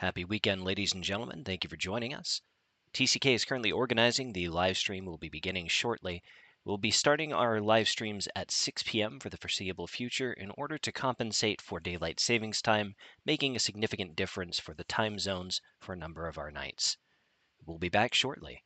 Happy weekend, ladies and gentlemen. Thank you for joining us. TCK is currently organizing. The live stream will be beginning shortly. We'll be starting our live streams at 6 p.m. for the foreseeable future in order to compensate for daylight savings time, making a significant difference for the time zones for a number of our nights. We'll be back shortly.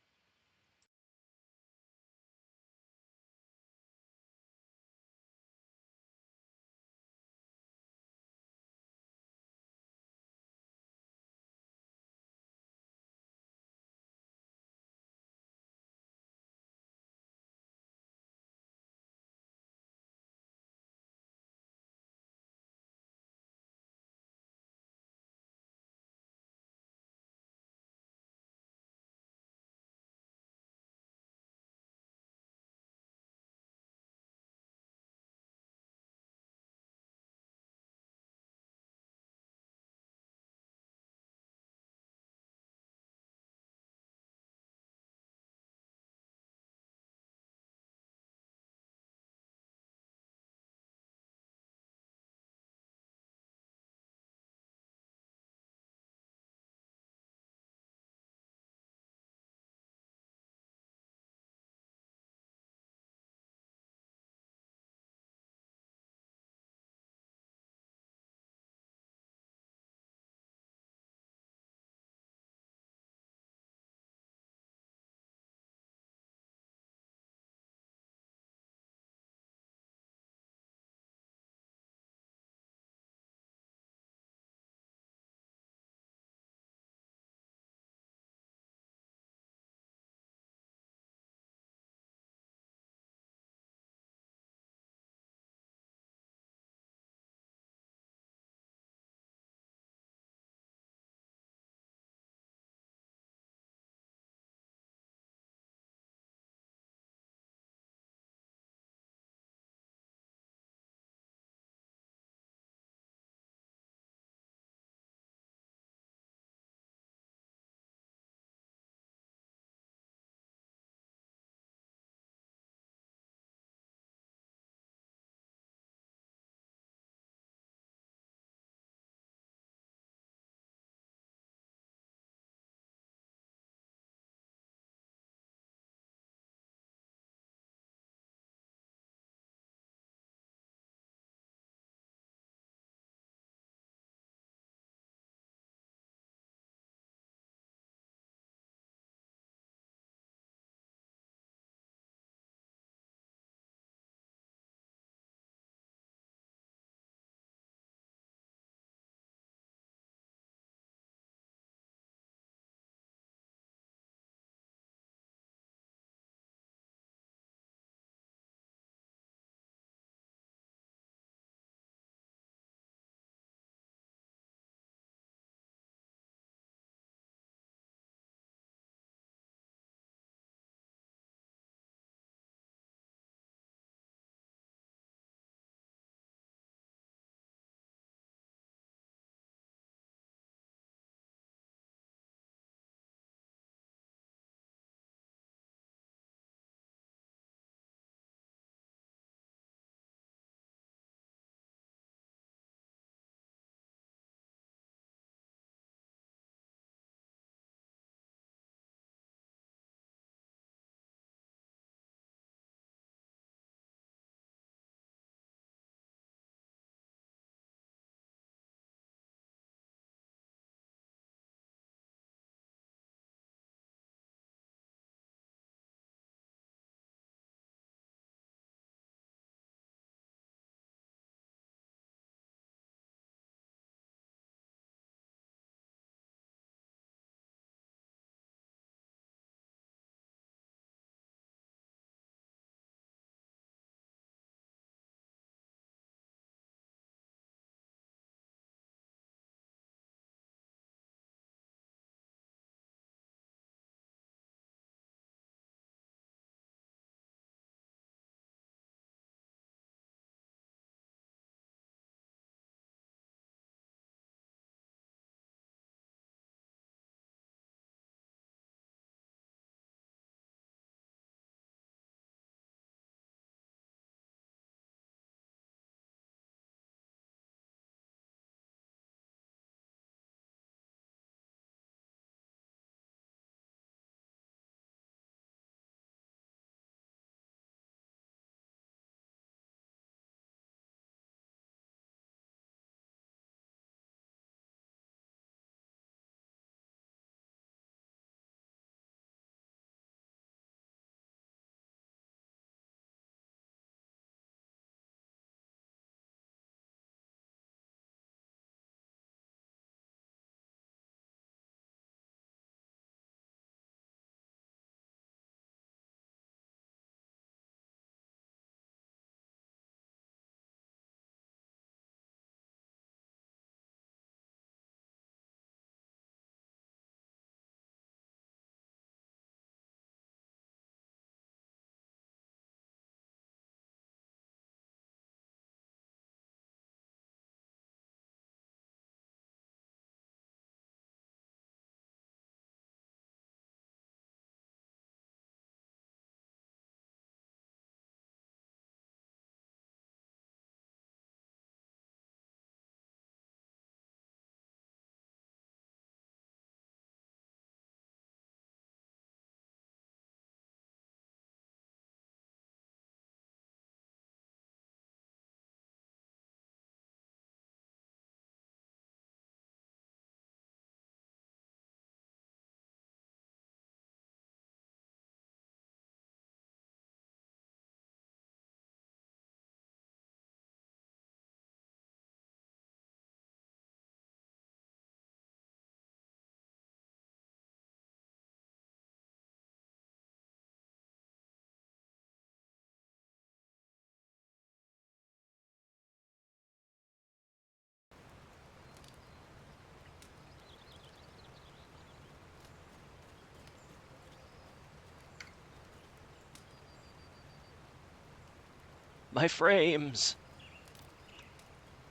My frames!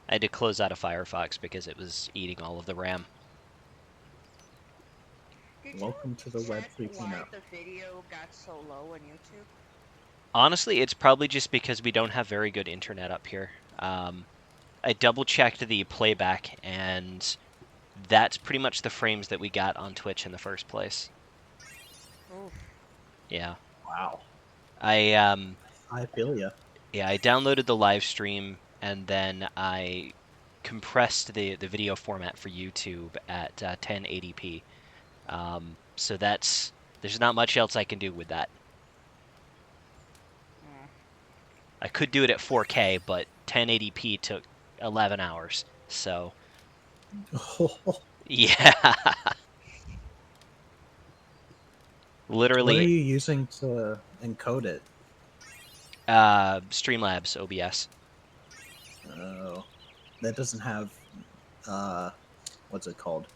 I had to close out of Firefox because it was eating all of the RAM. Did you Welcome to the Web check 3.0. why the video got so low on YouTube? Honestly, it's probably just because we don't have very good internet up here. I double checked the playback, and that's pretty much the frames that we got on Twitch in the first place. Oof. Yeah. Wow. I I feel ya. yeah, I downloaded the live stream and then I compressed the video format for YouTube at 1080p. So there's not much else I can do with that. Mm. I could do it at 4K, but 1080p took 11 hours. So yeah, What are literally you using to encode it? Streamlabs OBS. Oh, that doesn't have uh, what's it called?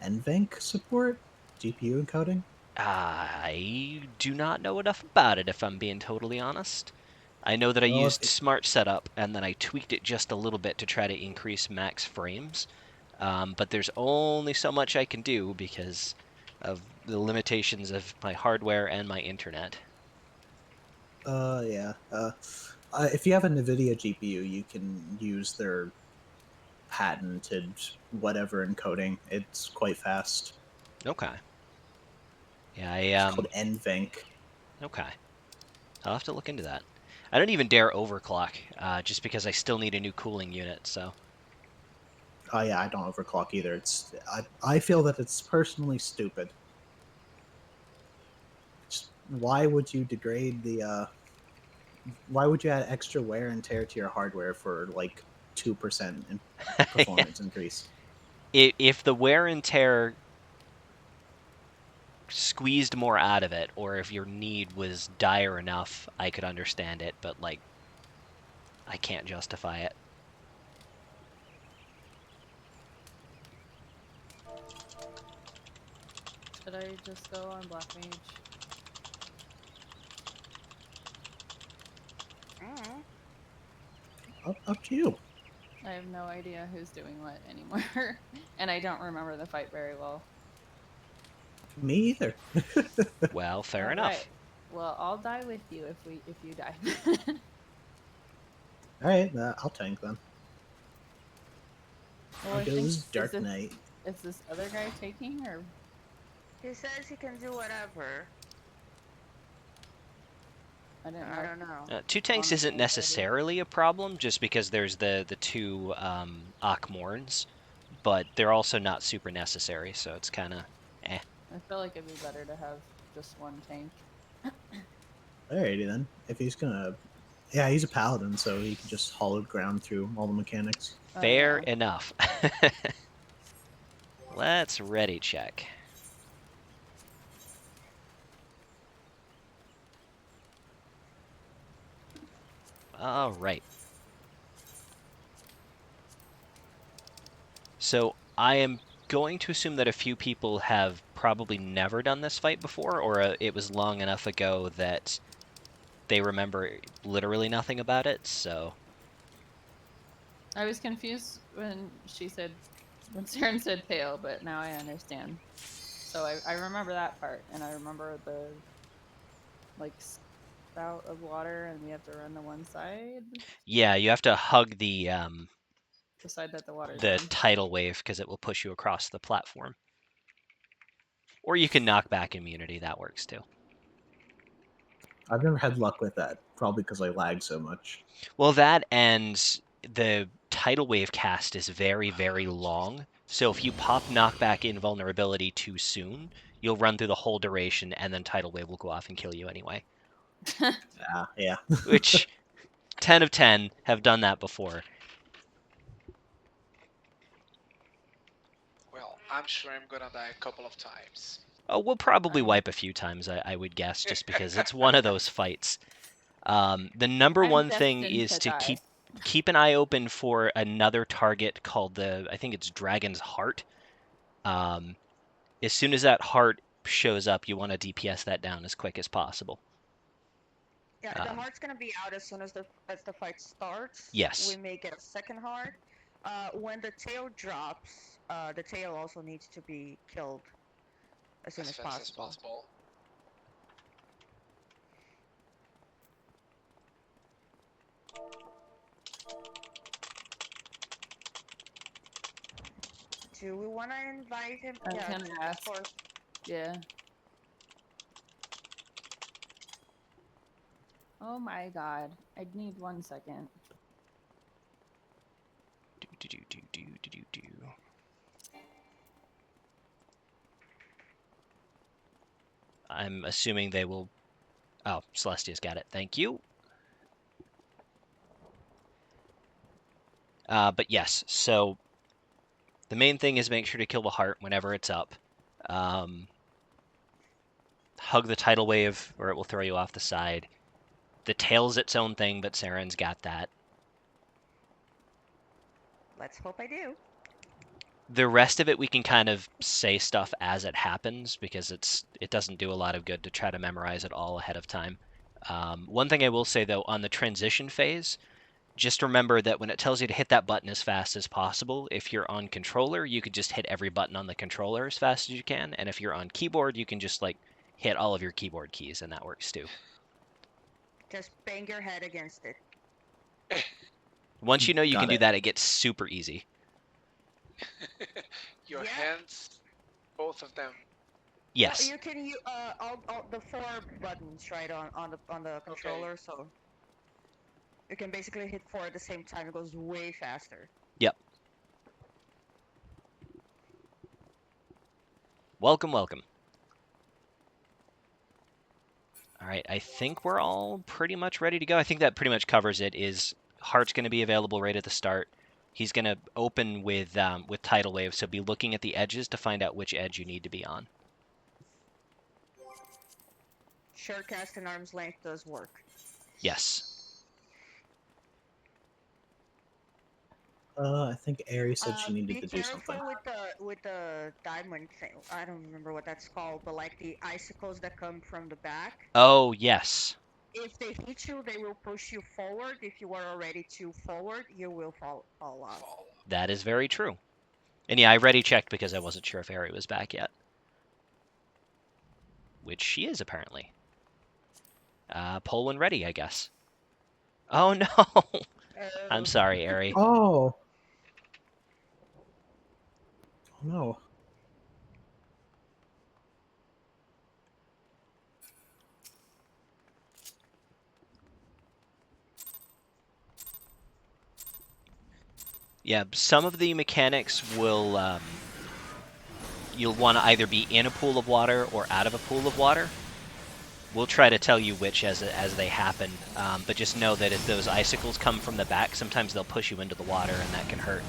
NVENC support? GPU encoding? I do not know enough about it, if I'm being totally honest. I know that I Well, used Smart Setup and then I tweaked it just a little bit to try to increase max frames. But there's only so much I can do because of the limitations of my hardware and my internet. yeah. If you have a NVIDIA GPU, you can use their patented whatever encoding. It's quite fast. Okay. Yeah, It's called NVENC. okay. I'll have to look into that. I don't even dare overclock, just because I still need a new cooling unit, so. Oh yeah, I don't overclock either. I feel that it's personally stupid. Why would you degrade the why would you add extra wear and tear to your hardware for like 2% in performance increase? If the wear and tear squeezed more out of it, or if your need was dire enough, I could understand it, but like, I can't justify it. Should I just go on Black Mage? Mm. Up to you. I have no idea who's doing what anymore, and I don't remember the fight very well. Me either. Well, fair All enough. right. Well, I'll die with you if you die. All right, I'll tank them. Well, There I think goes Dark Knight. is this other guy taking or He says he can do whatever. I didn't know. I don't know. Two tanks isn't Honestly, necessarily a problem, just because there's the two Akmorns, but they're also not super necessary, so it's kind of eh. I feel like it'd be better to have just one tank. Alrighty then. If he's gonna, yeah, he's a paladin, so he can just hollow ground through all the mechanics. Oh Fair yeah. enough. Let's ready check. All right. So I am going to assume that a few people have probably never done this fight before, or it was long enough ago that they remember literally nothing about it. So I was confused when Saren said pale, but now I understand. So I remember that part, and I remember the like spout of water, and we have to run to one side, yeah, you have to hug the side that the water's the on. tidal wave because it will push you across the platform. Or you can knock back immunity. That works too. I've never had luck with that, probably because I lag so much. Well, that and the tidal wave cast is very, very long. So if you pop knockback invulnerability too soon, you'll run through the whole duration, and then tidal wave will go off and kill you anyway. Yeah. Which 10 of 10 have done that before. Well, I'm sure I'm gonna die a couple of times. Oh, we'll probably I'm wipe a few times, I would guess, just because it's one of those fights. The number I'm one thing destined is to to die. keep an eye open for another target called I think it's Dragon's Heart. Um, as soon as that heart shows up, you want to DPS that down as quick as possible. Yeah, the Um, heart's gonna be out as soon as the fight starts. Yes. We may get a second heart. When the tail drops, the tail also needs to be killed as soon As as fast as possible. possible. Do we want to invite him? I was Yeah, gonna of ask. course. Yeah. Oh my god. I need 1 second. Do. I'm assuming they will. Oh, Celestia's got it. Thank you. But yes, so the main thing is make sure to kill the heart whenever it's up. Hug the tidal wave, or it will throw you off the side. The tail's its own thing, but Saren's got that. Let's hope I do. The rest of it we can kind of say stuff as it happens because it doesn't do a lot of good to try to memorize it all ahead of time. One thing I will say though, on the transition phase, just remember that when it tells you to hit that button as fast as possible, if you're on controller, you could just hit every button on the controller as fast as you can, and if you're on keyboard, you can just like hit all of your keyboard keys, and that works too. Just bang your head against it. Once you know you Got can do it. that, it gets super easy. Your Yeah. hands, both of them. Yes. Well, you can use all the 4 buttons right on the controller, so you can basically hit 4 at the same time. It goes way faster. Yep. Welcome, welcome. All right, I think we're all pretty much ready to go. I think that pretty much covers it. Is Heart's going to be available right at the start. He's going to open with tidal wave, so be looking at the edges to find out which edge you need to be on. Short cast and arm's length does work. Yes. I think Ari said she needed Be to do something. careful with the diamond thing. I don't remember what that's called, but like the icicles that come from the back. Oh, yes. If they hit you, they will push you forward. If you are already too forward, you will fall off. That is very true. And yeah, I ready checked because I wasn't sure if Ari was back yet. Which she is, apparently. Pull when ready, I guess. Oh, no. I'm sorry, Ari. Oh. Oh no. Yeah, some of the mechanics will... you'll want to either be in a pool of water or out of a pool of water. We'll try to tell you which as they happen, but just know that if those icicles come from the back, sometimes they'll push you into the water, and that can hurt.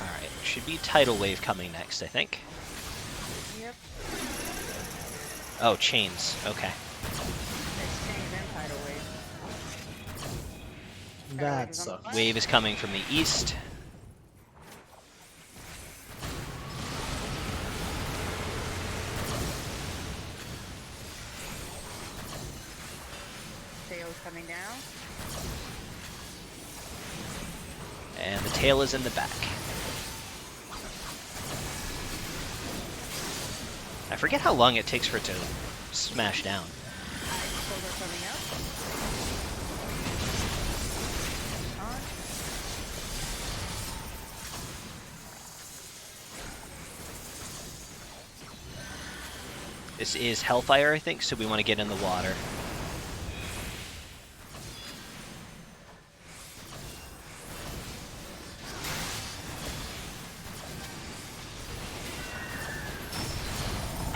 Alright, should be tidal wave coming next, I think. Yep. Oh, chains. Okay. It's chains and tidal wave. That sucks. Wave is coming from the east. Tail's coming down. And the tail is in the back. I forget how long it takes for it to smash down. Icicles are coming up. On. This is Hellfire, I think, so we want to get in the water.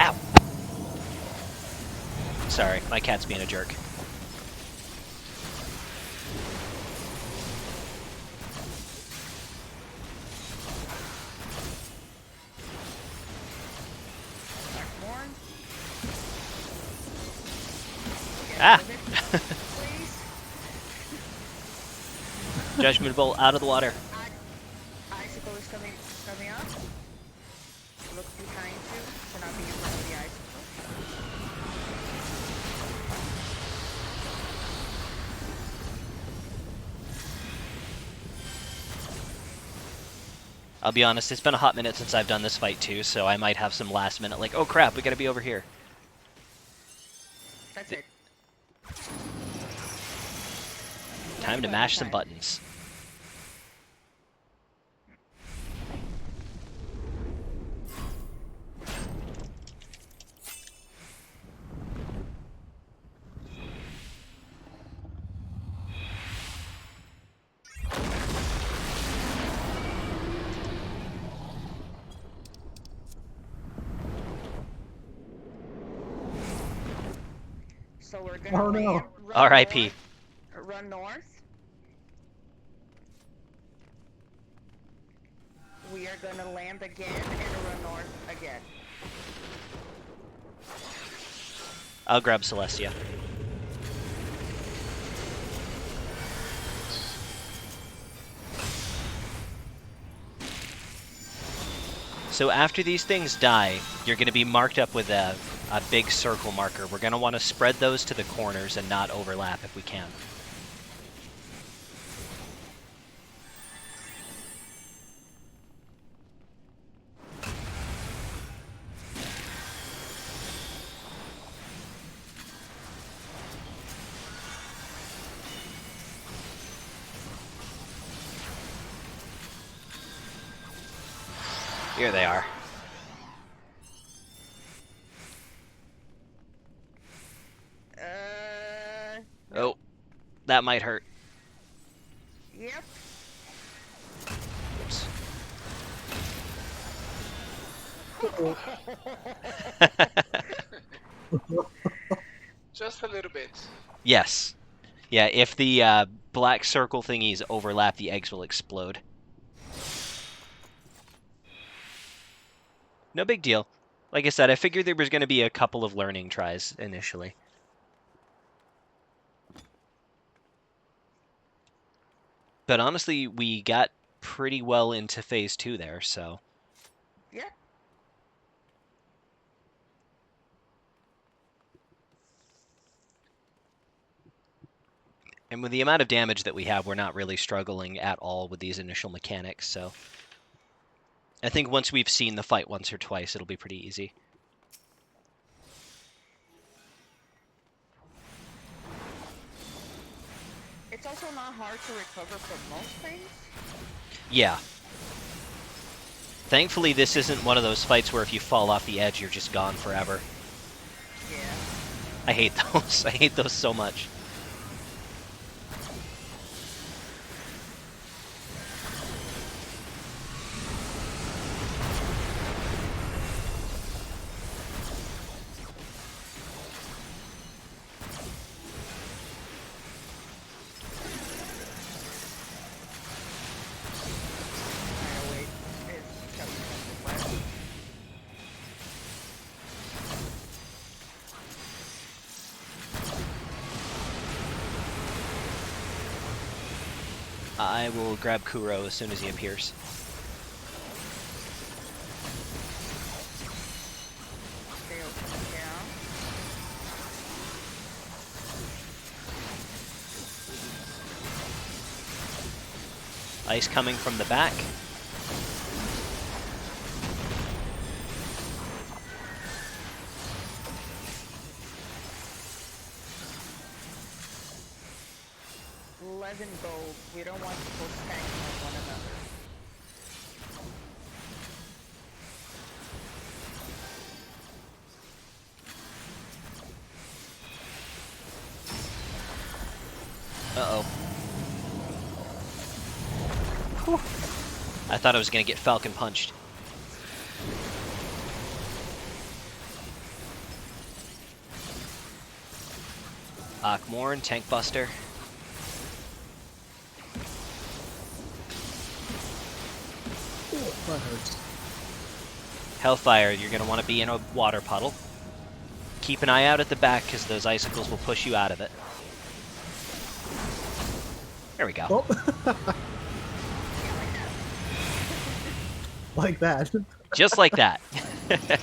Ow! Sorry, my cat's being a jerk. Morn. Ah! Please. Judgment Bolt out of the water. Icicle is coming up. Look behind you to not be in front of the icicle. I'll be honest, it's been a hot minute since I've done this fight too, so I might have some last minute like, oh crap, we gotta be over here. That's it. Time to mash some buttons. So we're gonna Oh, no. run R.I.P. north- Run north. We are gonna land again and run north again. I'll grab Celestia. So after these things die, you're going to be marked up with a big circle marker. We're going to want to spread those to the corners and not overlap if we can. Here they are. Oh, that might hurt. Yep. Oops. Just a little bit. Yes. Yeah, if the black circle thingies overlap, the eggs will explode. No big deal. Like I said, I figured there was going to be a couple of learning tries initially. But honestly, we got pretty well into phase 2 there, so... Yeah. And with the amount of damage that we have, we're not really struggling at all with these initial mechanics, so... I think once we've seen the fight once or twice, it'll be pretty easy. It's also not hard to recover from most things. Yeah. Thankfully, this isn't one of those fights where if you fall off the edge, you're just gone forever. Yeah. I hate those. I hate those so much. I will grab Kuro as soon as he appears. Ice coming from the back. Gold. We don't want people stacking on one another. Uh-oh. I thought I was going to get Falcon punched. Akmorn, Tank Buster. That hurts. Hellfire, you're going to want to be in a water puddle. Keep an eye out at the back because those icicles will push you out of it. There we go. Oh, Yeah, like that. like that. Just like that. Alright.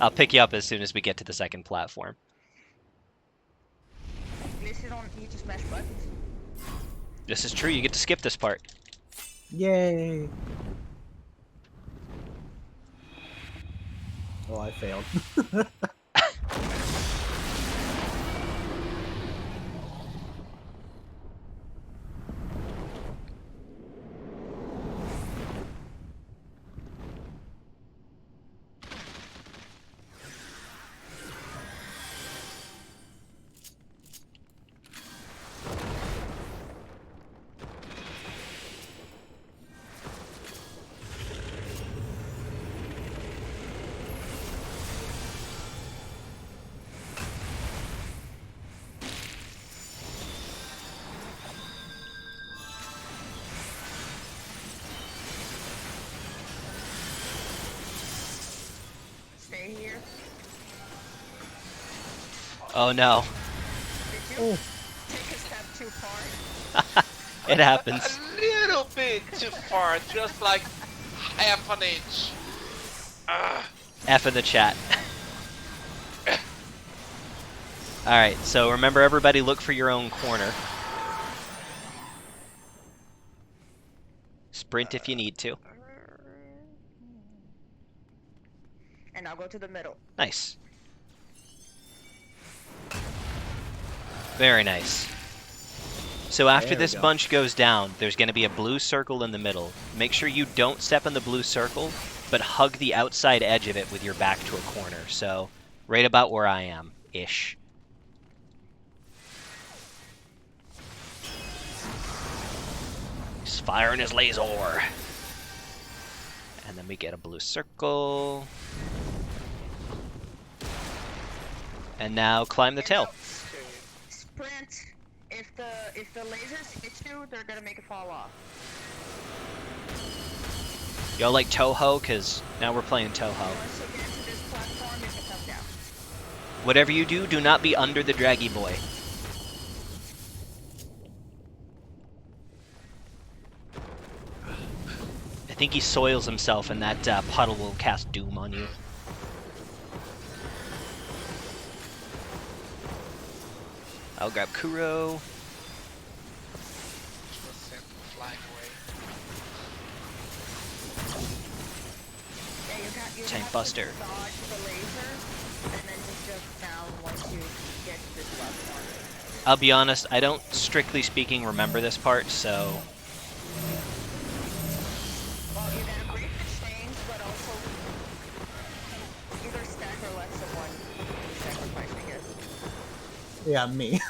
I'll pick you up as soon as we get to the second platform. At least you don't need to smash buttons. This is true. You get to skip this part. Yay! Oh, I failed. Stay here. Oh no. Did you Oh, take a step too far? It happens. A little bit too far, just like half an inch. F in the chat. Alright, so remember everybody look for your own corner. Sprint if you need to. And I'll go to the middle. Nice. Very nice. So after There we this go. bunch goes down, there's going to be a blue circle in the middle. Make sure you don't step in the blue circle, but hug the outside edge of it with your back to a corner. So right about where I am, ish. He's firing his laser. And then we get a blue circle. And now climb the tail. Sprint. If the lasers hit you, they're gonna make it fall off. Y'all like Toho? Because now we're playing Toho. Once you get to this platform, you can come down. Whatever you do, do not be under the draggy boy. I think he soils himself and that puddle will cast doom on you. I'll grab Kuro. Just send flying away. Yeah, you Tank have Buster. to dodge the lasers, and then just jump down once you get to this platform. I'll be honest, I don't, strictly speaking, remember this part, so... Well, you gotta break the chains, but also either stack or let someone sacrifice, I guess. yeah, me.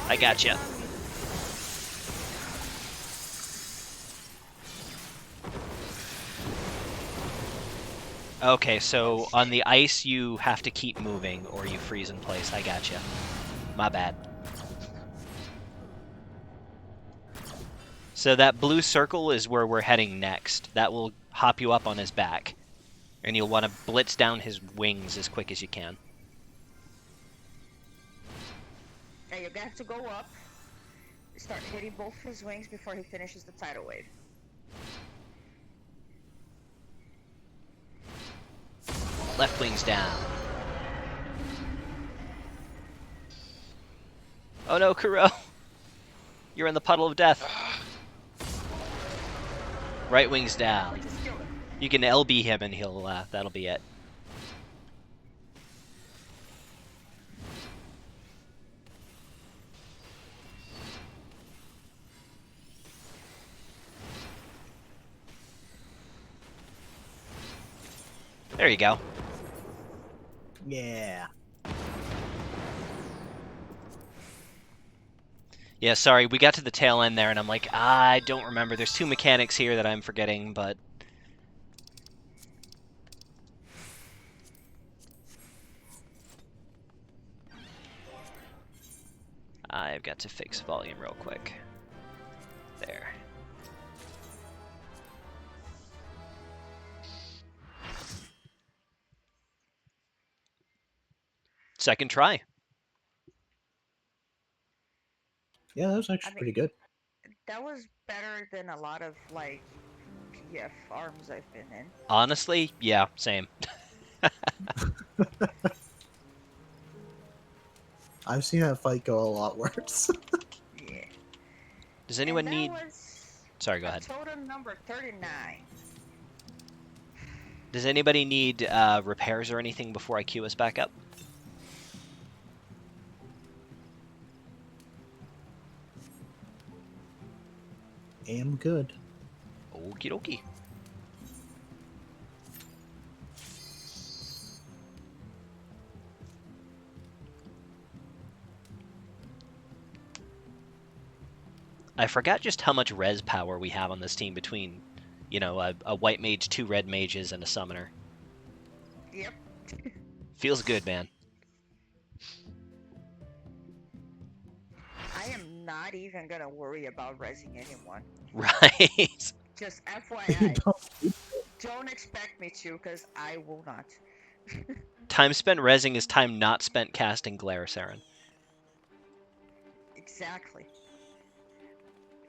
I gotcha. Okay, so on the ice you have to keep moving or you freeze in place. I gotcha. My bad. So that blue circle is where we're heading next. That will hop you up on his back. And you'll want to blitz down his wings as quick as you can. Yeah, you have to go up, start hitting both his wings before he finishes the tidal wave. Left wing's down. Oh no, Kuro! You're in the puddle of death. Right wing's down. Just kill him. You can LB him and he'll, that'll be it. There you go. Yeah. Yeah, sorry, we got to the tail end there and I'm like, I don't remember. There's two mechanics here that I'm forgetting, but... I've got to fix volume real quick. There. Second try. Yeah, that was I actually mean, pretty good. that was better than a lot of like PF arms I've been in. Honestly, yeah, same. I've seen that fight go a lot worse. Yeah. Does And anyone that need... was Sorry, go a ahead. total number 39. Does anybody need repairs or anything before I queue us back up? Am good. Okie dokie. I forgot just how much res power we have on this team between, you know, a white mage, 2 red mages, and a summoner. Yep. Feels good, man. I am not even gonna worry about resing anyone. Right. Just You FYI. don't- Don't expect me to, because I will not. Time spent resing is time not spent casting Glare, Saren. Exactly.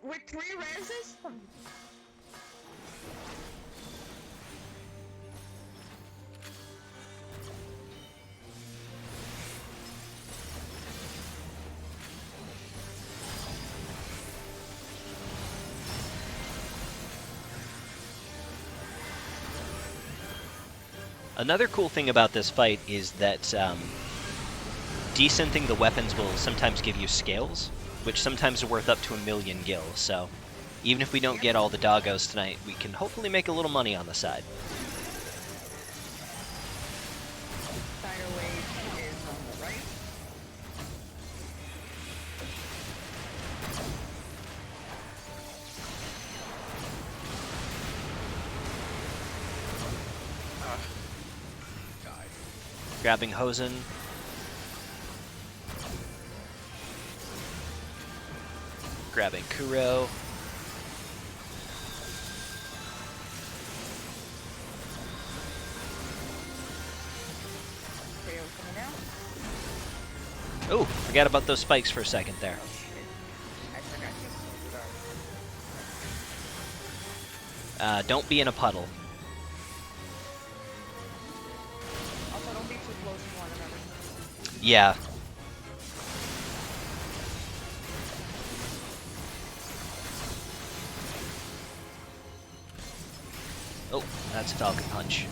With 3 reses? Another cool thing about this fight is that desynthing the weapons will sometimes give you scales, which sometimes are worth up to 1,000,000 gil, so even if we don't get all the doggos tonight, we can hopefully make a little money on the side. Tidal wave is on the right. Die. Grabbing Hosen. Grabbing Kuro. Tail coming out. Oh, forgot about those spikes for a second there. Oh shit. I forgot you. Don't be in a puddle. Also, don't be too close to one another. Yeah. Oh, that's Falcon Punch.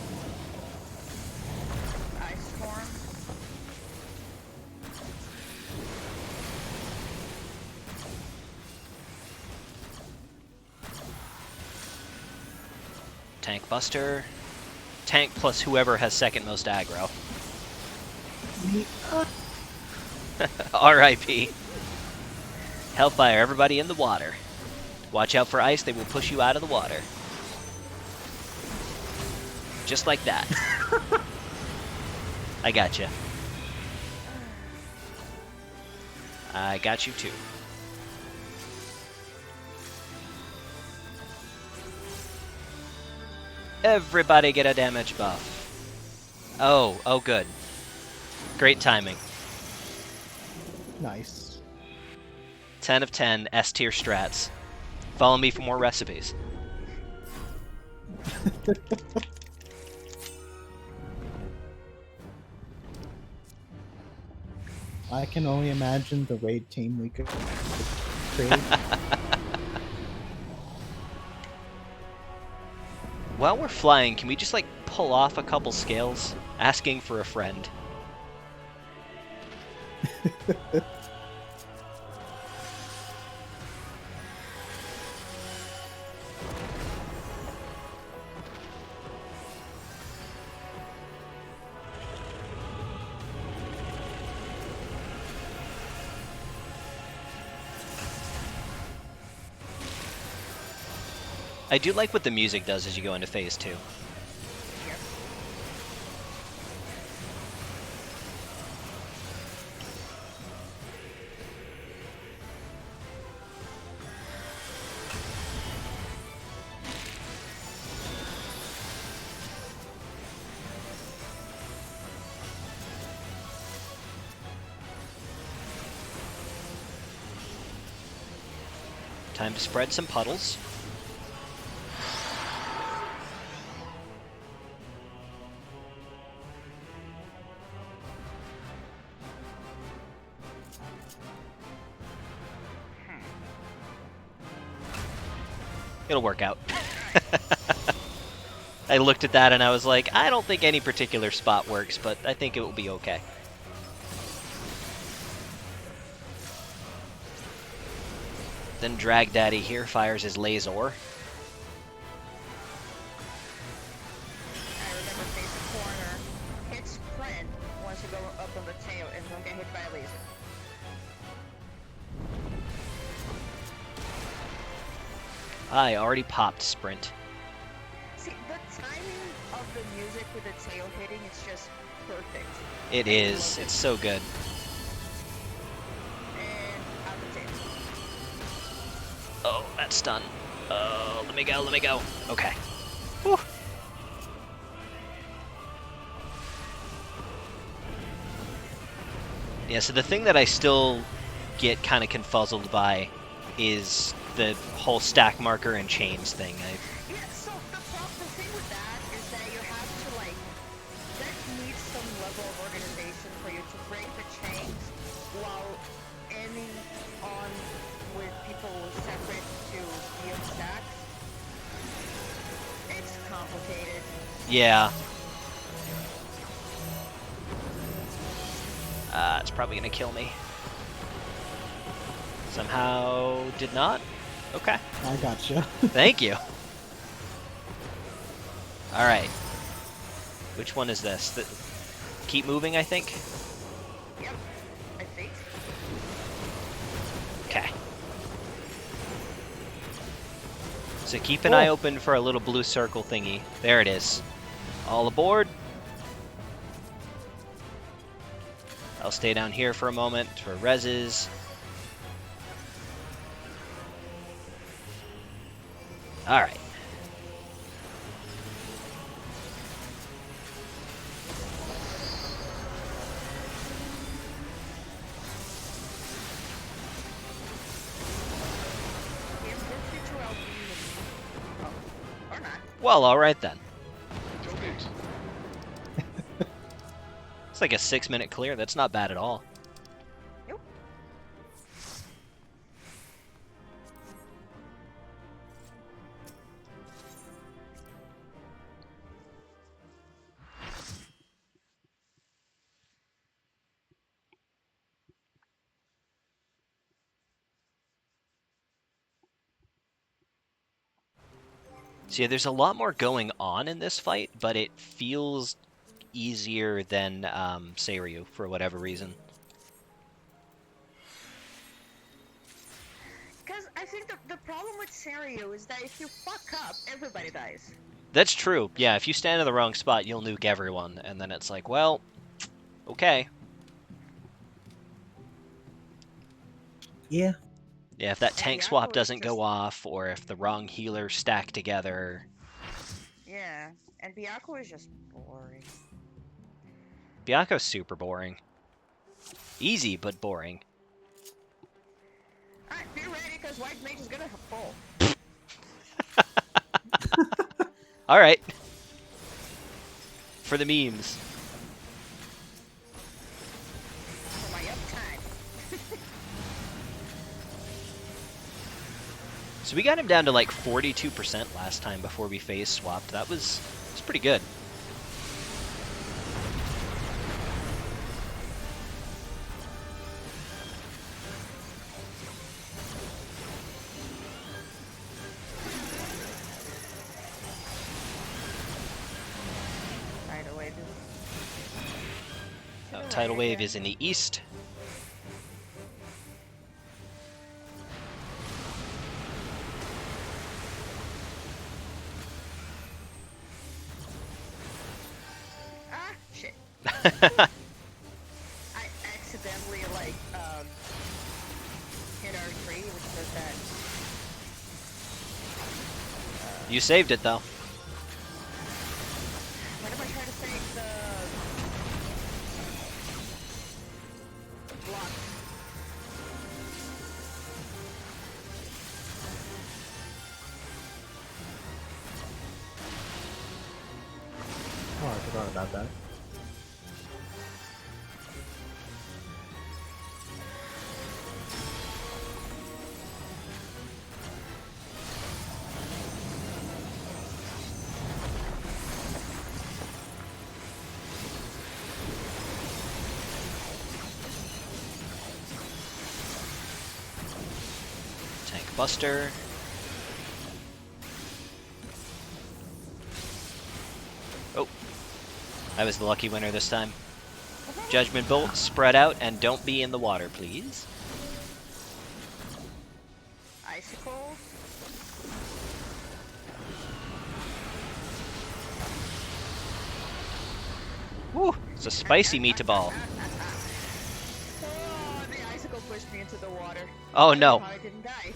Ice Storm. Tank Buster. Tank plus whoever has second most aggro. R.I.P. Hellfire, everybody in the water. Watch out for ice, they will push you out of the water. Just like that. I got you. I got you too. Everybody get a damage buff. Oh good. Great timing. Nice. 10 of 10 S tier strats. Follow me for more recipes. I can only imagine the raid team we could create. While we're flying, can we just like pull off a couple scales? Asking for a friend. I do like what the music does as you go into phase 2. Yep. Time to spread some puddles. It'll work out. I looked at that and I was like, I don't think any particular spot works, but I think it will be okay. Then Drag Daddy here fires his laser. I remember face the corner, hit sprint once you go up on the tail, and don't get hit by a laser. I already popped sprint. See, the timing of the music with the tail hitting is just perfect. It is. It's so good. And out the tail. Oh, that's done. Oh, let me go, let me go. Okay. Whew. Yeah, so the thing that I still get kind of confuzzled by is the whole stack marker and chains thing. Yeah, so the thing with that is that you have to, like, that needs some level of organization for you to break the chains while ending on with people separate to be on stacks. It's complicated. Yeah. It's probably gonna kill me. Somehow did not? Okay. I gotcha. Thank you. Alright. Which one is this? Keep moving, I think? Yep, I think. Okay. So keep an eye open for a little blue circle thingy. There it is. All aboard. I'll stay down here for a moment for reses. Alright. Oh, or not. Well, alright then. Joke it. It's like a 6-minute clear. That's not bad at all. Nope. So yeah, there's a lot more going on in this fight, but it feels easier than Seiryu for whatever reason. Because I think the problem with Seiryu is that if you fuck up, everybody dies. That's true. Yeah, if you stand in the wrong spot, you'll nuke everyone, and then it's like, well, okay. Yeah. Yeah, if that tank Byakuya swap is doesn't just- go off, or if the wrong healers stack together. Yeah, and Byakuya is just boring. Byaku's super boring. Easy, but boring. Alright, be ready, because White Mage is gonna fall. Alright. For the memes. For my uptime. So we got him down to like 42% last time before we phase swapped. That was pretty good. Tidal wave is... Tidal wave is in the east. Ah, shit. I accidentally, like, hit R3, which does that. You saved it though. What am I trying to say? The block. Forgot about that. Tank Buster. Oh, I was the lucky winner this time. Judgment Bolt, spread out, and don't be in the water, please. Icicles. Woo! It's a spicy meatball. Oh, the icicle pushed me into the water. Oh I don't know no. how I didn't die.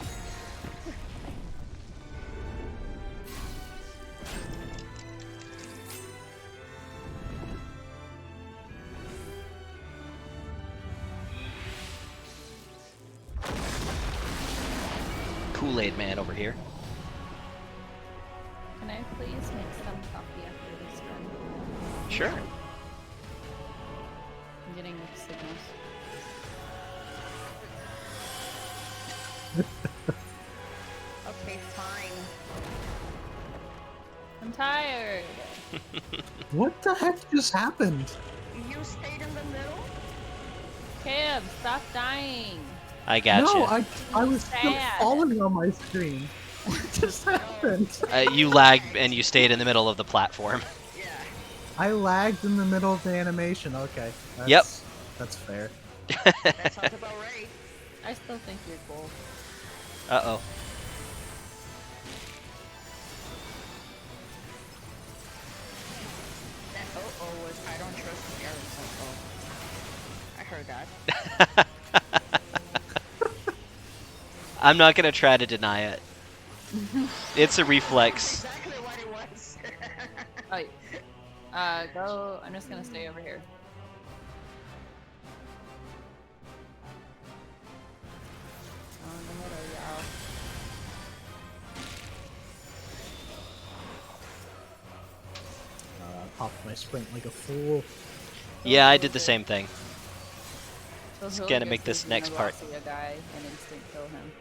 Kool-Aid Man over here. Can I please make some coffee after this run? Sure. I'm getting mixed signals. Okay, fine. I'm tired. What the heck just happened? You stayed in the middle? Caleb, stop dying. I gotcha. No, I was still Sad. falling on my screen. What just happened? You lagged and you stayed in the middle of the platform. Yeah. I lagged in the middle of the animation. Okay. Yep. That's fair. That sounds about right. I still think you're cool. Uh-oh. That uh-oh was I don't trust Eric's uh-oh. I heard that. I'm not gonna try to deny it. It's a reflex. Exactly what it was. Oh, go. I'm just gonna stay over here. Oh, in the middle, y'all. Popped my sprint like a fool. Yeah, I did the same thing. Feels It's really gonna good make to this next part. xenoglossy a guy and instant kill him.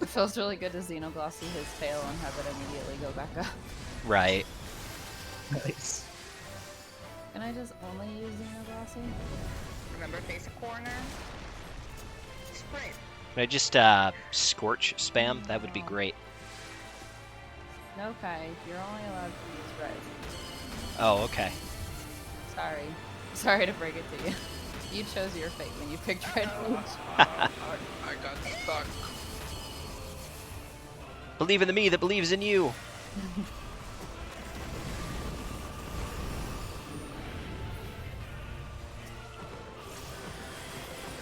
It feels really good to xenoglossy his tail and have it immediately go back up. Right. Nice. Can I just only use xenoglossy? Remember, face a corner. Sprint. Can I just scorch spam? That would be great. No, Kai, you're only allowed to use res. Oh, okay. Sorry. Sorry to break it to you. You chose your fate when you picked red mage. I got stuck. Believe in the me that believes in you.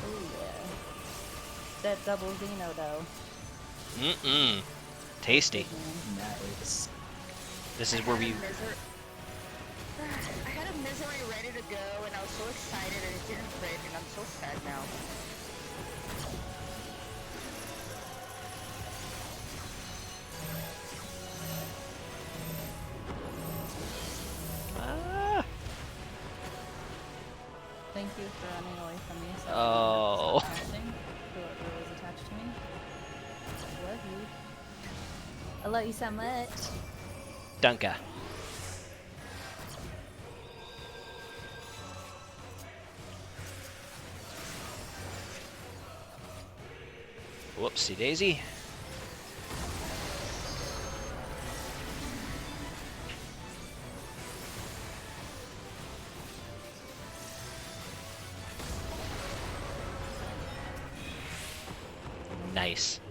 Oh yeah. That double Xeno though. Mm-mm. Tasty. Nice. This is where we... I had a misery ready to go, and I was so excited, and it didn't crit, and I'm so sad now. Ah. Thank you for running away from me. So Oh. I didn't stop attaching to whoever was attached to me. I love you. I love you so much. Dunka. Whoopsie daisy. Nice.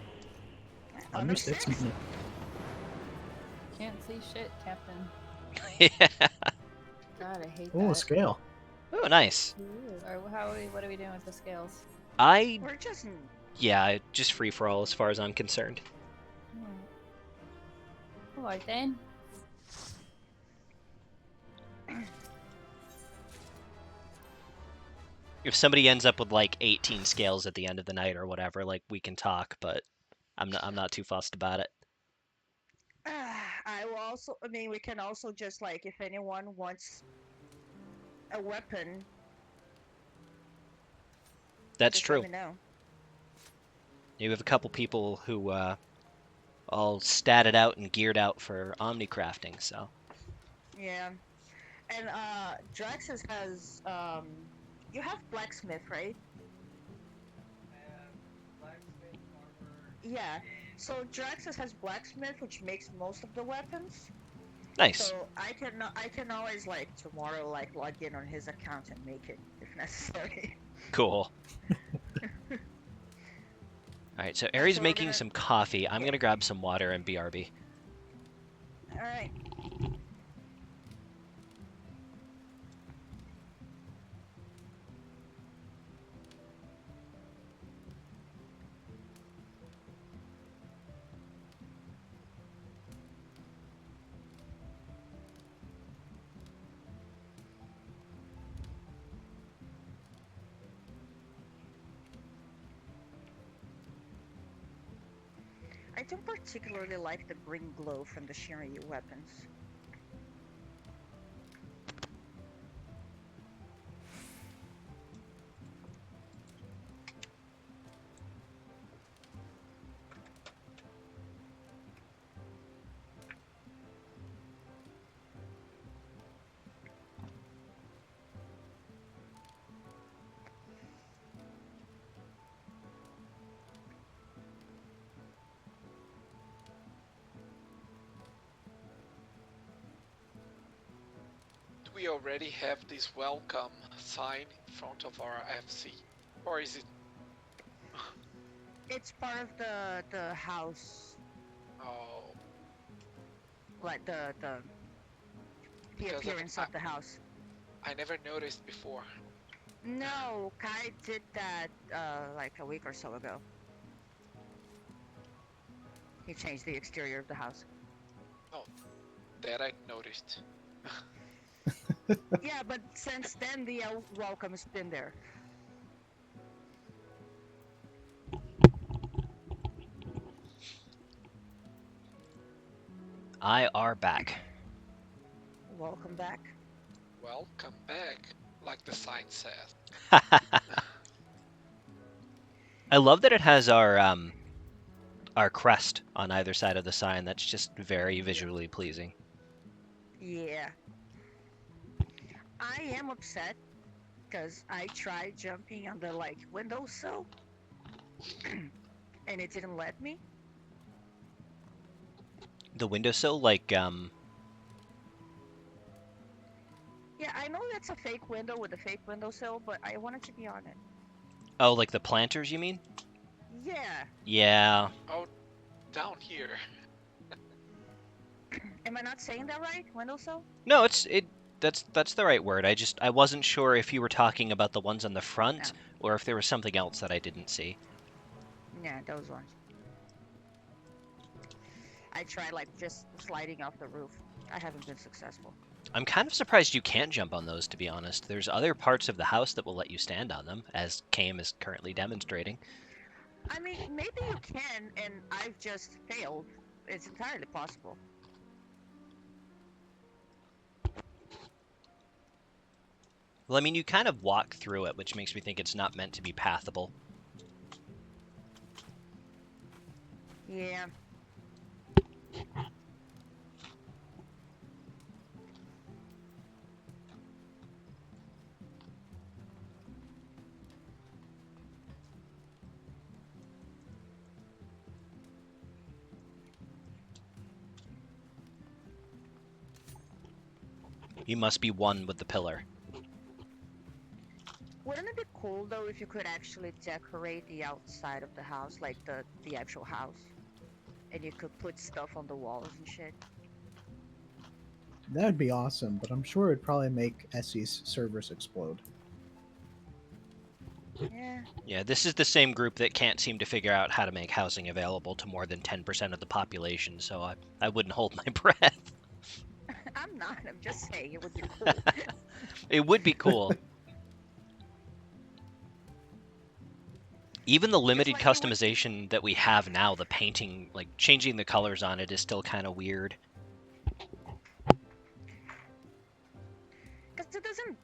Under 6 minutes. Can't see shit, Captain. Yeah. God, I hate Oh, that. scale. Oh, nice. Or what are we doing with the scales? We're just... Yeah, just free for all as far as I'm concerned. Alright then. If somebody ends up with like 18 scales at the end of the night or whatever, like we can talk, but I'm not too fussed about it. I will also, I mean, we can also just like, if anyone wants a weapon, That's just let true. me know. You have a couple people who all statted out and geared out for omnicrafting, so. Yeah. And Draxus has you have blacksmith, right? Yeah. So Draxus has blacksmith, which makes most of the weapons. Nice. So I can always like tomorrow like log in on his account and make it if necessary. Cool. All right, so Alright, Ari's so we're making gonna some coffee. I'm yeah. going to grab some water and BRB. All right. I don't particularly like the green glow from the Shiryu weapons. Do we already have this welcome sign in front of our FC? Or is it... It's part of the house, Oh, like the because appearance of the house. I never noticed before. No, Kai did that like a week or so ago. He changed the exterior of the house. That I noticed. Yeah, but since then the welcome's been there. I are back. Welcome back. Welcome back, like the sign says. I love that it has our crest on either side of the sign. That's just very visually pleasing. Yeah. I am upset because I tried jumping on the like windowsill and it didn't let me. The windowsill, like Yeah, I know that's a fake window with a fake windowsill, but I wanted to be on it. oh, like the planters, you mean? Yeah. Yeah. Oh, down here. Am I not saying that right? Windowsill? No, that's the right word. I wasn't sure if you were talking about the ones on the front or if there was something else that I didn't see. Yeah, those ones. I tried like just sliding off the roof. I haven't been successful. I'm kind of surprised you can't jump on those, to be honest. There's other parts of the house that will let you stand on them, as Kame is currently demonstrating. I mean, maybe you can, and I've just failed. It's entirely possible. Well, I mean, you kind of walk through it, which makes me think it's not meant to be pathable. Yeah. You must be one with the pillar. Wouldn't it be cool though if you could actually decorate the outside of the house, like the actual house, and you could put stuff on the walls and shit? That would be awesome, but I'm sure it'd probably make Essie's servers explode. Yeah. Yeah, this is the same group that can't seem to figure out how to make housing available to more than 10% of the population, so I wouldn't hold my breath. I'm not. I'm just saying it would be cool. It would be cool. Even the limited like, it would- customization that we have now, the painting, like changing the colors on it is still kind of weird. it doesn't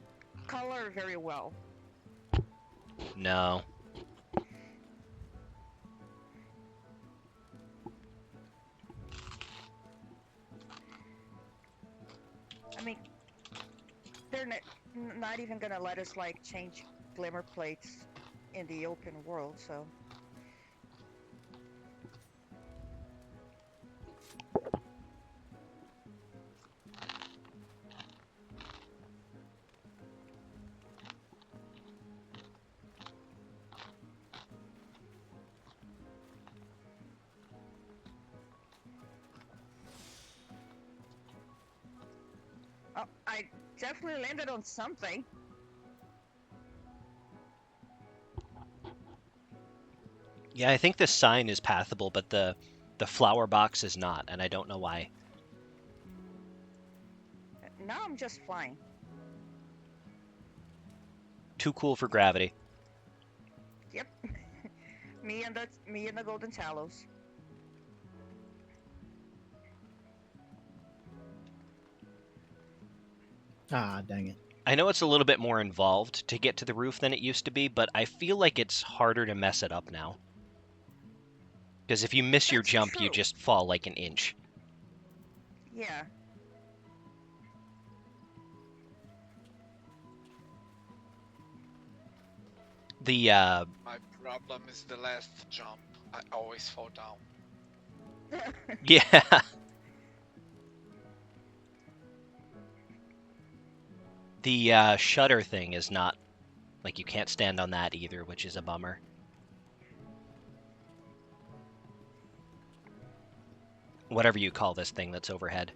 color very well. No. I mean, they're not even gonna let us like change glimmer plates in the open world, so. Oh, I definitely landed on something. Yeah, I think this sign is passable, but the flower box is not, and I don't know why. Now I'm just fine. Too cool for gravity. Yep. me and the Golden Talos. Ah, dang it. I know it's a little bit more involved to get to the roof than it used to be, but I feel like it's harder to mess it up now. Because if you miss your That's jump, you true. just fall like an inch. Yeah. The, My problem is the last jump. I always fall down. yeah. The shutter thing is not, like, you can't stand on that either, which is a bummer. Whatever you call this thing that's overhead.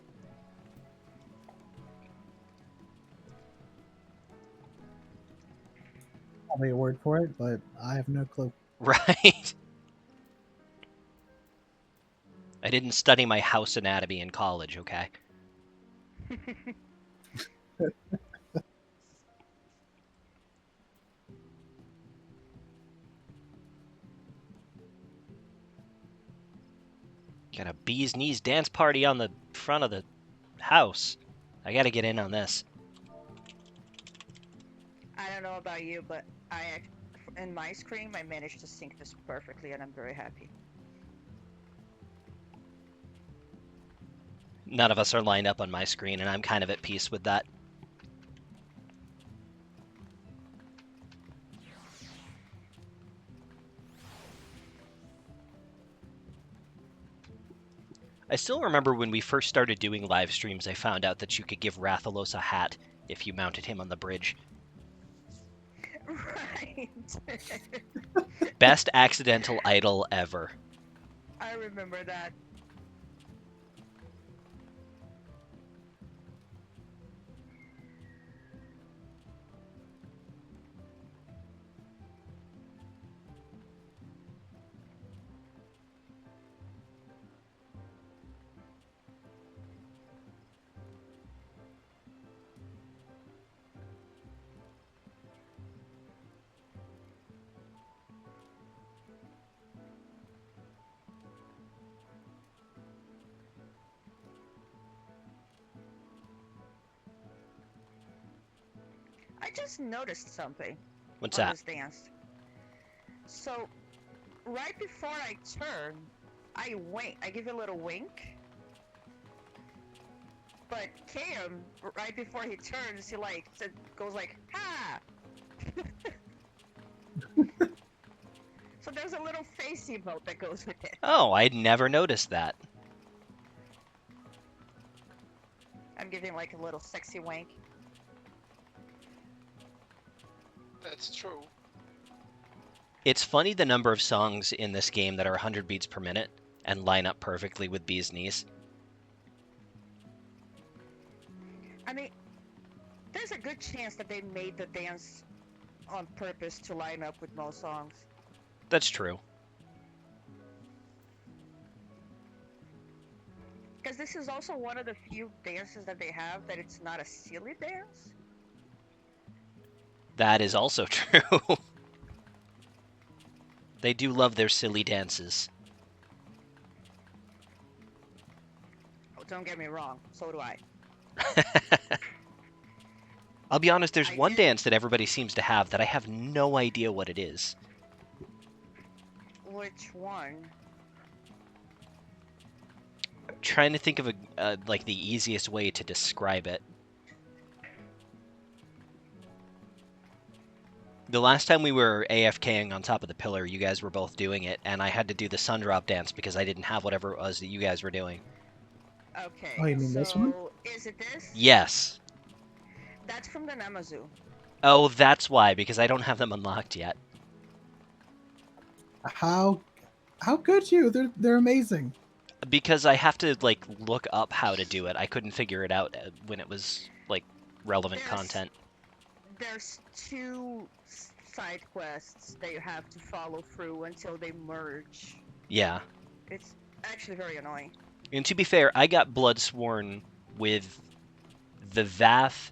Probably a word for it, but I have no clue. Right? I didn't study my house anatomy in college, okay? Got a bee's knees dance party on the front of the house. I gotta get in on this. I don't know about you, but in my screen, I managed to sync this perfectly, and I'm very happy. None of us are lined up on my screen, and I'm kind of at peace with that. I still remember when we first started doing live streams, I found out that you could give Rathalos a hat if you mounted him on the bridge. Right. Best accidental idol ever. I remember that. I just noticed something What's on that? this dance. So, right before I turn, I wink. I give a little wink. But Cam, right before he turns, he goes like, "Ha!" So there's a little face emote that goes with it. Oh, I'd never noticed that. I'm giving like a little sexy wink. That's true. It's funny the number of songs in this game that are 100 beats per minute and line up perfectly with Bee's Knees. I mean, there's a good chance that they made the dance on purpose to line up with most songs. That's true. Because this is also one of the few dances that they have that it's not a silly dance. That is also true. They do love their silly dances. Oh, don't get me wrong, so do I. I'll be honest, there's I one did. dance that everybody seems to have that I have no idea what it is. Which one? I'm trying to think of like the easiest way to describe it. The last time we were AFKing on top of the pillar, you guys were both doing it, and I had to do the sun drop dance because I didn't have whatever it was that you guys were doing. Okay. Oh, you mean this one? So is it this? Yes. That's from the Namazu. Oh, that's why, because I don't have them unlocked yet. How could you? They're amazing. Because I have to, like, look up how to do it. I couldn't figure it out when it was, like, relevant There's- content. There's two side quests that you have to follow through until they merge. Yeah. It's actually very annoying. And to be fair, I got Bloodsworn with the Vath,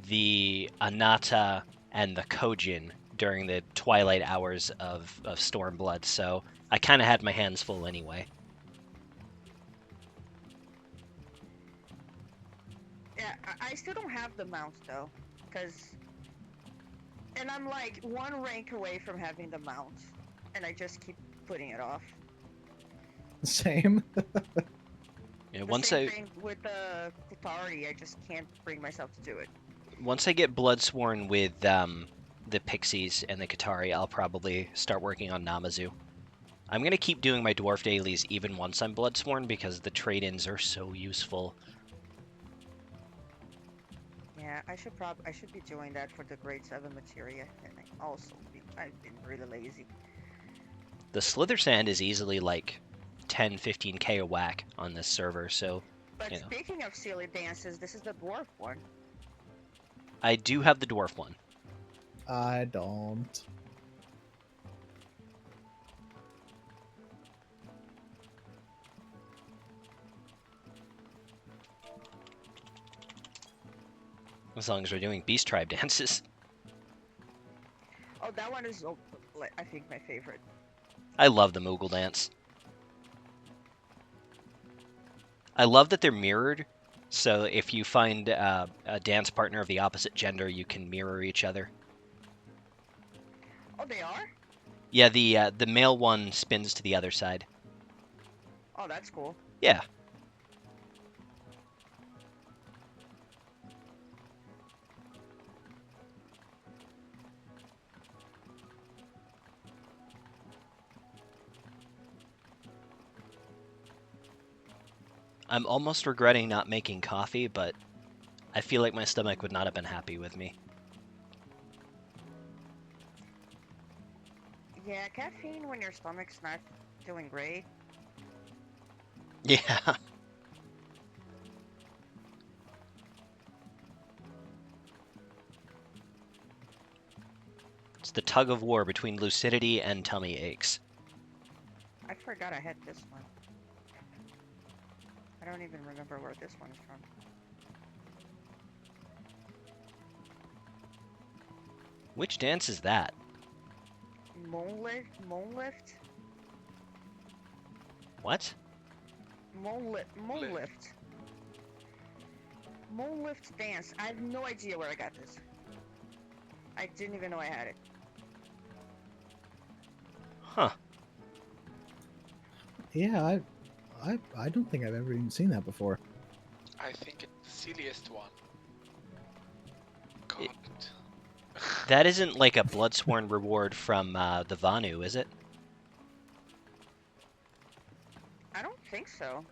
the Anata, and the Kojin during the twilight hours of Stormblood, so I kind of had my hands full anyway. Yeah, I still don't have the mount though, because... And I'm like one rank away from having the mount, and I just keep putting it off. Same. Yeah, The once same thing with the Qatari, I just can't bring myself to do it. once I get Bloodsworn with the Pixies and the Qatari, I'll probably start working on Namazu. I'm gonna keep doing my dwarf dailies even once I'm Bloodsworn because the trade-ins are so useful. Yeah, I should be doing that for the grade 7 materia, and I've been really lazy. The Slither Sand is easily like 10-15k a whack on this server, so But you know. speaking of silly dances, this is the dwarf one. I do have the dwarf one. I don't. As long as we're doing Beast Tribe dances. Oh, that one is, I think, my favorite. I love the Moogle dance. I love that they're mirrored, so if you find a dance partner of the opposite gender, you can mirror each other. Oh, they are? Yeah, the male one spins to the other side. Oh, that's cool. Yeah. I'm almost regretting not making coffee, but I feel like my stomach would not have been happy with me. Yeah, caffeine when your stomach's not doing great. Yeah. It's the tug of war between lucidity and tummy aches. I forgot I had this one. I don't even remember where this one is from. Which dance is that? Moonlift? What? Moonlift. Moonlift dance. I have no idea where I got this. I didn't even know I had it. Huh. Yeah, I don't think I've ever even seen that before. I think it's the silliest one. God. That isn't like a Bloodsworn reward from the Vanu, is it? I don't think so.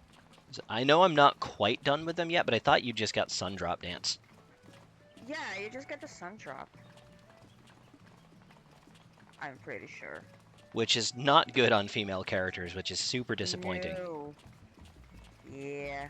I know I'm not quite done with them yet, but I thought you just got Sundrop Dance. Yeah, you just get the sun drop. I'm pretty sure. Which is not good on female characters, which is super disappointing. No. Yeah.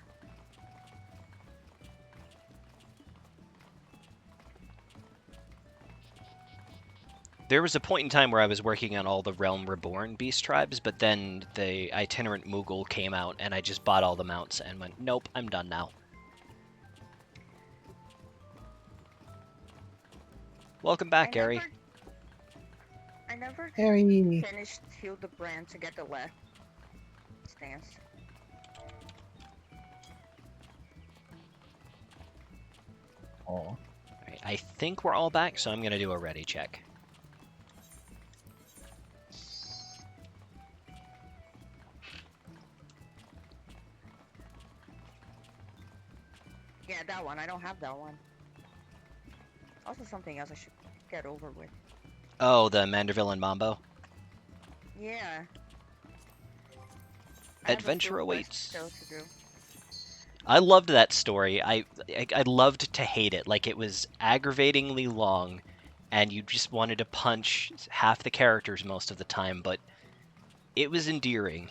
There was a point in time where I was working on all the Realm Reborn beast tribes, but then the Itinerant Moogle came out, and I just bought all the mounts and went, nope, I'm done now. Welcome back, Gary. I never Harry. finished Hildebrand to get the left stance. Oh. Right, I think we're all back, so I'm going to do a ready check. Yeah, that one. I don't have that one. Also something else I should get over with. Oh, the Manderville and Mambo. Yeah. I have a Adventure few quests awaits. still to do. I loved that story. I loved to hate it. Like, it was aggravatingly long, and you just wanted to punch half the characters most of the time, but it was endearing.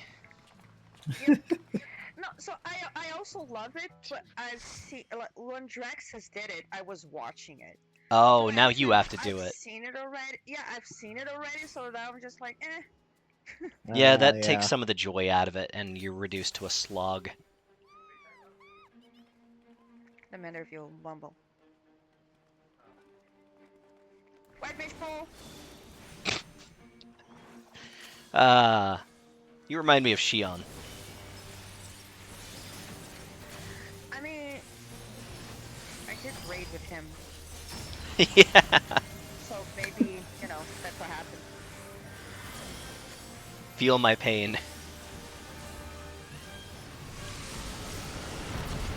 No, so I also love it, but I've seen like when Draxus did it, I was watching it. Oh, So now you have to do I've it. seen it already. Yeah, I've seen it already, so now I'm just like, eh. Yeah, that takes Yeah. some of the joy out of it, and you're reduced to a slog. The matter if you mumble. White mage pole. You remind me of Shion. I mean, I did raid with him, Yeah. so maybe that's what happened. Feel my pain.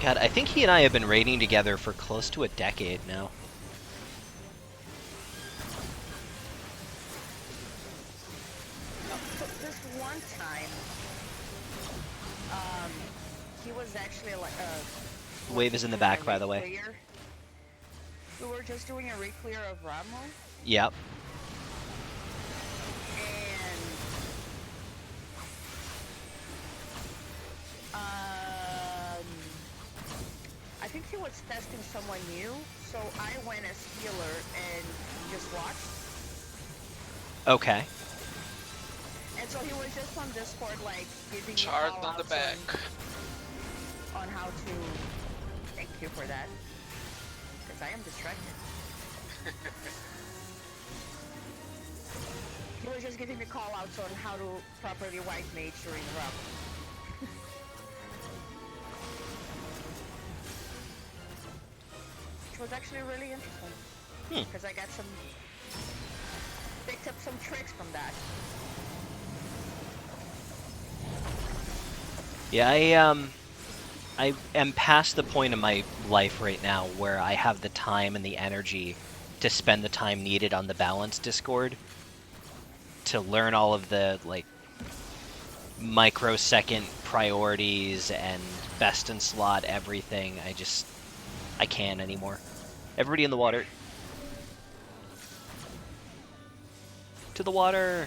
God, I think he and I have been raiding together for close to a decade now. So this one time, he was actually like Wave is in the back, by the way. Clear. We were just doing a re-clear of Ramo, Yep. and I think he was testing someone new, so I went as healer and just watched. Okay. And so he was just on Discord, like giving me Charged on the call-outs back. on how to. Thank you for that, because I am distracted. He was just giving me call-outs on how to properly white mage during the rub. Which was actually really interesting. Because I got picked up some tricks from that. Yeah, I am past the point in my life right now where I have the time and the energy to spend the time needed on the balance Discord to learn all of the, like, microsecond priorities and best in slot everything. I can't anymore. Everybody in the water. To the water!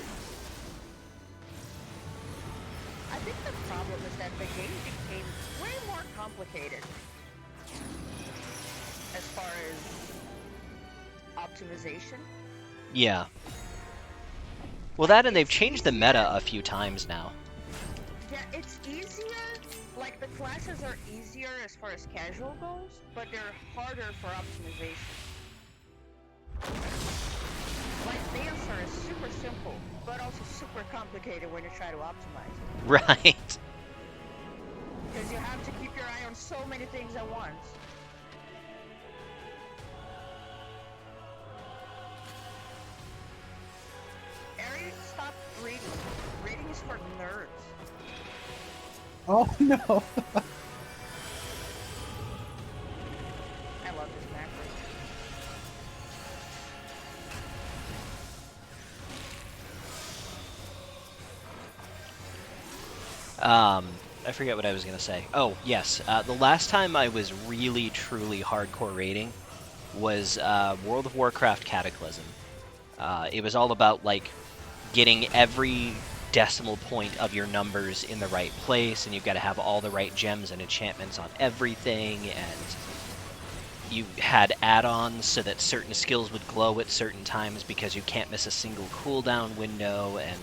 I think the problem is that the game became way more complicated as far as optimization. Yeah. Well, that and they've It's changed the easier. meta a few times now. Yeah, it's easier. Like the classes are easier as far as casual goes, but they're harder for optimization. Like Dancer is super simple, but also super complicated when you try to optimize it. Right. Because you have to keep your eye on so many things at once. Ariel, stop reading. Reading is for nerds. Oh no. I love this macro. I forget what I was going to say. Oh, yes. The last time I was really, truly hardcore raiding was World of Warcraft Cataclysm. It was all about, like, getting every decimal point of your numbers in the right place, and you've got to have all the right gems and enchantments on everything, and you had add-ons so that certain skills would glow at certain times because you can't miss a single cooldown window, and,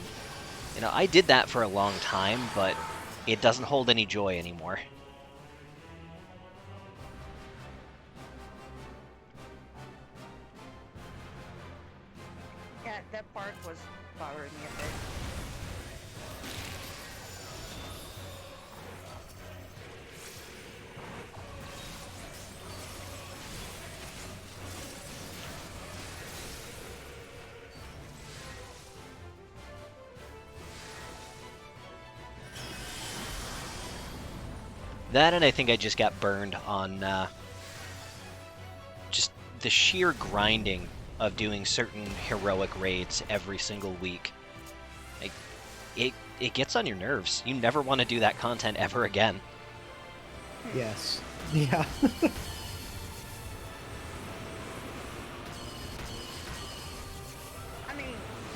you know, I did that for a long time, but it doesn't hold any joy anymore. Yeah, that part was bothering me a bit. That, and I think I just got burned on just the sheer grinding of doing certain heroic raids every single week. Like, it gets on your nerves. You never want to do that content ever again. Yes. Yeah. I mean,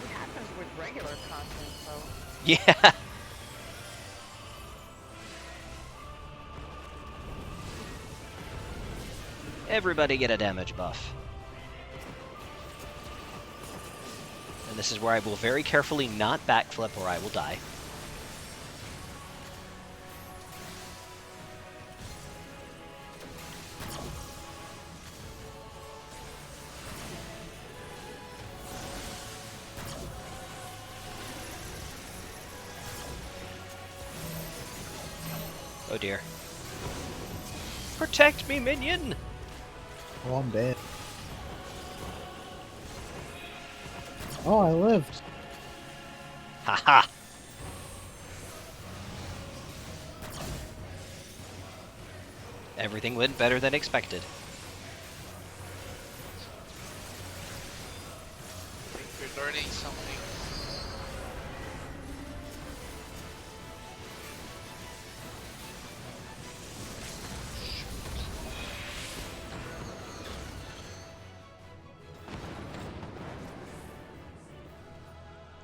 it happens with regular content, so. Yeah. Everybody get a damage buff. And this is where I will very carefully not backflip or I will die. Oh dear. Protect me, minion! Oh, I'm dead. Oh, I lived. Haha! Everything went better than expected. I think we're learning something.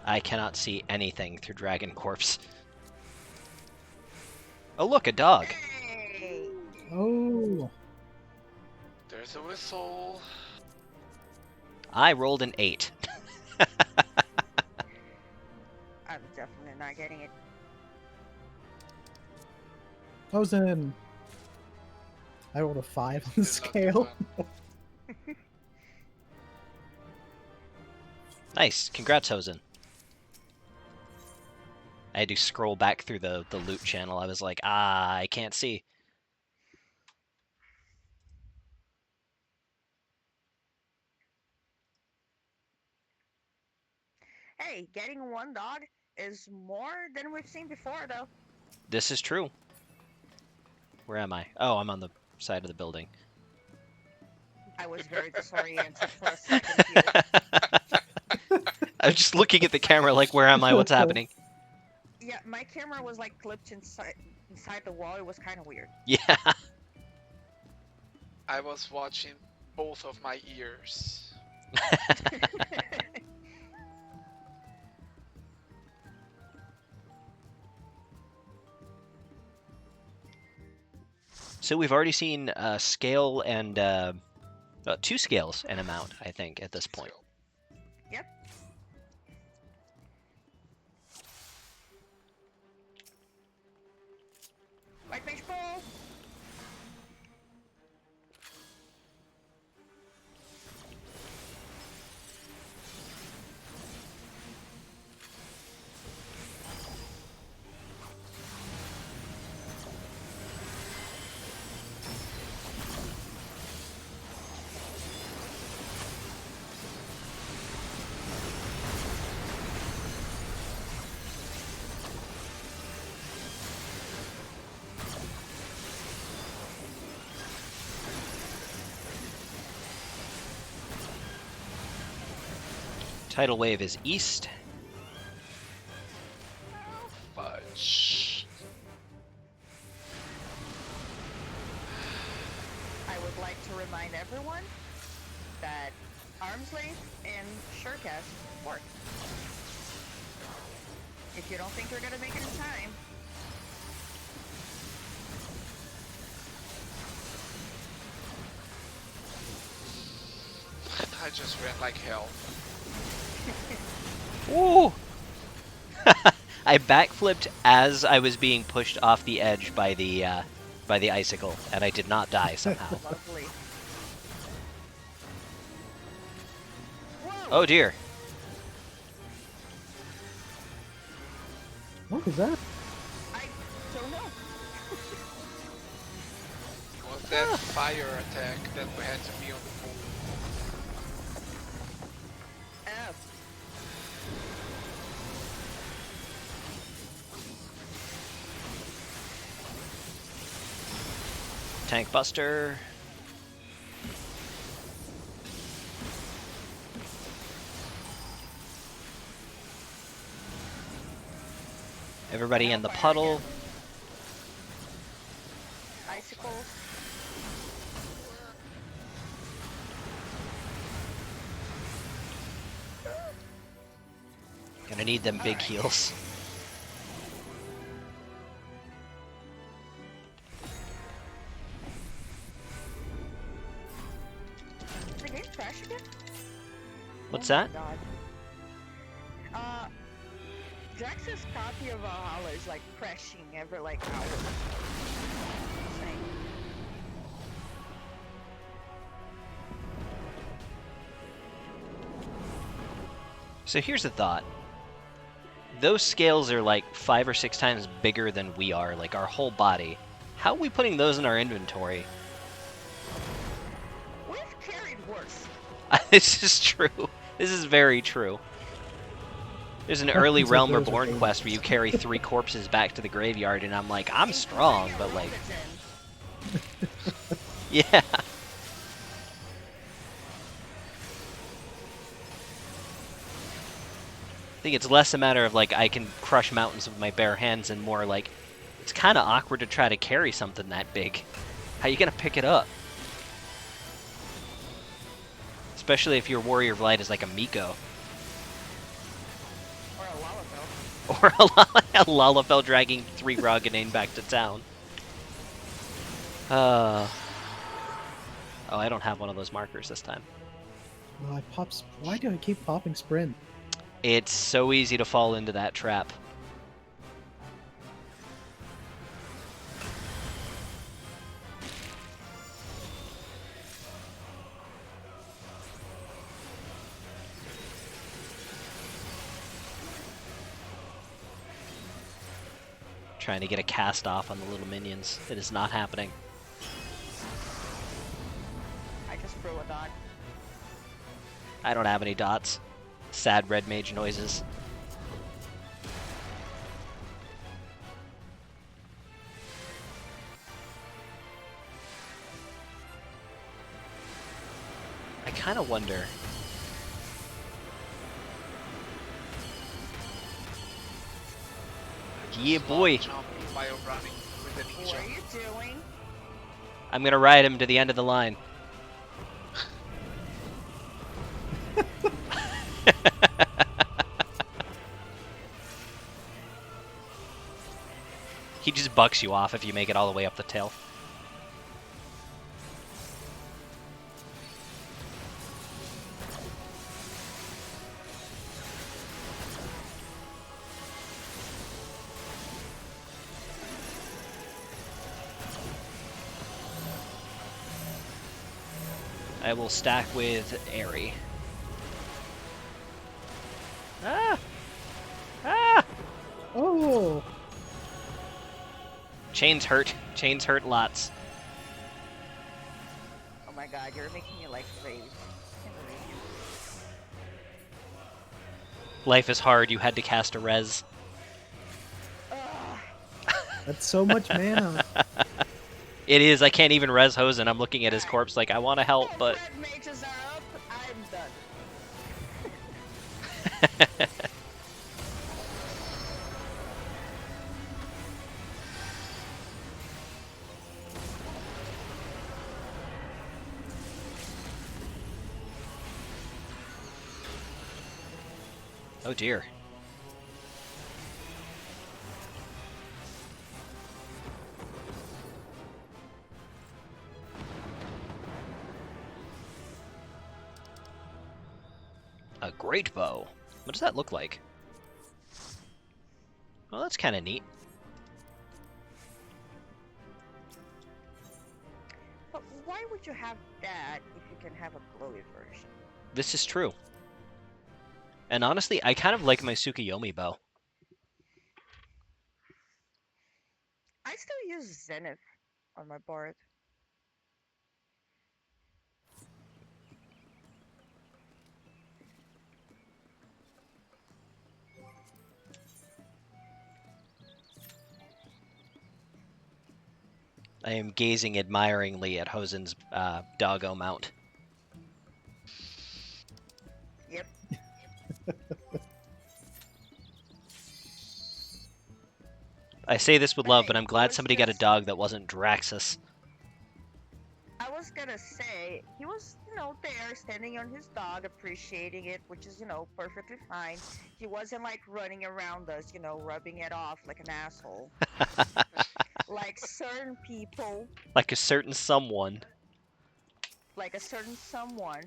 I cannot see anything through Dragon Corpse. Oh look, a dog! Hey! Oh. There's a whistle. I rolled an 8. I'm definitely not getting it. Frozen. I rolled a 5 on the Still not scale. fun. Nice, congrats, Hosen. I had to scroll back through the loot channel. I was like, I can't see. Hey, getting one dog is more than we've seen before, though. This is true. Where am I? Oh, I'm on the side of the building. I was very disoriented for a second here. I was just looking at the camera like, where am I? What's happening? Yeah, my camera was like clipped inside the wall. It was kind of weird. Yeah. I was watching both of my ears. So we've already seen scale and 2 scales and amount, I think, at this point. Yep. White mage ball. Tidal wave is east. Fudge. I would like to remind everyone that arms length and surecast work. If you don't think you're gonna make it in time, I just ran like hell. Ooh! I backflipped as I was being pushed off the edge by the icicle, and I did not die somehow. lovely. Whoa! Oh dear. What was that? I don't know. Was that fire attack that we had to be on the move? Oh. Tank Buster. Everybody in the Hellfire puddle. again. Icicles. Gonna need them big Alright. heals. Is the game crash again? What's Oh my that? God. Jax's copy of Valhalla is like crashing every like hour. Insane. So here's a thought. Those scales are like 5 or 6 times bigger than we are, like our whole body. How are we putting those in our inventory? We've carried worse. This is true. This is very true. There's an early Weapons like Realm those are Reborn quest where you dangerous. carry 3 corpses back to the graveyard, and I'm like, I'm strong, but like, yeah. I think it's less a matter of like I can crush mountains with my bare hands and more like it's kind of awkward to try to carry something that big. How you gonna pick it up? Especially if your Warrior of Light is like a Miko. Or a Lalafell. Or a Lalafell dragging 3 Roggenane back to town. Oh, I don't have one of those markers this time. Oh, why do I keep popping sprint? It's so easy to fall into that trap. Trying to get a cast off on the little minions. It is not happening. I just threw a dot. I don't have any dots. Sad red mage noises. I kind of wonder. Yeah, boy. Jump while running with the What ninja. are you doing? I'm gonna ride him to the end of the line. He just bucks you off if you make it all the way up the tail. I will stack with Airy. Ah! Ah! Oh, Chains hurt. Chains hurt lots. Oh my God, you're making me like rage. I can't believe you. Life is hard. You had to cast a res. Ugh. that's so much mana. It is. I can't even res Hosen. I'm looking at his corpse like I want to help, Oh, but red mages are up. I'm done. oh dear. A great bow. What does that look like? Well, that's kind of neat. But why would you have that if you can have a glowy version? This is true. And honestly, I kind of like my Tsukuyomi bow. I still use Zenith on my board. I am gazing admiringly at Hosen's doggo mount. Yep. I say this with love, but I'm He glad was somebody got a just- dog that wasn't Draxus. I was gonna say he was, there standing on his dog, appreciating it, which is, perfectly fine. He wasn't like running around us, rubbing it off like an asshole. Like certain people, Like a certain someone. like a certain someone,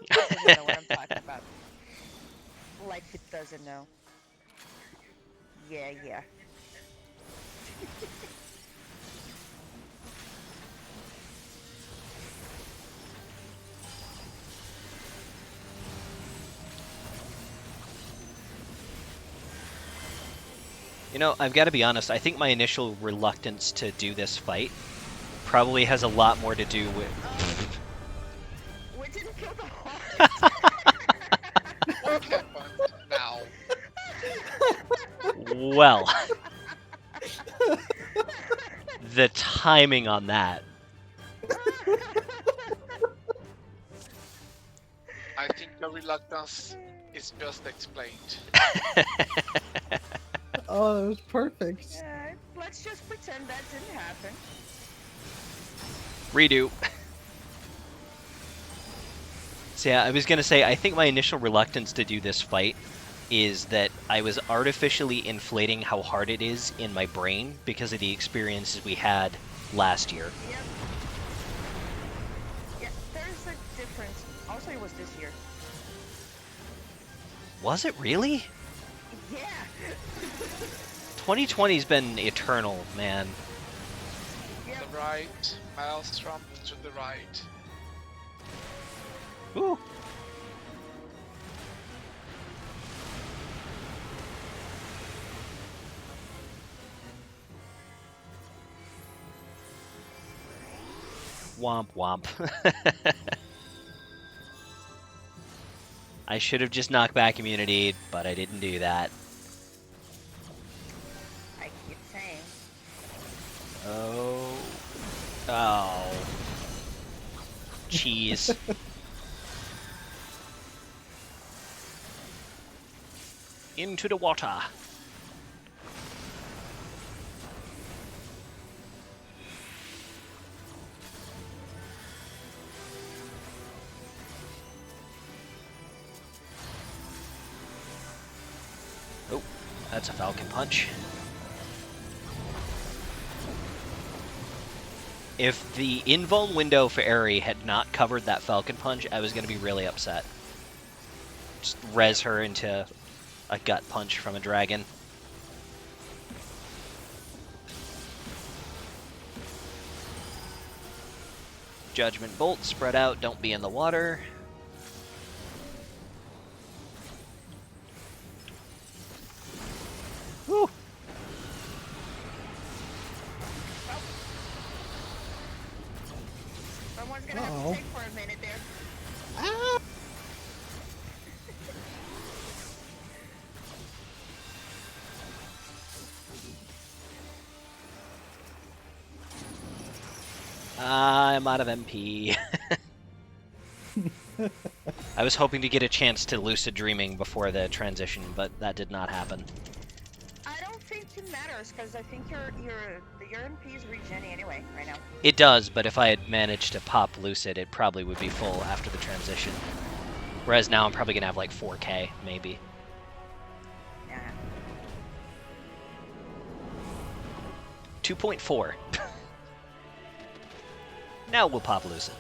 doesn't know what I'm talking about. Like he doesn't know. Yeah, yeah. You know, I've got to be honest, I think my initial reluctance to do this fight probably has a lot more to do with... We didn't kill the heart. What happened now? Well... the timing on that. I think your reluctance is just explained. Oh, it was perfect. Let's just pretend that didn't happen. Redo. So yeah, I was gonna say, I think my initial reluctance to do this fight is that I was artificially inflating how hard it is in my brain because of the experiences we had last year. Yep. Yeah, there's a difference. Also, it was this year. Was it really? Yeah. 2020's been eternal, man. Yep. The right, Maelstrom to the right. Ooh. Womp womp. I should have just knocked back immunity, but I didn't do that. I keep saying. Oh. Oh. Cheese. Into the water. Oh, that's a Falcon Punch. If the invuln window for Aerie had not covered that Falcon Punch, I was going to be really upset. Just res her into a gut punch from a dragon. Judgment Bolt, spread out, don't be in the water. Woo! Someone's gonna have Uh-oh. to think for a minute there. Ah! I'm out of MP. I was hoping to get a chance to lucid dreaming before the transition, but that did not happen. I don't think it matters because I think your MP is regenning anyway right now. It does, but if I had managed to pop lucid, it probably would be full after the transition. Whereas now I'm probably gonna have like 4K, maybe. Yeah. 2.4. Now we'll pop lucid.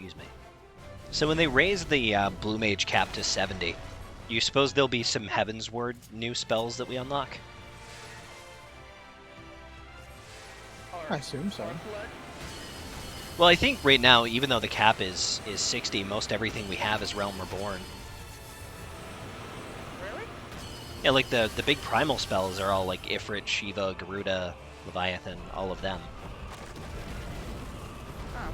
Excuse me. So when they raise the Blue Mage cap to 70, you suppose there'll be some Heaven's Word new spells that we unlock? Or I assume so. Blood. Well, I think right now, even though the cap is 60, most everything we have is Realm Reborn. Really? Yeah, like the big primal spells are all like Ifrit, Shiva, Garuda, Leviathan, all of them. Oh.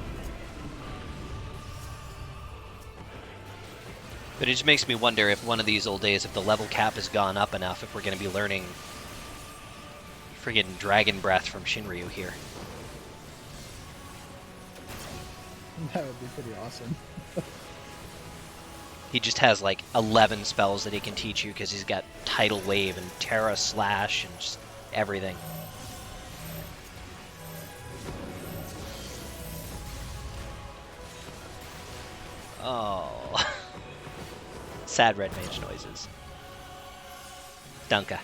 But it just makes me wonder if one of these old days, if the level cap has gone up enough, if we're going to be learning friggin' Dragon Breath from Shinryu here. That would be pretty awesome. He just has like 11 spells that he can teach you because he's got Tidal Wave and Terra Slash and just everything. Oh. Sad red mage noises. Dunka.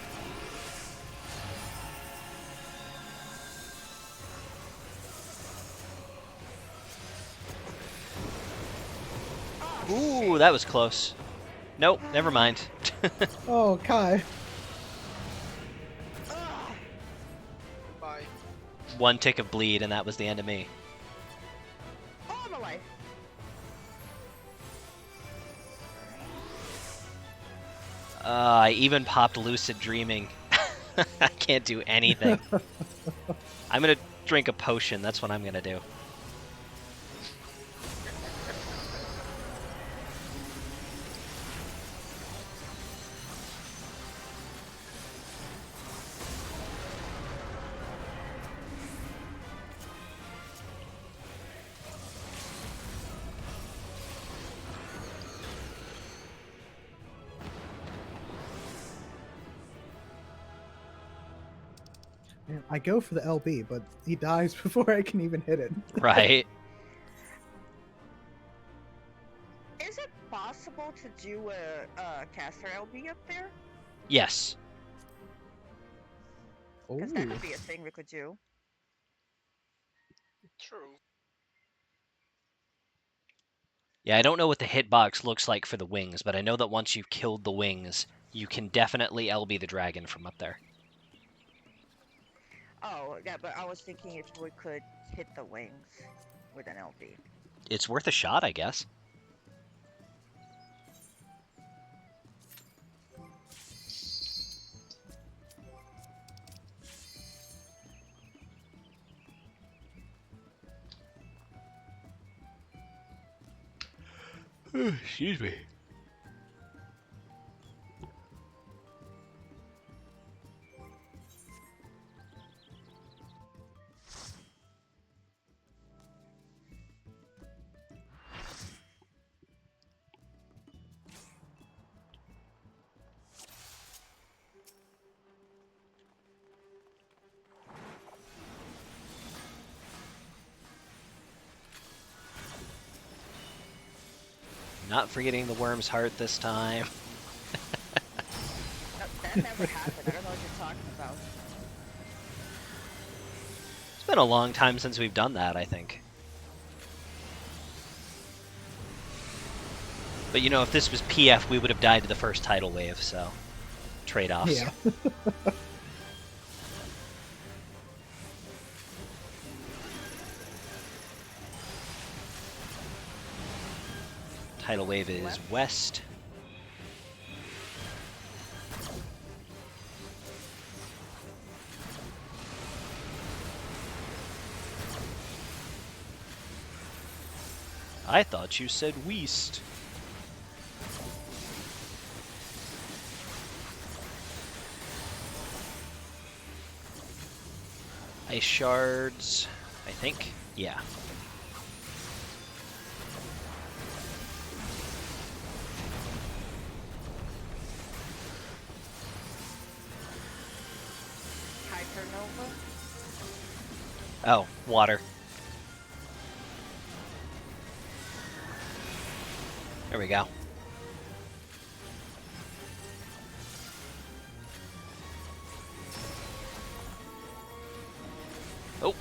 Ooh, that was close. Nope, never mind. Oh, Kai. Bye. One tick of bleed, and that was the end of me. Oh, I'm alive. I even popped Lucid Dreaming. I can't do anything. I'm gonna drink a potion, that's what I'm gonna do. Man, I go for the LB, but he dies before I can even hit it. Right? Is it possible to do a caster LB up there? Yes. Because that Ooh. could be a thing we could do. True. Yeah, I don't know what the hitbox looks like for the wings, but I know that once you've killed the wings, you can definitely LB the dragon from up there. Oh, yeah, but I was thinking if we could hit the wings with an LB. It's worth a shot, I guess. Excuse me. Not forgetting the worm's heart this time. That never happened. I don't know what you're talking about. It's been a long time since we've done that, I think. But you know, if this was PF, we would have died to the first tidal wave, so trade-offs. Yeah. Tidal wave is Left. west. I thought you said west. Ice shards, I think. Yeah. Hypernova? Oh, water. There we go. Oh.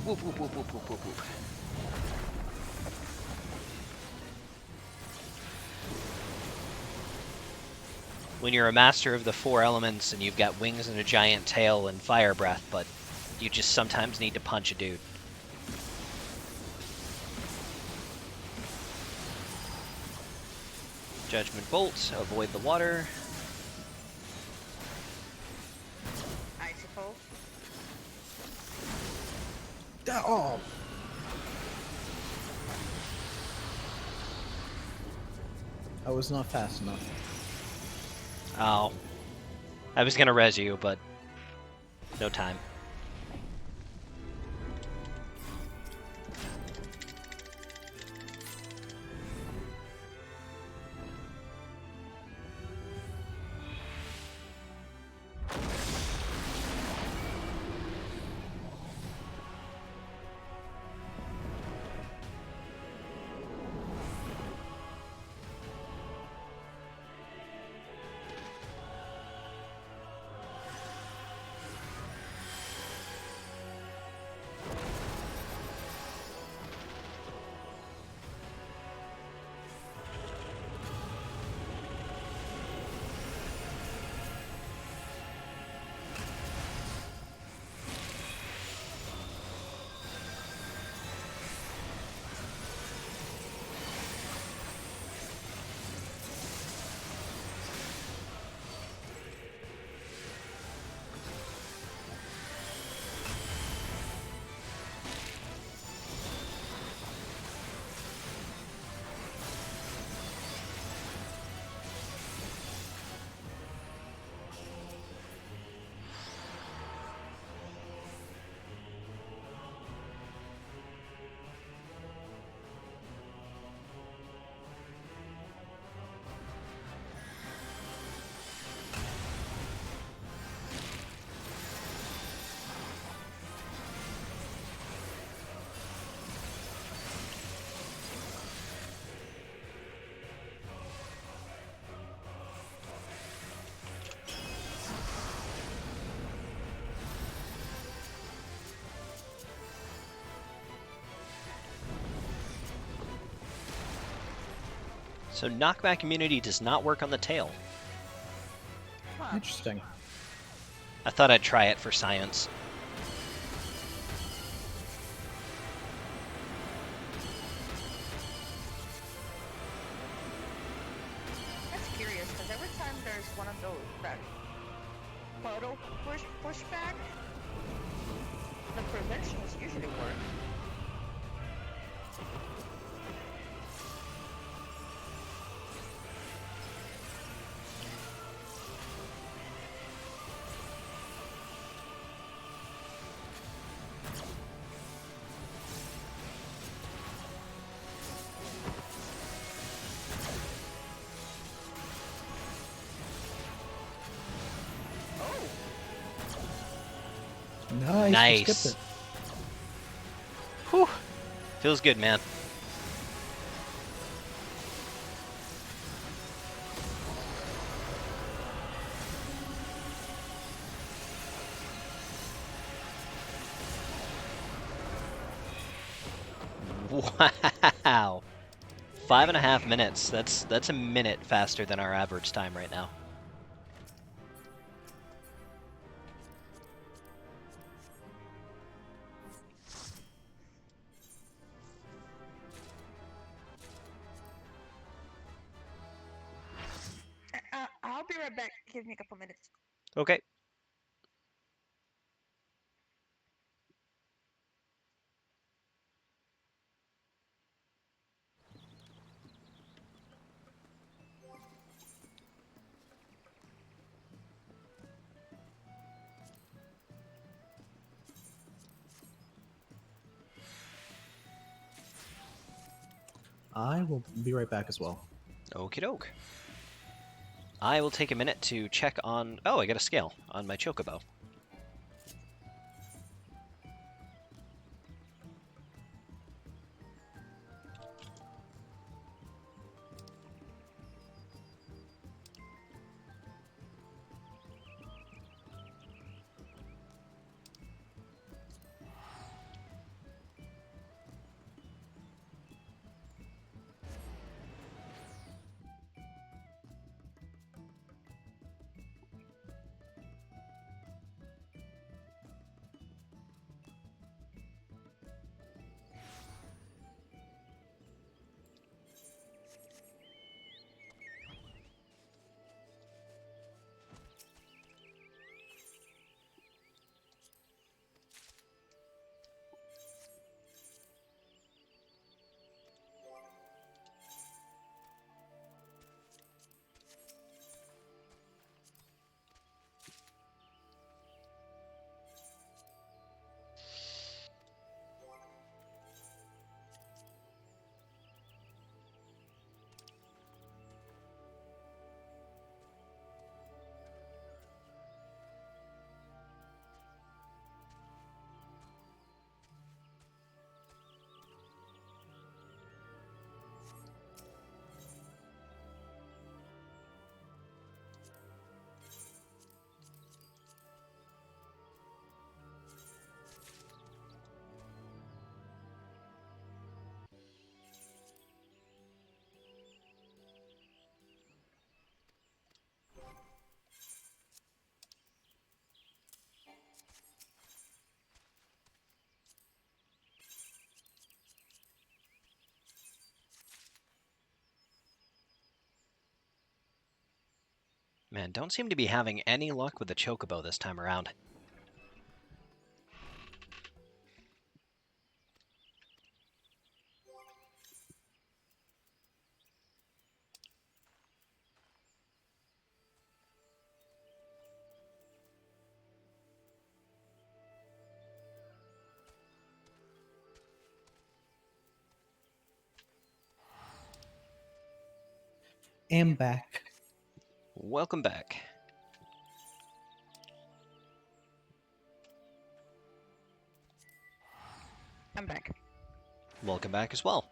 Whoop, whoop, whoop, whoop, whoop, whoop, whoop. when you're a master of the 4 elements and you've got wings and a giant tail and fire breath, but you just sometimes need to punch a dude. Judgment Bolt, avoid the water. Icicle. Oh. I was not fast enough. Oh. I was gonna res you, but no time. So knockback immunity does not work on the tail. Huh. Interesting. I thought I'd try it for science. That's curious, because every time there's one of those that photo pushback, the preventions usually work. Nice. Nice. We skipped it. Whew. Feels good, man. Wow. 5.5 minutes. That's a minute faster than our average time right now. I'll be right back. Give me a couple minutes. Okay. I will be right back as well. Okie doke. I will take a minute to check on... Oh, I got a scale on my chocobo. Man, don't seem to be having any luck with the chocobo this time around. Am back. Welcome back. I'm back. Welcome back as well.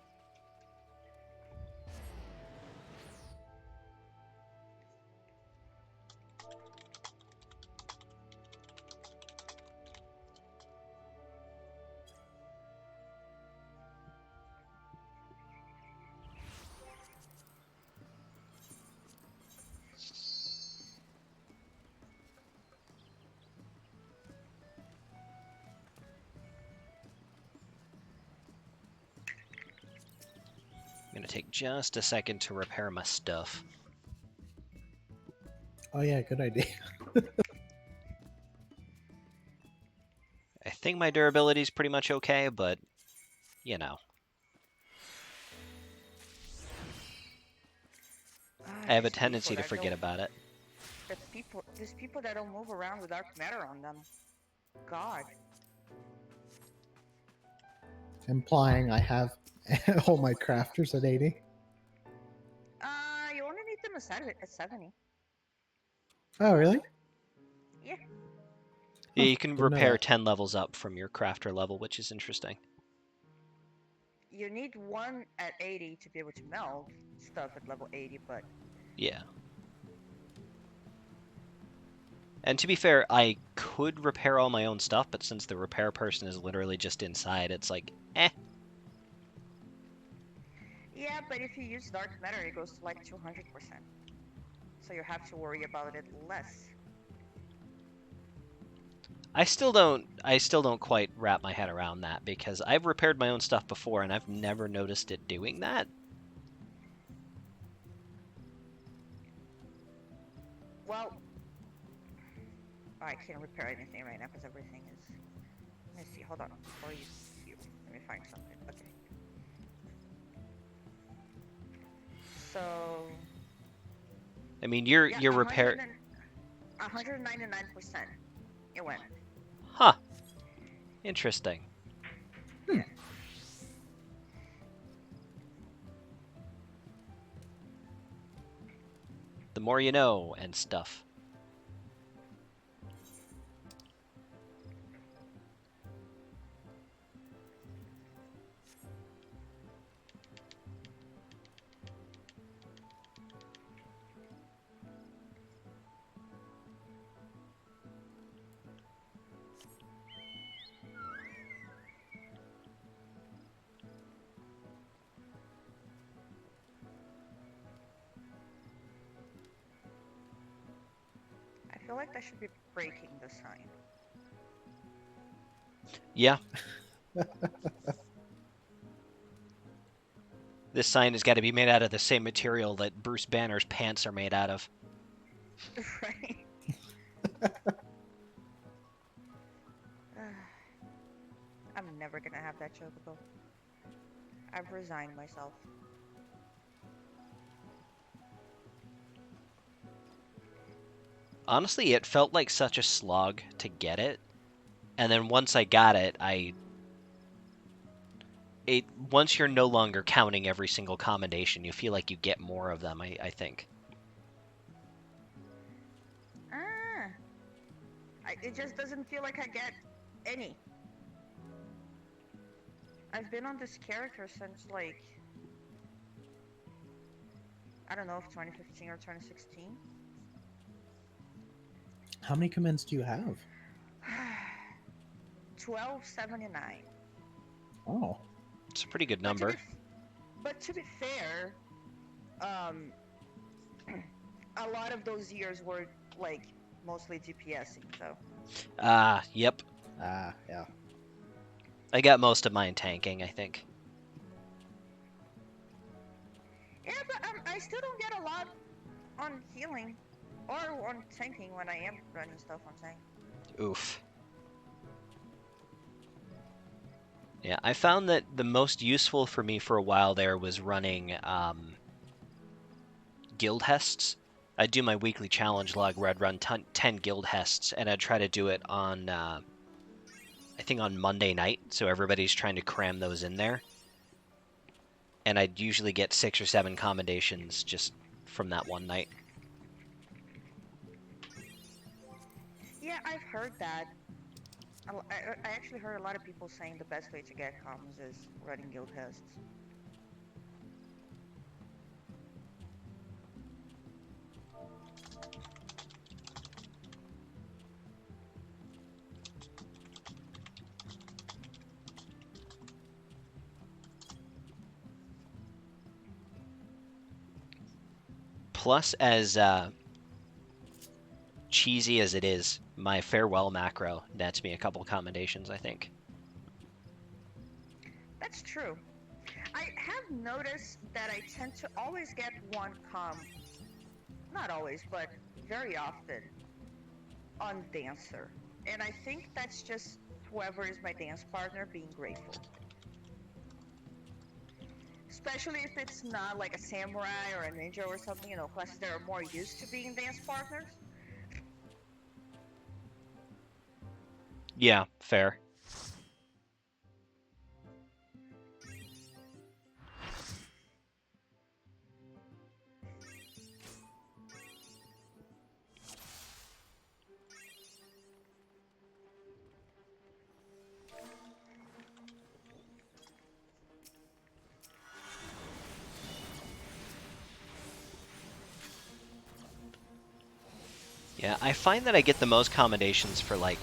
I'm gonna take just a second to repair my stuff. Oh yeah, good idea. I think my durability is pretty much okay, but you know, I have a These people tendency to that forget don't- about it. These people that don't move around with dark matter on them. God. Implying I have all my crafters at 80. You only need them at 70. Oh really? Yeah. Yeah, Huh, you can didn't know repair that. 10 levels up from your crafter level, which is interesting. You need one at 80 to be able to meld stuff at level 80, but Yeah. And to be fair, I could repair all my own stuff, but since the repair person is literally just inside, it's like, eh. yeah, but if you use dark matter, it goes to like 200%. So you have to worry about it less. I still don't quite wrap my head around that because I've repaired my own stuff before and I've never noticed it doing that. Well, I can't repair anything right now because everything is. Let me see. Hold on. Before you, let me find something. Okay. So I mean, your yeah, your repair 199%. It went. Huh. Interesting. Yeah. The more you know and stuff. I feel like that should be breaking the sign. Yeah. This sign has got to be made out of the same material that Bruce Banner's pants are made out of. Right. I'm never gonna have that chocobo. I've resigned myself. Honestly, it felt like such a slog to get it. And then once I got it, once you're no longer counting every single commendation, you feel like you get more of them, I think. Ah. It just doesn't feel like I get any. I've been on this character since like I don't know if 2015 or 2016. How many commends do you have? 1279. Oh. It's a pretty good But number. to be fair, um, a lot of those years were like mostly DPSing, so. Yep. Ah, yeah. I got most of mine tanking, I think. Yeah, but I still don't get a lot on healing. Or on tanking when I am running stuff on tank. Oof. Yeah, I found that the most useful for me for a while there was running guild hests. I'd do my weekly challenge log where I'd run 10 guild hests, and I'd try to do it on, I think on Monday night, so everybody's trying to cram those in there. And I'd usually get 6 or 7 commendations just from that one night. Yeah, I've heard that. I actually heard a lot of people saying the best way to get comms is running guild hests. Plus, as cheesy as it is, my farewell macro nets me a couple commendations, I think. That's true. I have noticed that I tend to always get one comm. Not always, but very often on Dancer. And I think that's just whoever is my dance partner being grateful. Especially if it's not like a samurai or a ninja or something, classes that are more used to being dance partners. Yeah, fair. Yeah, I find that I get the most commendations for, like,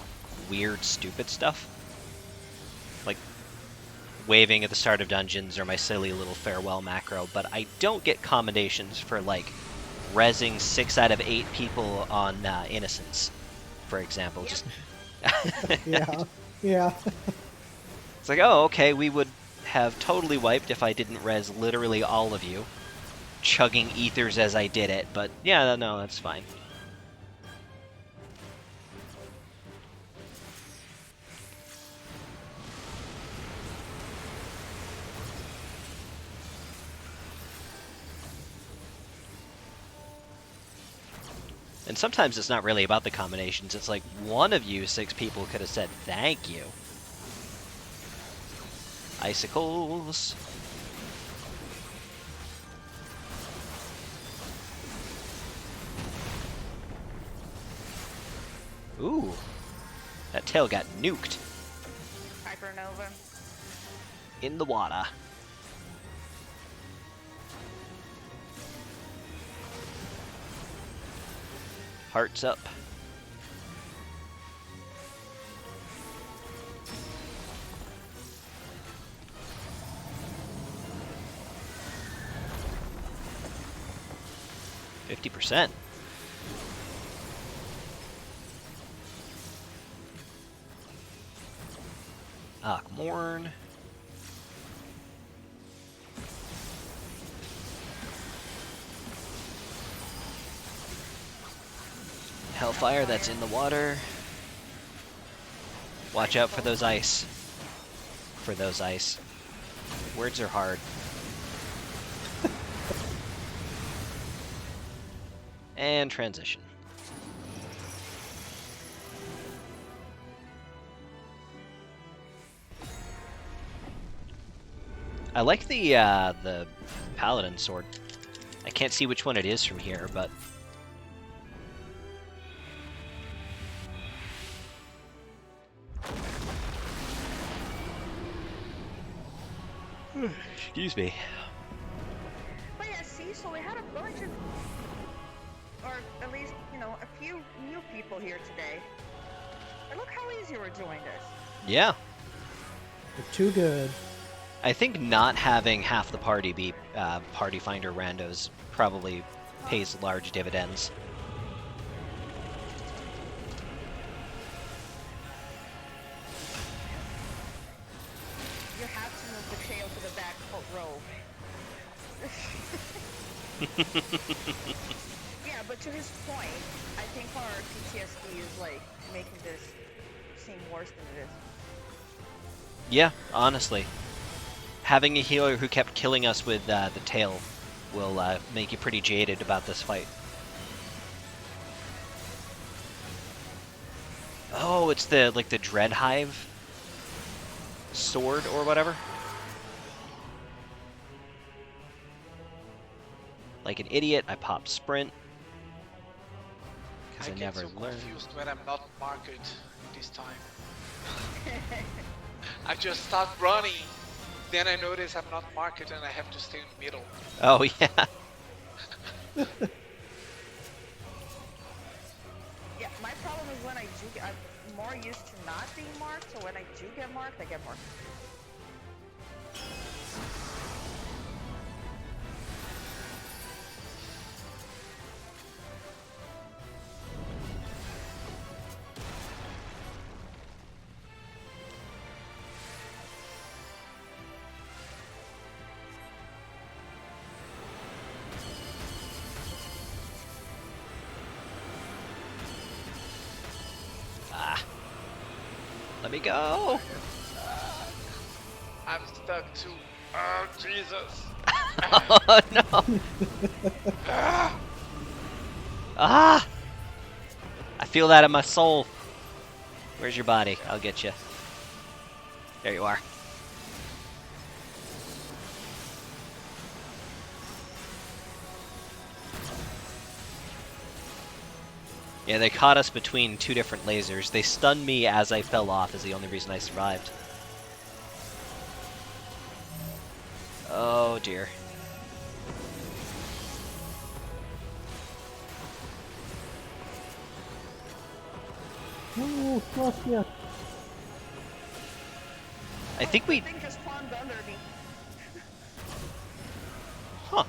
weird, stupid stuff. Like, waving at the start of dungeons or my silly little farewell macro, but I don't get commendations for, like, rezzing 6 out of 8 people on Innocence, for example. Yep. Just Yeah. It's like, oh, okay, we would have totally wiped if I didn't res literally all of you, chugging ethers as I did it, but yeah, no, that's fine. And sometimes it's not really about the combinations, it's like one of you 6 people could have said thank you. Icicles. Ooh, that tail got nuked. Hypernova. In the water. Hearts up. %. Morn. Hellfire that's in the water. Watch out for those ice. Words are hard. And transition. I like the paladin sword. I can't see which one it is from here, but excuse me. But yeah, see, so we had a bunch of, or at least, a few new people here today. And look how easy we're doing this. Yeah. You're too good. I think not having half the party be party finder randos probably pays large dividends. You have to move the tail to the back row. Yeah, but to his point, I think our PTSD is like making this seem worse than it is. Yeah, honestly. Having a healer who kept killing us with the tail will make you pretty jaded about this fight. Oh, it's the Dread Hive sword or whatever. Like an idiot, I popped sprint. Because I get never so learned. confused when I'm not marked this time. I just start running, then I notice I'm not marked and I have to stay in the middle. Oh, yeah. Yeah, my problem is when I do get, I'm more used to not being marked, so when I do get marked, I get marked. Ah. Let me go. I'm stuck too. Oh, Jesus. Oh, no. Ah! I feel that in my soul. Where's your body? I'll get you. There you are. Yeah, they caught us between two different lasers. They stunned me as I fell off is the only reason I survived. Oh dear. Oh, Fluffia. I think we... The thing just spawned under me. Huh.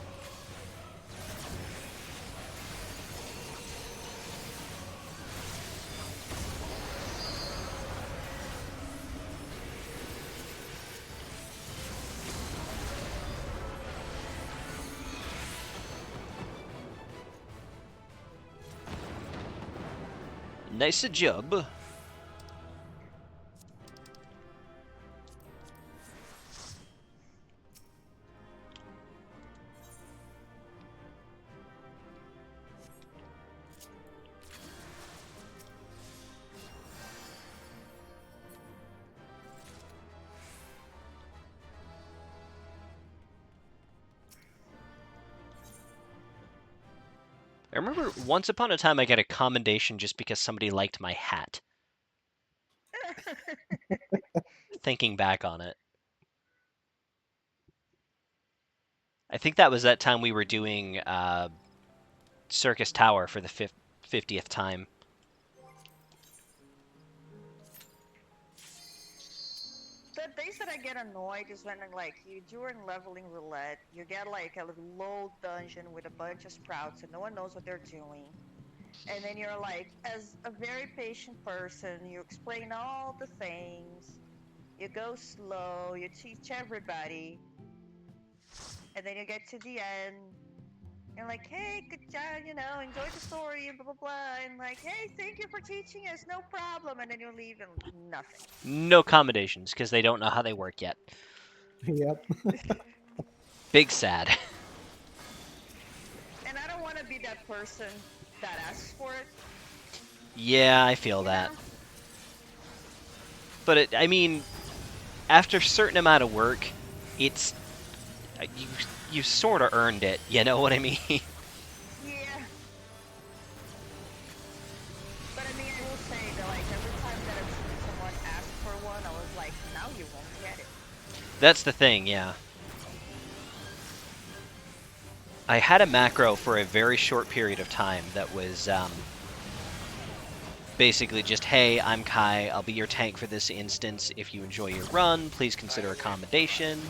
Nice job. I remember once upon a time I got a commendation just because somebody liked my hat. Thinking back on it. I think that was that time we were doing Circus Tower for the 50th time. The days that I get annoyed is when like you during leveling roulette, you get like a little low dungeon with a bunch of sprouts and no one knows what they're doing. And then you're like, as a very patient person, you explain all the things, you go slow, you teach everybody, and then you get to the end, and like, hey, good job, you know, enjoy the story, and blah blah blah, and like, hey, thank you for teaching us, no problem, and then you leave and nothing. No commendations because they don't know how they work yet. Yep. Big sad. And I don't want to be that person that asks for it. Yeah, I feel that. Know? But I mean, after a certain amount of work, it's you sort of earned it. You know what I mean? Yeah. But I mean, I will say that like every time that I've seen someone ask for one, I was like, now you won't get it. That's the thing, yeah. I had a macro for a very short period of time that was basically just, hey, I'm Kai, I'll be your tank for this instance. If you enjoy your run, please consider accommodation.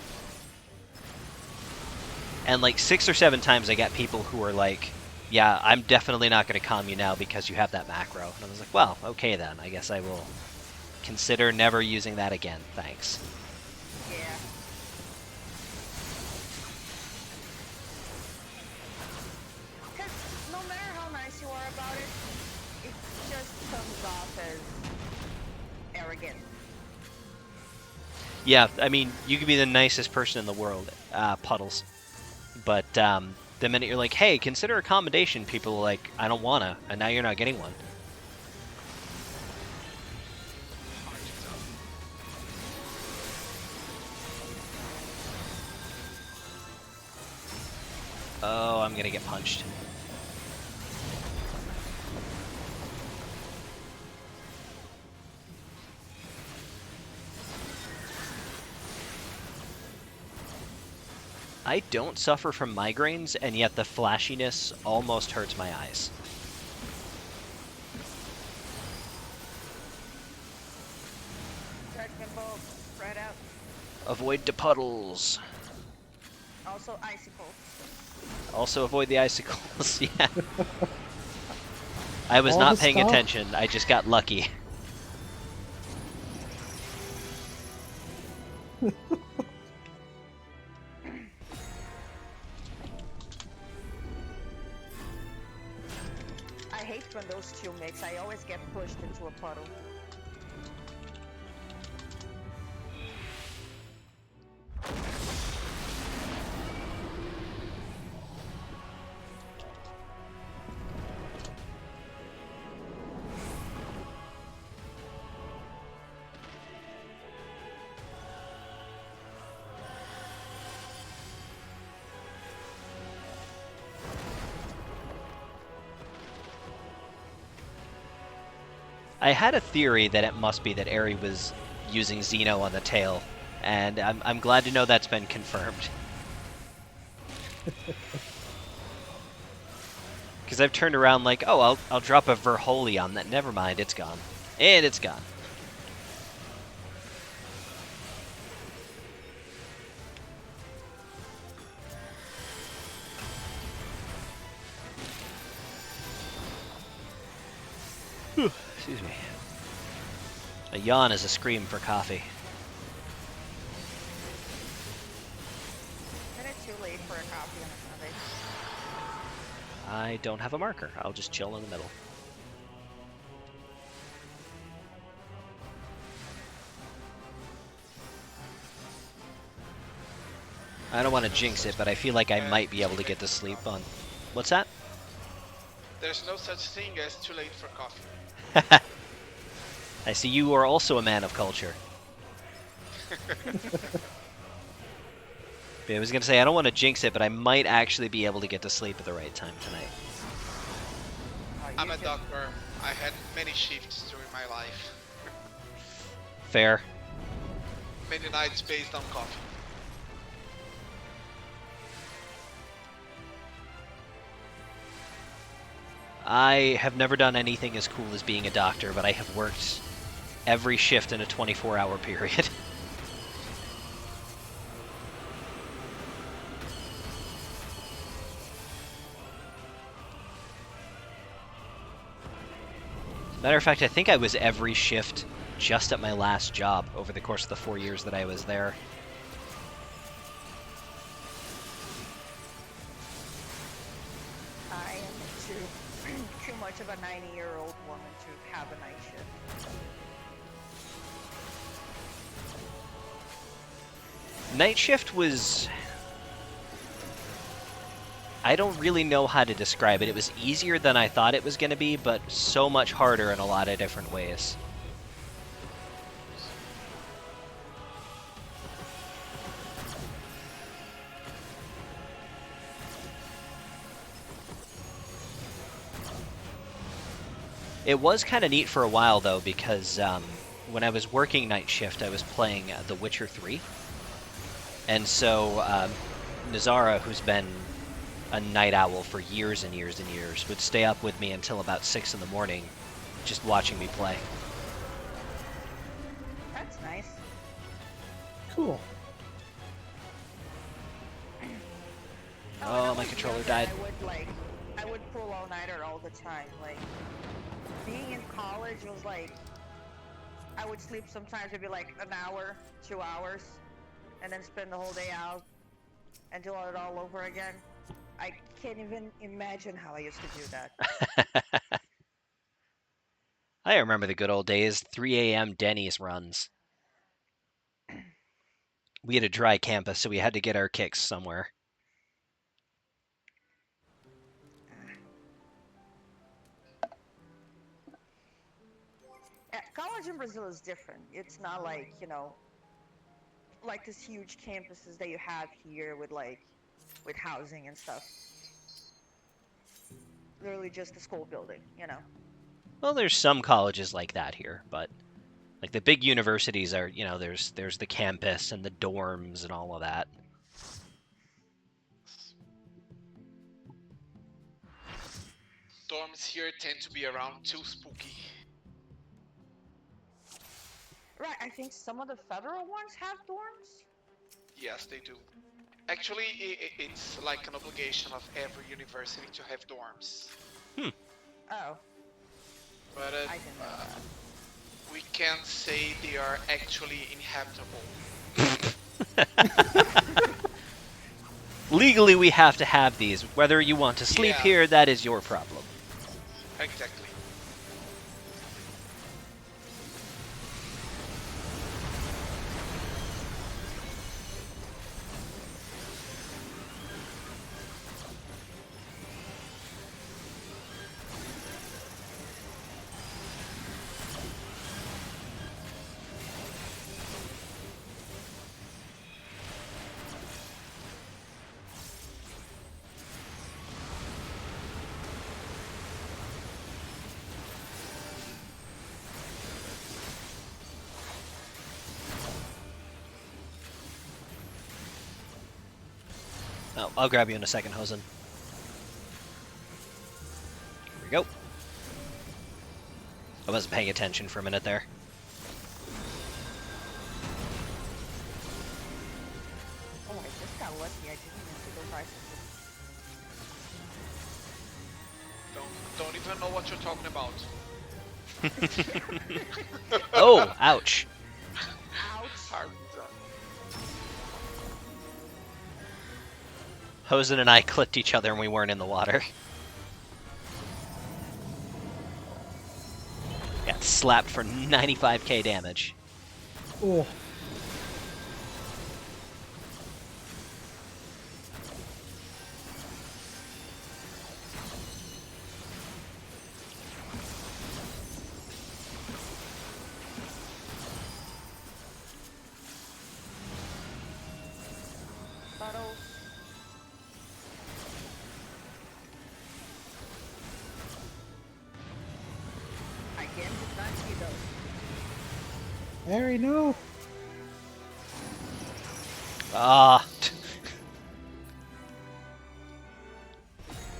And like 6 or 7 times I got people who were like, yeah, I'm definitely not going to calm you now because you have that macro. And I was like, well, okay then, I guess I will consider never using that again, thanks. Yeah. Because no matter how nice you off as arrogant. Yeah, I mean, you could be the nicest person in the world, Puddles, but the minute you're like, hey, consider accommodation, people are like, I don't wanna, and now you're not getting one. Oh, I'm gonna get punched. I don't suffer from migraines, and yet the flashiness almost hurts my eyes. Dragon Ball, right out. Avoid the puddles. Also, icicles. Also avoid the icicles, yeah. I was All not the paying stuff. attention, I just got lucky. I hate when those two mix. I always get pushed into a puddle. I had a theory that it must be that Eri was using Xeno on the tail, and I'm glad to know that's been confirmed. Because I've turned around like, oh, I'll drop a Verholi on that. Never mind, it's gone. And it's gone. Excuse me. A yawn is a scream for coffee. Isn't it too late for a coffee on a Sunday? I don't have a marker. I'll just chill in the middle. I don't want to jinx it, but I feel like I might be able to get to sleep on... What's that? There's no such thing as too late for coffee. I see you are also a man of culture. I was going to say, I don't want to jinx it, but I might actually be able to get to sleep at the right time tonight. I'm a doctor. I had many shifts during my life. Fair. Many nights based on coffee. I have never done anything as cool as being a doctor, but I have worked every shift in a 24-hour period. Matter of fact, I think I was every shift just at my last job over the course of the 4 years that I was there. I am too much of a 90-year-old woman to have a night shift. Night shift was... I don't really know how to describe it. It was easier than I thought it was going to be, but so much harder in a lot of different ways. It was kind of neat for a while, though, because when I was working night shift, I was playing The Witcher 3. And so Nazara, who's been a night owl for years and years and years, would stay up with me until about 6 in the morning, just watching me play. That's nice. Cool. Oh, when I my was controller younger, died. I would pull all-nighter all the time. Like, being in college was like, I would sleep sometimes maybe like an hour, 2 hours, and then spend the whole day out and do it all over again. I can't even imagine how I used to do that. I remember the good old days, 3 a.m. Denny's runs. We had a dry campus, so we had to get our kicks somewhere. College in Brazil is different. It's not like, like these huge campuses that you have here with housing and stuff. Literally just a school building. Well, there's some colleges like that here, but like the big universities are, there's the campus and the dorms and all of that. Dorms here tend to be around too spooky. Right, I think some of the federal ones have dorms. Yes, they do. Actually, it's like an obligation of every university to have dorms. Oh, But I didn't know that. we can't say they are actually inhabitable. Legally, we have to have these. Whether you want to sleep Yeah. here, that is your problem. Exactly. Oh, I'll grab you in a second, Hosen. Here we go. I wasn't paying attention for a minute there. Oh, I just got lucky. I didn't even see those icicles. Don't even know what you're talking about. Oh, ouch. Ouch. Hard. Hosen and I clipped each other and we weren't in the water. Got slapped for 95k damage. Oh. Bottles. Again, did not see those. Harry, no. Ah.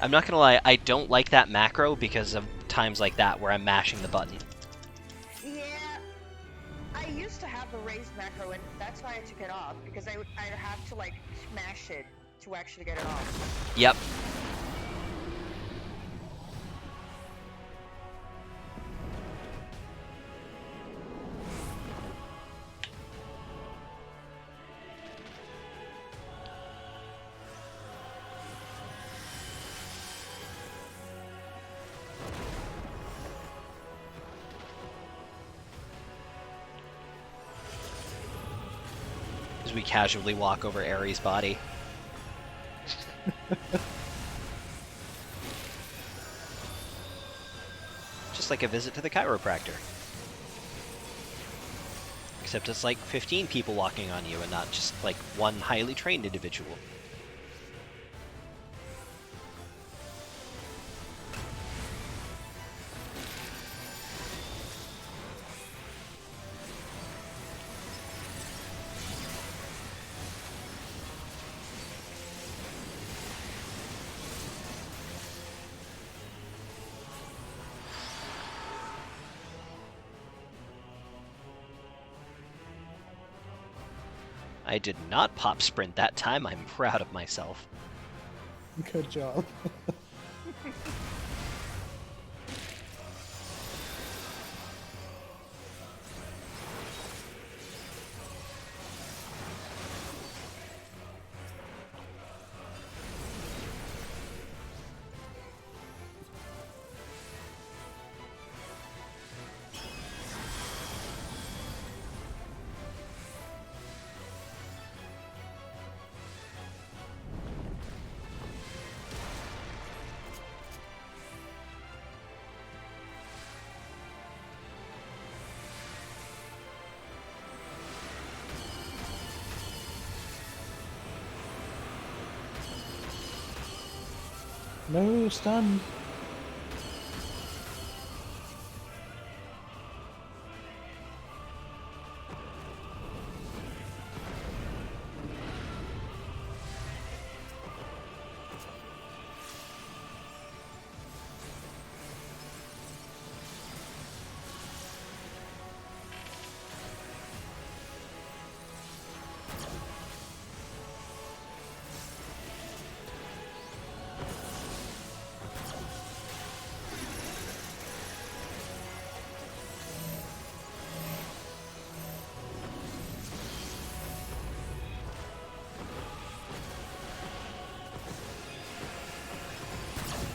I'm not gonna lie, I don't like that macro because of times like that where I'm mashing the button. Yeah, I used to have the raised macro, and that's why I took it off, because I'd have to like smash it to actually get it off. Yep. As we casually walk over Ares' body. Just like a visit to the chiropractor. Except it's like 15 people walking on you and not just like one highly trained individual. I did not pop sprint that time. I'm proud of myself. Good job. No, stunned.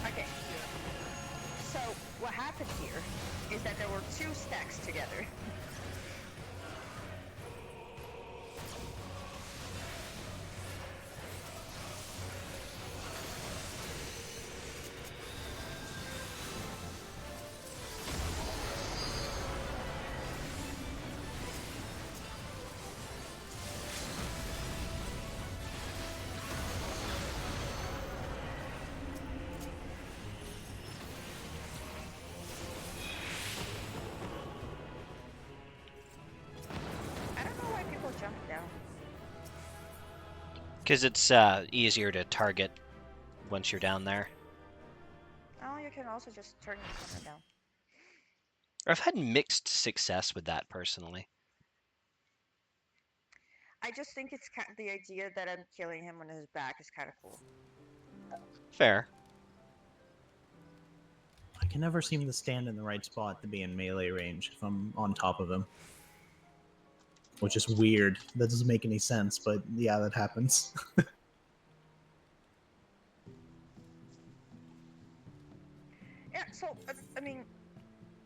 Okay. So what happened here is that there were two stacks together. I don't know why people jump down. Because it's easier to target once you're down there. Oh, you can also just turn your camera down. I've had mixed success with that personally. I just think it's the idea that I'm killing him on his back is kind of cool. Fair. I can never seem to stand in the right spot to be in melee range if I'm on top of him. Which is weird. That doesn't make any sense, but yeah, that happens. Yeah, so I mean,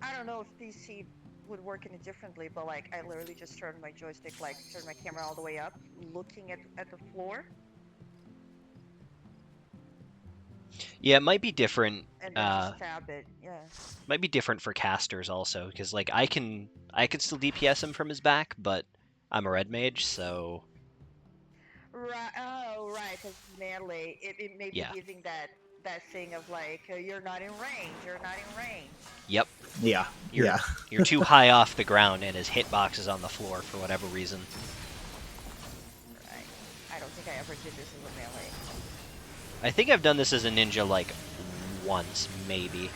I don't know if PC would work any differently, but like I literally just turned my joystick, like turned my camera all the way up, looking at the floor, Yeah, it might be different. and then just stab it. Yeah. Might be different for casters also, because like I can still DPS him from his back, but I'm a red mage, so Right. Oh, right. Because melee, it may be yeah. giving that thing of like you're not in range. You're not in range. Yep. Yeah. You're, you're too high off the ground, and his hitbox is on the floor for whatever reason. Right. I don't think I ever did this as a melee. I think I've done this as a ninja like once, maybe.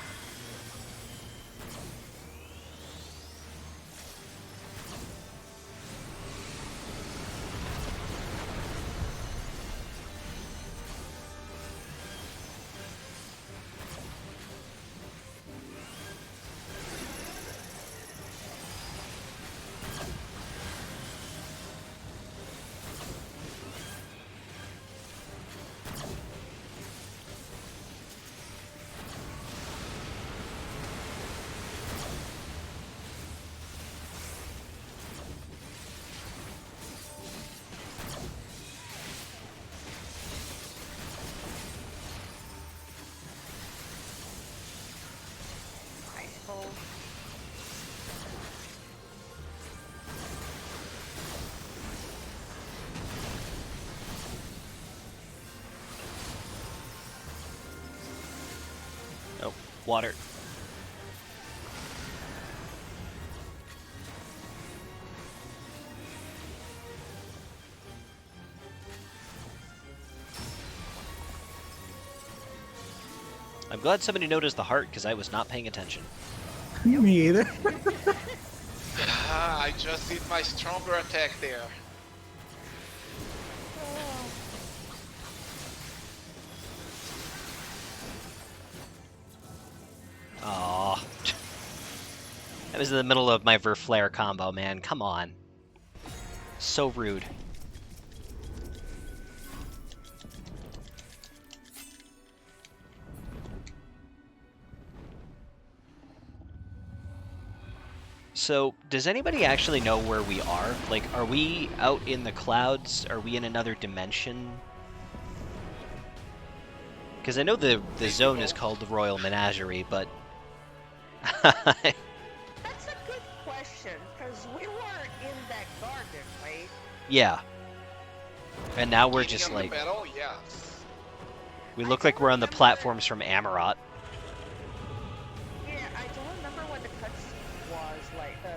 I suppose. Oh, water. I'm glad somebody noticed the heart, because I was not paying attention. Me either. I just did my stronger attack there. Aw. I was in the middle of my Verflare combo, man. Come on. So rude. So, does anybody actually know where we are? Like, are we out in the clouds? Are we in another dimension? Because I know the zone is called the Royal Menagerie, but... That's a good question, because we were in that garden, right? yeah. And now we're Beginning just of the like... battle, yes. We I look like don't we're on the remember- platforms from Amarot. Yeah, I don't remember what the cutscene was, like the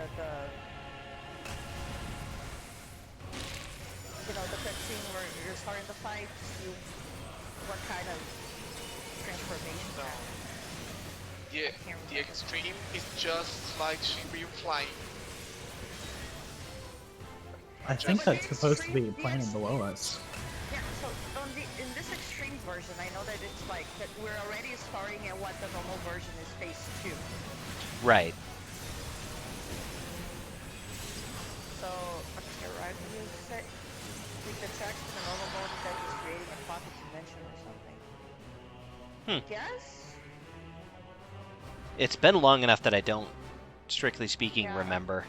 you know, the cutscene where you're starting the fight to see what kind of transformation No. happens. The, I can't the remember. extreme is just like Shiryu flying. I Just- think But that's the supposed to be extreme- the playing ex- below us. Yeah, so in this extreme version, I know that it's like that we're already starting at what the normal version is phase 2. Right. So okay, right, you set with the tracks to the normal mode that is creating a pocket dimension or something. Guess? It's been long enough that I don't, strictly speaking, Yeah. remember.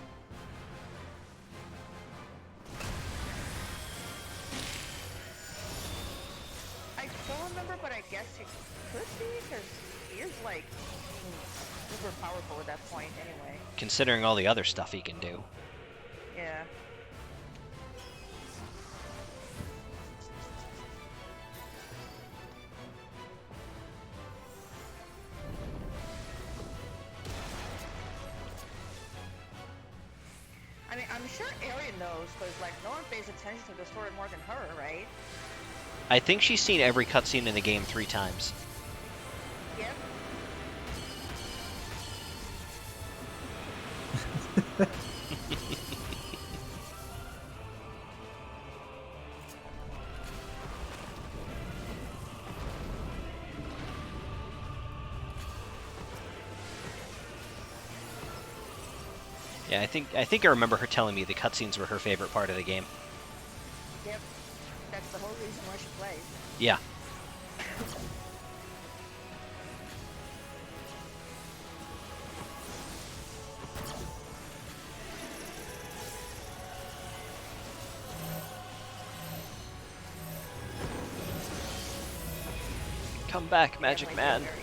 I don't remember, but I guess it could be, because he is like super powerful at that point anyway. Considering all the other stuff he can do. Yeah. I mean, I'm sure Arian knows, because like no one pays attention to the story more than her, right? I think she's seen every cutscene in the game 3 times. Yep. Yeah, I think I remember her telling me the cutscenes were her favorite part of the game. Yep. That's the whole reason why she plays. Yeah. Come back, Magic Like, Man. very-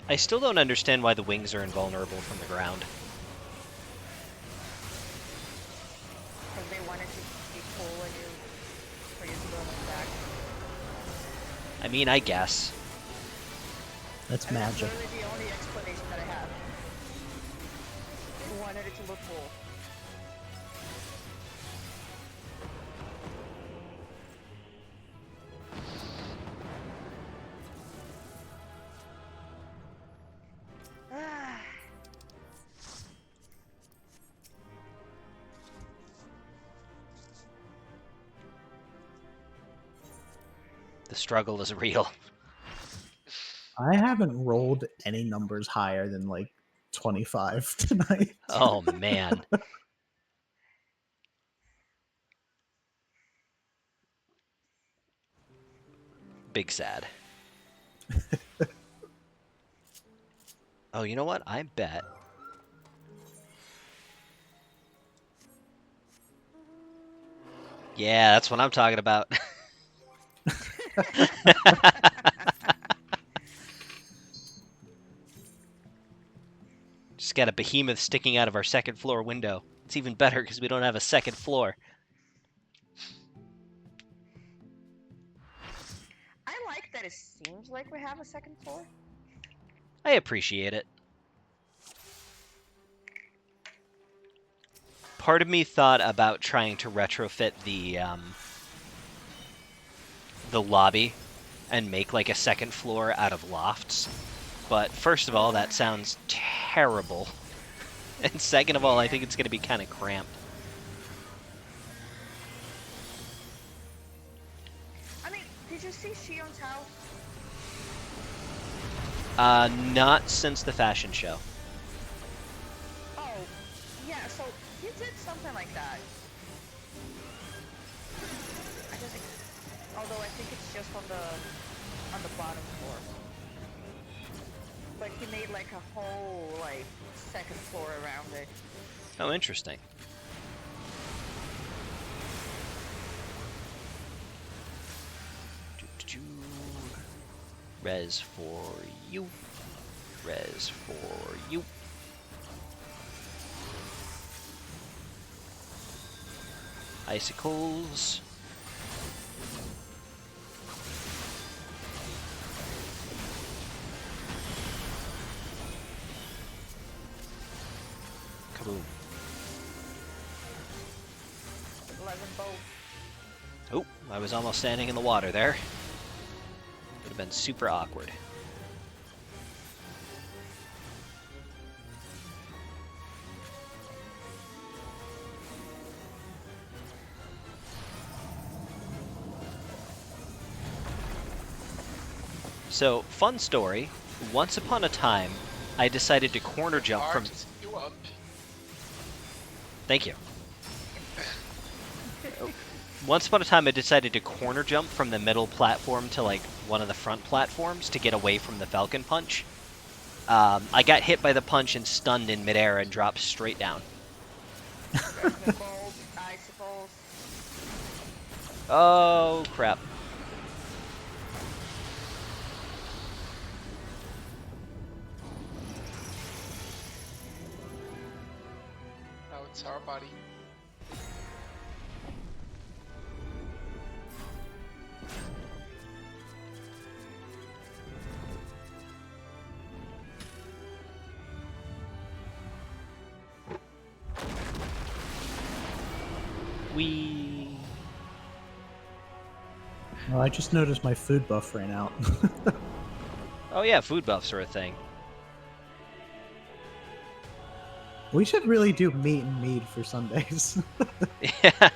I still don't understand why the wings are invulnerable from the ground. Because they wanted to be cool when you, for you to go like that. I mean, I guess. That's And that's magic. literally the only explanation that I have. They wanted it to look cool. Ah. The struggle is real. I haven't rolled any numbers higher than like 25 tonight. Oh, man. Big sad. Oh, you know what? I bet. Yeah, that's what I'm talking about. Just got a behemoth sticking out of our second floor window. It's even better because we don't have a second floor. I like that it seems like we have a second floor. I appreciate it. Part of me thought about trying to retrofit the lobby and make like a second floor out of lofts. But first of all, that sounds terrible. And second of all, I think it's going to be kind of cramped. I mean, did you see Shion's house? Not since the fashion show. Oh, yeah, so he did something like that. I just, although I think it's just on the bottom floor. But he made like a whole like second floor around it. Oh, interesting. Res for you. Res for you. Icicles. Kaboom. 11 bolt. Oh, I was almost standing in the water there. Would have been super awkward. So, fun story. Once upon a time, I decided to corner jump from... Art you up. Thank you. Once upon a time, I decided to corner jump from the middle platform to, like, one of the front platforms to get away from the Falcon Punch. I got hit by the punch and stunned in midair and dropped straight down. Judgment bolt, icicles. Oh, crap. Now it's our body. We... Well, I just noticed my food buff ran out. Oh yeah, food buffs are a thing. We should really do meat and mead for Sundays. Yeah.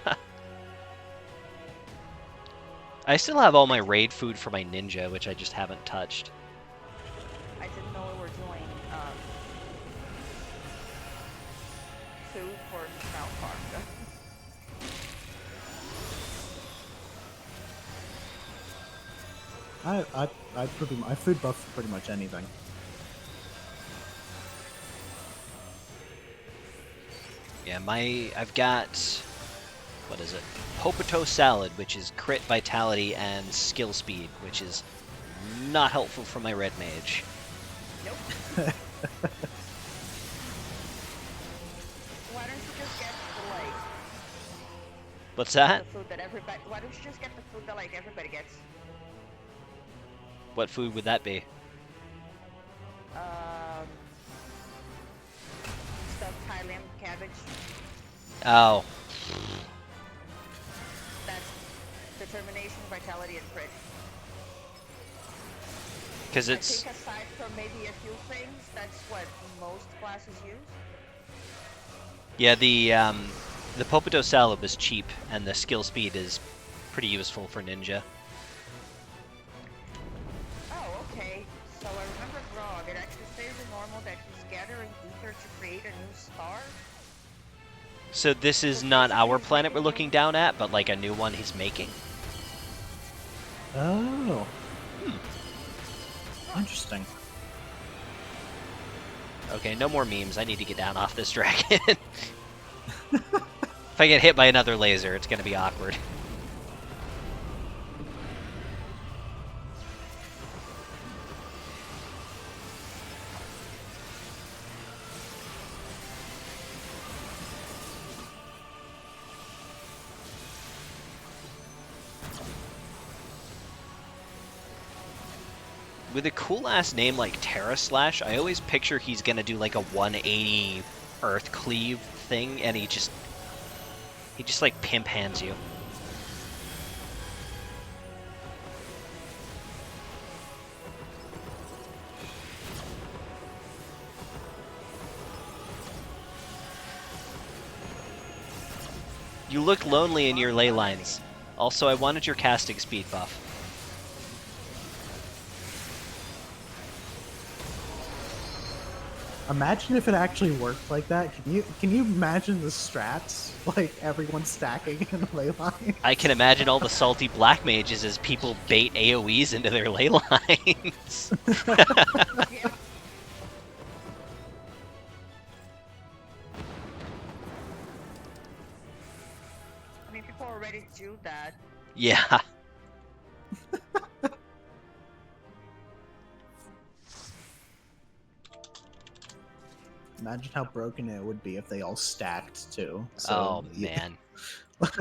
I still have all my raid food for my ninja, which I just haven't touched. I didn't know we were doing food for Mount Farm. I food buff for pretty much anything. Yeah, I've got, what is it? Potato salad, which is crit vitality and skill speed, which is not helpful for my red mage. Nope. Why don't you just get the What's that? food that everybody? Why don't you just get the food that like everybody gets? What food would that be? Stuffed Thailand cabbage. Oh, That's determination, vitality, and crit. because I it's... think aside from maybe a few things, that's what most classes use. Yeah, the Potato salad is cheap, and the skill speed is pretty useful for ninja. Oh, okay. So I remember wrong. It actually says in normal that he's gathering ether to create a new star. So this is not our planet we're looking down at, but like a new one he's making. Oh. Interesting. Okay, no more memes. I need to get down off this dragon. If I get hit by another laser, it's gonna be awkward. With a cool-ass name like Terra Slash, I always picture he's gonna do like a 180 Earth Cleave thing, and he just like pimp hands you. You look lonely in your ley lines. Also, I wanted your casting speed buff. Imagine if it actually worked like that. Can you imagine the strats? Like everyone stacking in the ley line? I can imagine all the salty black mages as people bait AoEs into their ley lines. Yeah. I mean, people already do that. Yeah. Imagine how broken it would be if they all stacked too. Oh So, man.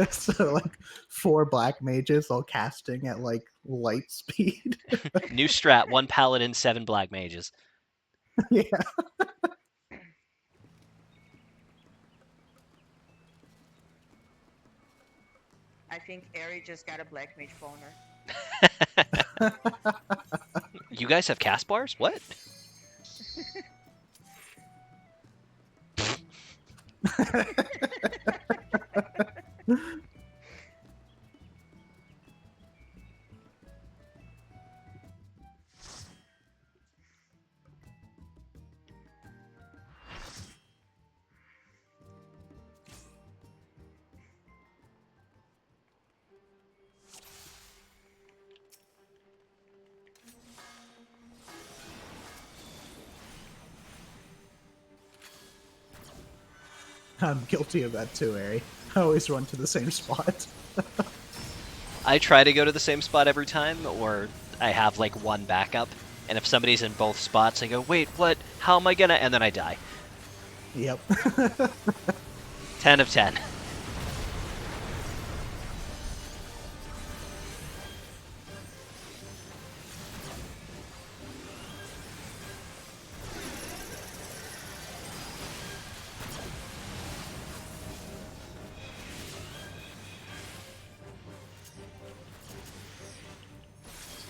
so like 4 black mages all casting at like light speed. New strat: 1 paladin, 7 black mages. Yeah. I think Ari just got a black mage boner. You guys have cast bars? What? I'm guilty of that too, Ari. I always run to the same spot. I try to go to the same spot every time, or I have like one backup. And if somebody's in both spots, I go, wait, what? How am I gonna? And then I die. Yep. 10 of 10.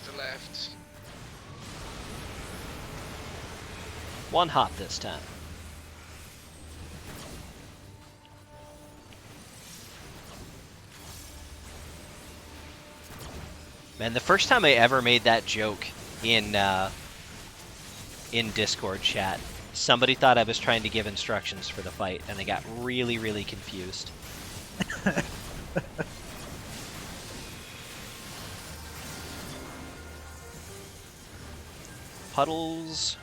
To the left. One hop this time. Man, the first time I ever made that joke in Discord chat, somebody thought I was trying to give instructions for the fight, and they got really, really confused. Puddles.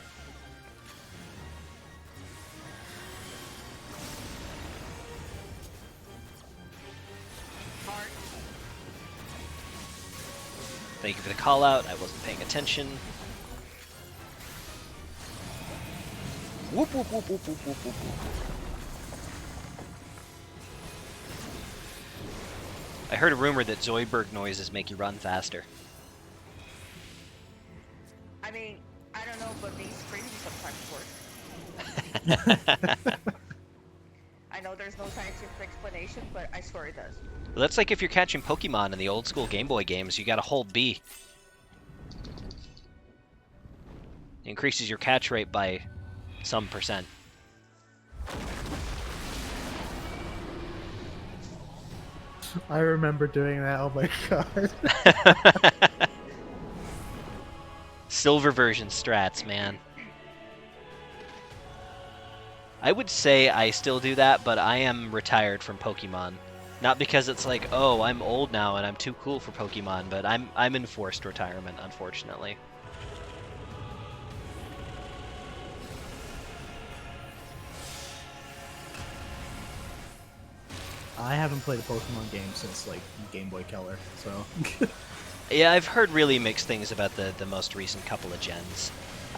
Heart. Thank you for the call out. I wasn't paying attention. Whoop, whoop, whoop, whoop, whoop, whoop, whoop, whoop. I heard a rumor that Zoidberg noises make you run faster. I mean, I don't know, but me screaming sometimes works. I know there's no scientific explanation, but I swear it does. Well, that's like if you're catching Pokemon in the old school Game Boy games, you gotta hold B. It increases your catch rate by some percent. I remember doing that. Oh my god. Silver version strats, man. I would say I still do that, but I am retired from Pokemon. Not because it's like, oh, I'm old now and I'm too cool for Pokemon, but I'm in forced retirement, unfortunately. I haven't played a Pokemon game since like Game Boy Color, so Yeah, I've heard really mixed things about the most recent couple of gens.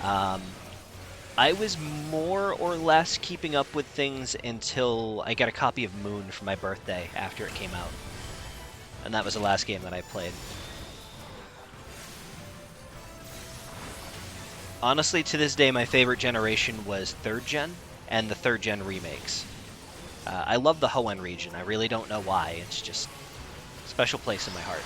I was more or less keeping up with things until I got a copy of Moon for my birthday after it came out. And that was the last game that I played. Honestly, to this day, my favorite generation was 3rd gen and the 3rd gen remakes. I love the Hoenn region. I really don't know why. It's just a special place in my heart.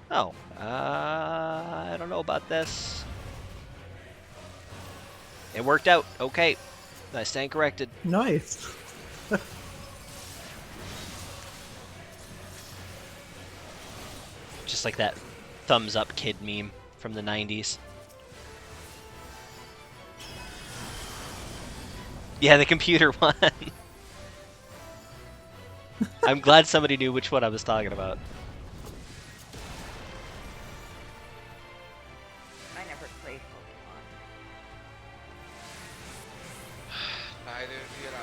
Oh, I don't know about this. It worked out. Okay. I stand corrected. nice. Just like that thumbs up kid meme from the 90s. Yeah, the computer one. I'm glad somebody knew which one I was talking about. I never played Pokemon. Neither did I.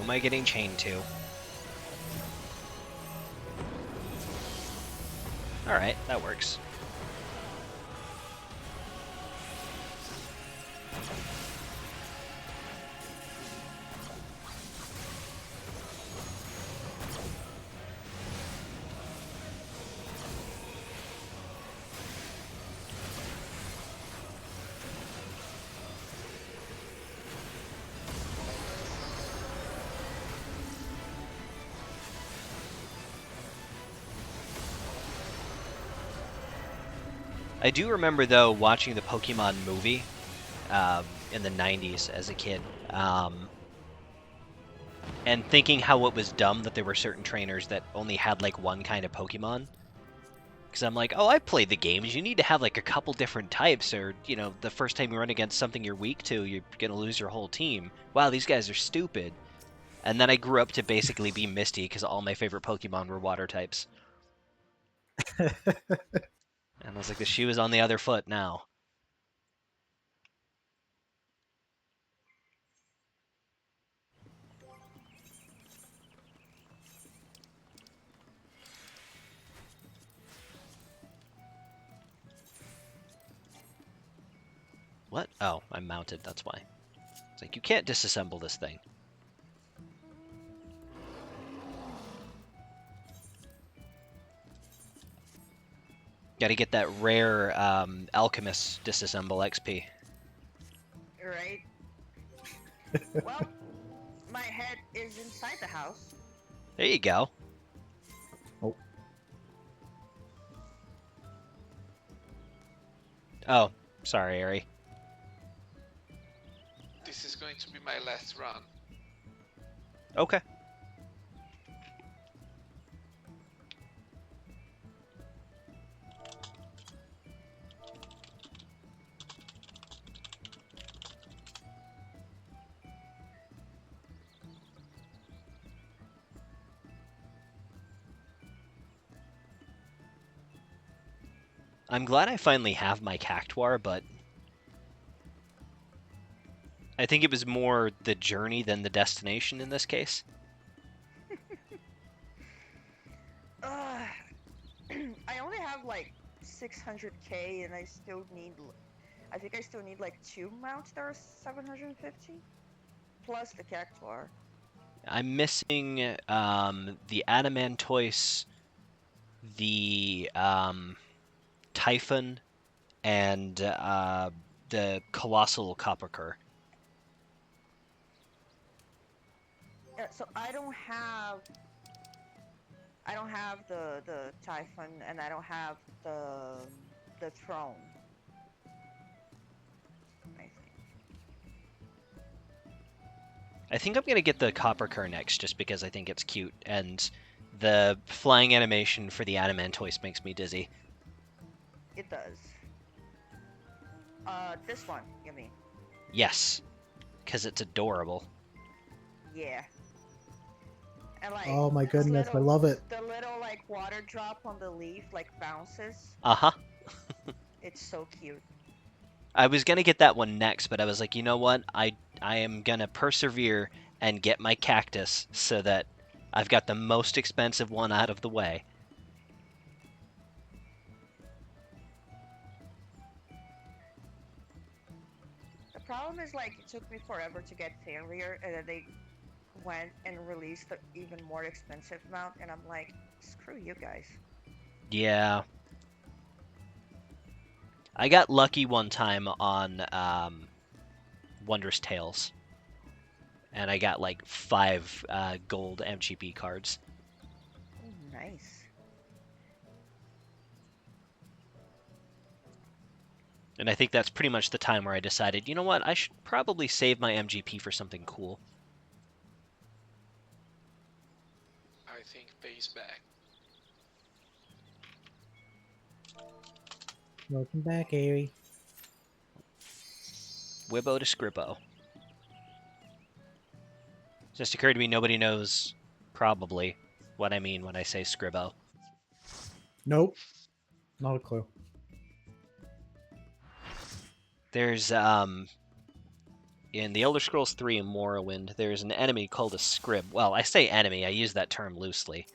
am I getting chained to? Alright, that works. I do remember, though, watching the Pokemon movie in the 90s as a kid, and thinking how it was dumb that there were certain trainers that only had, like, one kind of Pokemon. Because I'm like, oh, I've played the games. You need to have, like, a couple different types, or, you know, the first time you run against something you're weak to, you're going to lose your whole team. Wow, these guys are stupid. And then I grew up to basically be Misty, because all my favorite Pokemon were water types. And I was like, the shoe is on the other foot now. What? Oh, I'm mounted, that's why. It's like, you can't disassemble this thing. Gotta get that rare Alchemist disassemble XP. Right? Well, my head is inside the house. There you go. Oh. Oh, sorry, Ari. This is going to be my last run. Okay. I'm glad I finally have my Cactuar, but I think it was more the journey than the destination in this case. I only have like 600k and I still need, I think I still need like 2 mounts that are 750 plus the Cactuar. I'm missing the Adamantoise, the Typhon, and the Colossal Coppercur. Yeah, so I don't have the Typhon and I don't have the throne. I think. I think I'm gonna get the Coppercur next, just because I think it's cute, and the flying animation for the Adamantoise makes me dizzy. It does. This one, you mean? Yes, because it's adorable. Yeah. And like, Oh my this goodness, I little, love it. the little like water drop on the leaf like bounces. Uh-huh. It's so cute. I was gonna get that one next, but I was like, you know what? I am gonna persevere and get my cactus so that I've got the most expensive one out of the way. The problem is like it took me forever to get Failure, and then they went and released the even more expensive mount, and I'm like, screw you guys. Yeah. I got lucky one time on Wondrous Tales, and I got like 5 gold MGP cards. Oh, nice. And I think that's pretty much the time where I decided, you know what, I should probably save my MGP for something cool. I think pays back. Welcome back, Ari. Wibbo to Scribbo. Just occurred to me nobody knows, probably, what I mean when I say Scribbo. Nope. Not a clue. There's In the Elder Scrolls 3 and Morrowind, there's an enemy called a scrib. Well, I say enemy, I use that term loosely.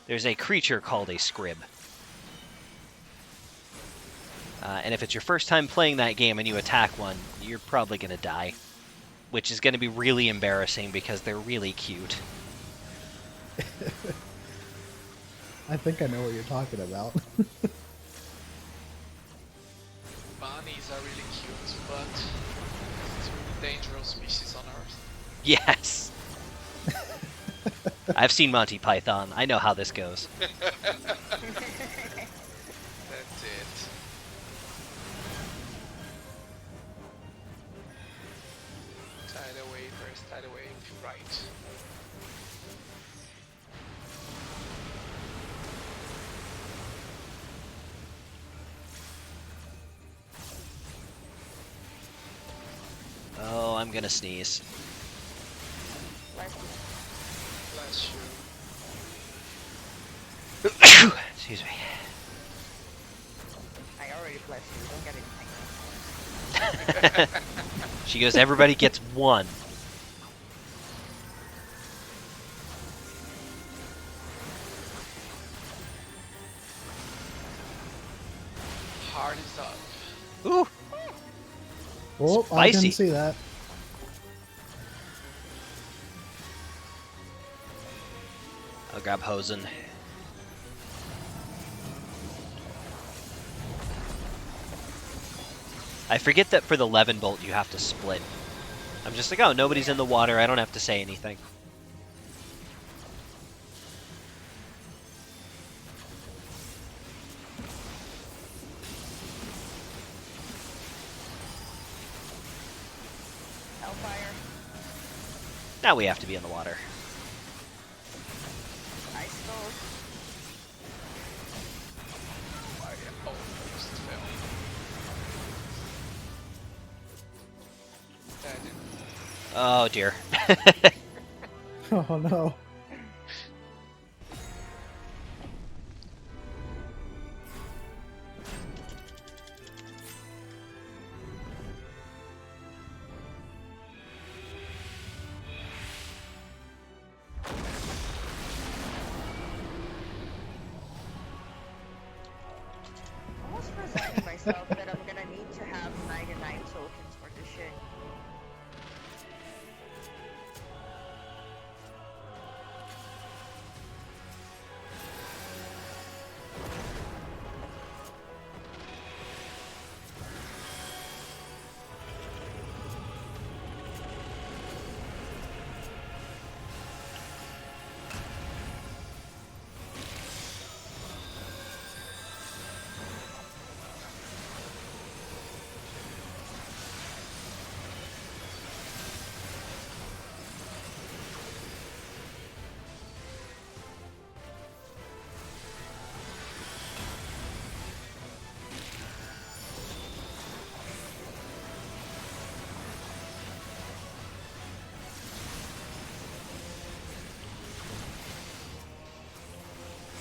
There's a creature called a scrib. And if it's your first time playing that game and you attack one, you're probably going to die. Which is going to be really embarrassing because they're really cute. I think I know what you're talking about. Bunnies are really cute, but it's a really dangerous species on Earth. Yes! I've seen Monty Python. I know how this goes. That's it. Tide away first, tide away, right. Oh, I'm gonna sneeze. Bless you. Bless you. Excuse me. I already blessed you. Don't get anything. She goes, everybody gets one. Heart is up. Ooh! Oh, I Spicy. didn't see that. I'll grab Hosen. I forget that for the Levin bolt you have to split. I'm just like, oh, nobody's in the water, I don't have to say anything. Hellfire. Now we have to be in the water. Ice stove. I almost fell. Dead. Oh dear. Oh no. Almost resigning myself that I'm gonna need to have 99 tokens for this shit.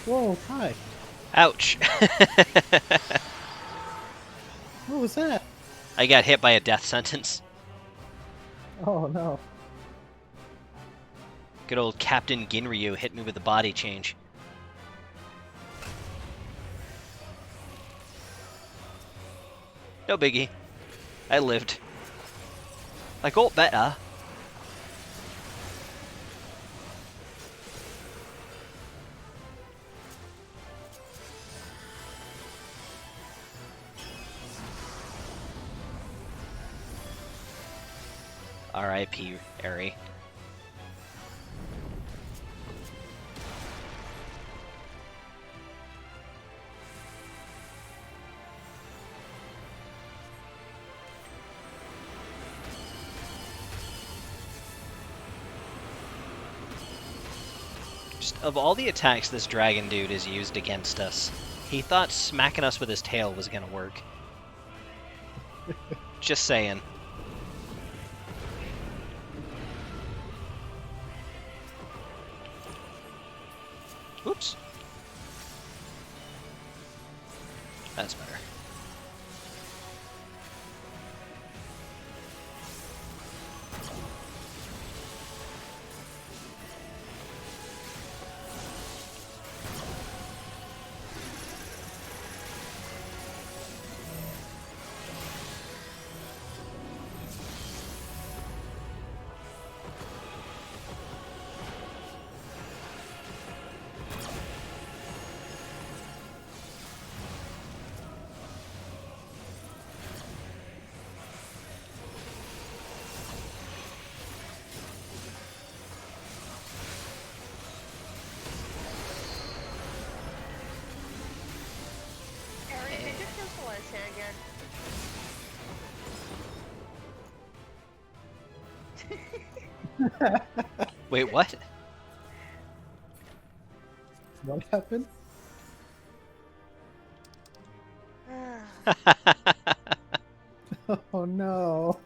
Whoa, hi. Ouch. What was that? I got hit by a death sentence. Oh no. Good old Captain Ginryu hit me with a body change. No biggie. I lived. I got better. R.I.P. Eri. Just of all the attacks this dragon dude has used against us, he thought smacking us with his tail was gonna work. Just saying. Oops. That's better. want to say again? Wait, what? What happened? Oh no.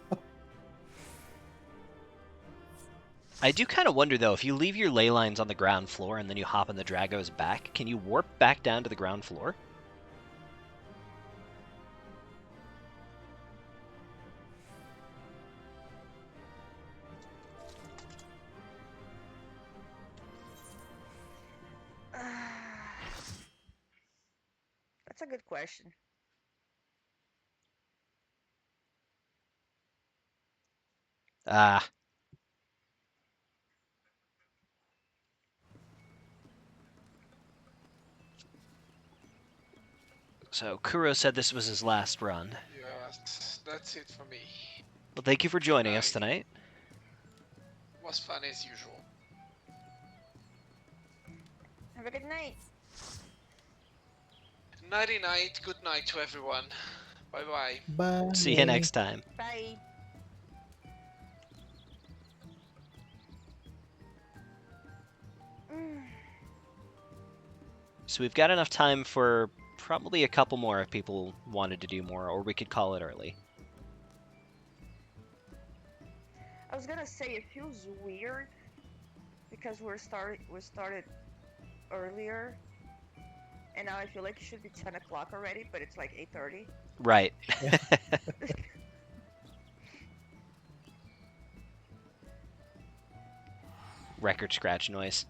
I do kind of wonder though, if you leave your ley lines on the ground floor and then you hop on the Drago's back, can you warp back down to the ground floor? That's a good question. Ah. So Kuro said this was his last run. Yes, that's it for me. Well, thank you for Good joining us night. tonight. Was fun as usual. Have a good night. Nighty night. Good night to everyone. Bye bye. Bye. See you next time. Bye. So we've got enough time for probably a couple more if people wanted to do more, or we could call it early. I was gonna say it feels weird because we started earlier, and now I feel like it should be 10 o'clock already, but it's like 8:30. Right. Record scratch noise.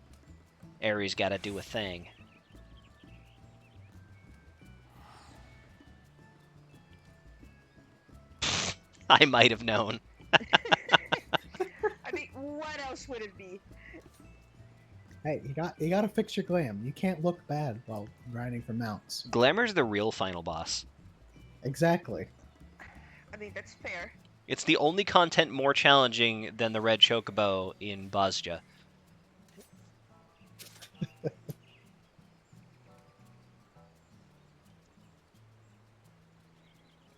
Aries gotta do a thing. I might have known. I mean, what else would it be? Hey, you gotta fix your glam. You can't look bad while grinding for mounts. Glamour's the real final boss. Exactly. I mean, that's fair. It's the only content more challenging than the red chocobo in Bozja.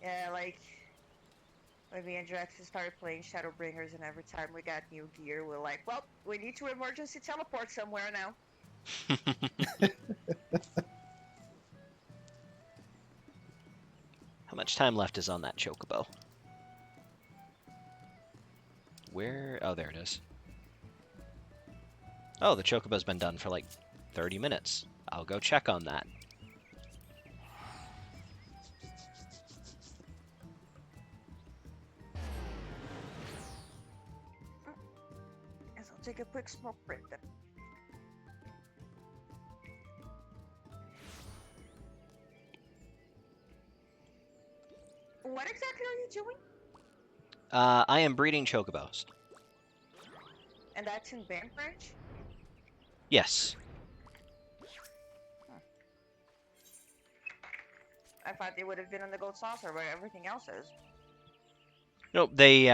Yeah, like when me and Drax started playing Shadowbringers, and every time we got new gear, we're like, well, we need to emergency teleport somewhere now. How much time left is on that chocobo? Where? Oh, there it is. Oh, the chocobo's been done for like 30 minutes. I'll go check on that. Guess I'll take a quick smoke break then. What exactly are you doing? I am breeding chocobos. And that's in Band Branch? Yes. I thought they would have been on the Gold Saucer where everything else is. Nope, they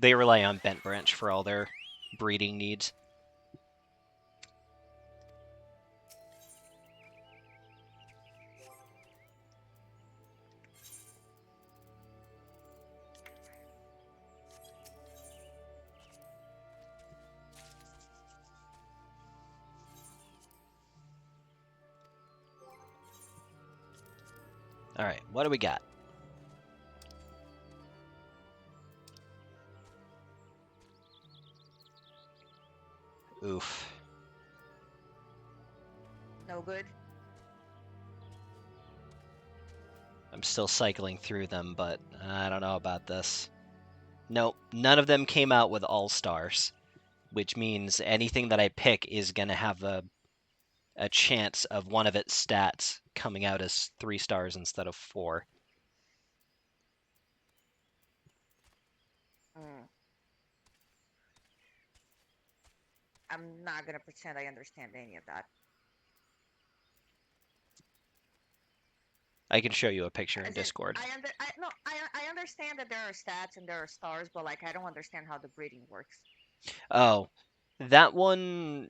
rely on Bent Branch for all their breeding needs. All right, what do we got? Oof. No good. I'm still cycling through them, but I don't know about this. Nope, none of them came out with all stars, which means anything that I pick is going to have a chance of one of its stats coming out as 3 stars instead of 4. Mm. I'm not gonna pretend I understand any of that. I can show you a picture in As in, Discord. I understand that there are stats and there are stars, but like I don't understand how the breeding works. Oh, that one,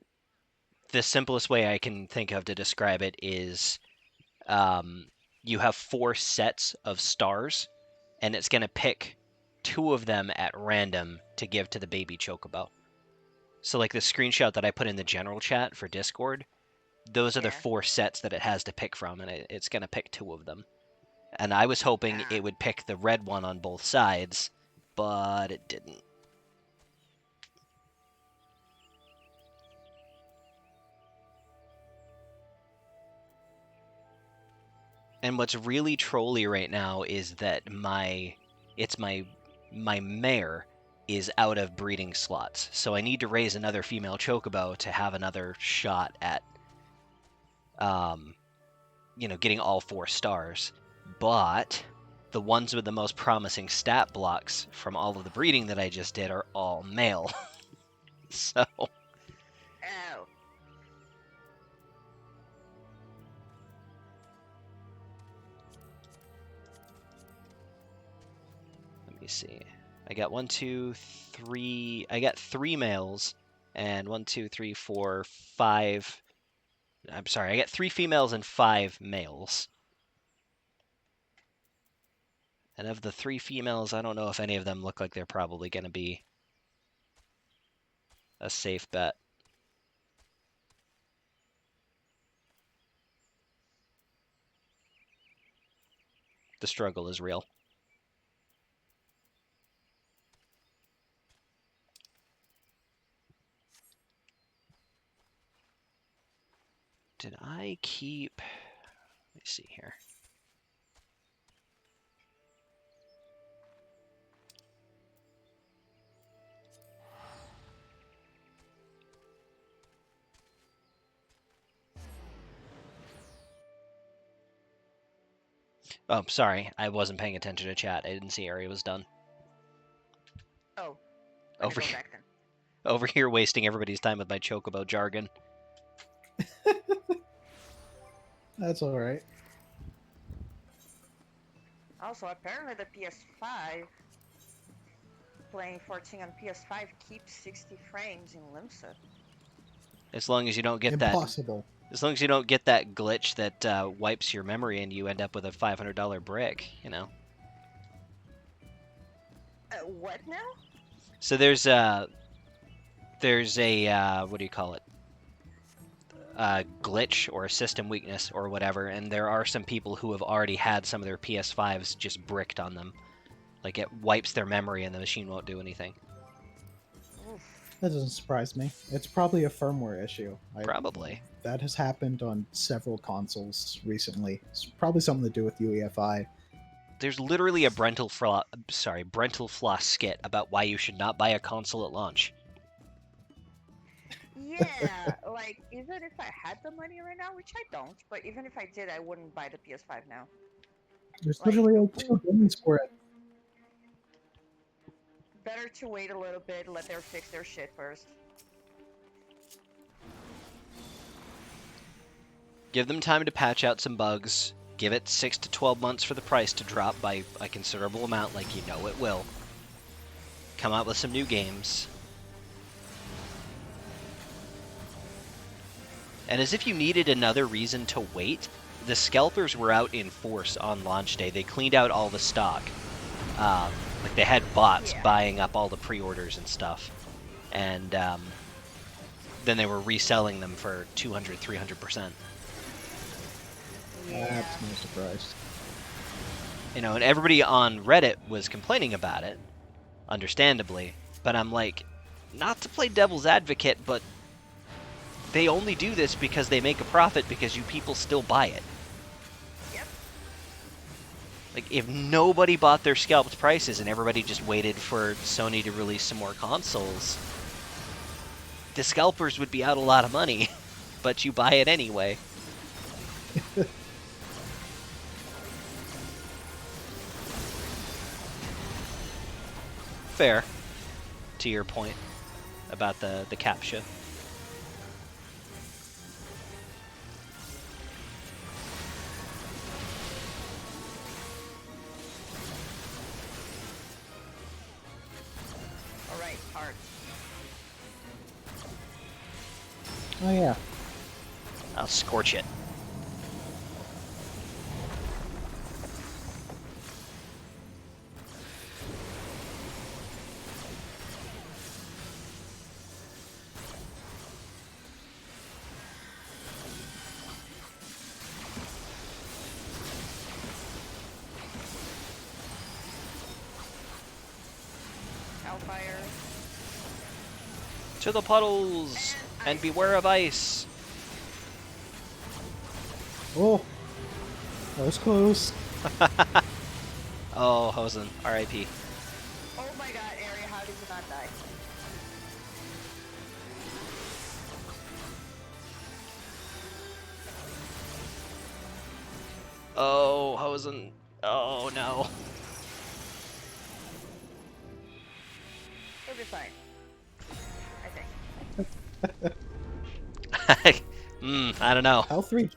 the simplest way I can think of to describe it is you have 4 sets of stars, and it's going to pick 2 of them at random to give to the baby chocobo. So like the screenshot that I put in the general chat for Discord, those are the Yeah. 4 sets that it has to pick from, and it's going to pick 2 of them. And I was hoping Ah. it would pick the red one on both sides, but it didn't. And what's really trolly right now is that my mare is out of breeding slots. So I need to raise another female chocobo to have another shot at getting all 4 stars. But the ones with the most promising stat blocks from all of the breeding that I just did are all male. So Oh. let me see. I got 1, 2, 3. I got 3 males and 1, 2, 3, 4, 5. I'm sorry. I got 3 females and 5 males. And of the 3 females, I don't know if any of them look like they're probably going to be a safe bet. The struggle is real. Did I keep... Let me see here. Oh, sorry. I wasn't paying attention to chat. I didn't see area was done. Oh. Let me Over go here, back then. over here wasting everybody's time with my chocobo jargon. That's all right. Also, apparently the PS5, playing 14 on PS5 keeps 60 frames in Limsa. As long as you don't get that... Impossible. As long as you don't get that glitch that wipes your memory and you end up with a $500 brick, What now? So there's a what do you call it? A glitch or a system weakness or whatever, and there are some people who have already had some of their PS5s just bricked on them. Like it wipes their memory and the machine won't do anything. Oof. That doesn't surprise me. It's probably a firmware issue. Probably. That has happened on several consoles recently. It's probably something to do with UEFI. There's literally a Brental Floss skit about why you should not buy a console at launch. Yeah, like, even if I had the money right now, which I don't, but even if I did, I wouldn't buy the PS5 now. There's Like- literally like 2 games for it. Better to wait a little bit, let them fix their shit first. Give them time to patch out some bugs. Give it 6 to 12 months for the price to drop by a considerable amount, like you know it will. Come out with some new games. And as if you needed another reason to wait, the scalpers were out in force on launch day. They cleaned out all the stock. Like they had bots buying up all the pre-orders and stuff. And then they were reselling them for 200, 300%. Yeah. That's no surprise. And everybody on Reddit was complaining about it, understandably. But I'm like, not to play devil's advocate, but they only do this because they make a profit because you people still buy it. Yep. Like, if nobody bought their scalped prices and everybody just waited for Sony to release some more consoles, the scalpers would be out a lot of money, but you buy it anyway. Fair, to your point about the CAPTCHA. Alright, hard. Oh yeah. I'll scorch it. To the puddles! And beware of ice! Oh, that was close. Oh, Hosen, R.I.P. Oh my god, Ari, how did you not die? Oh, Hosen. Oh, no. You'll be fine. I think. I don't know. L3.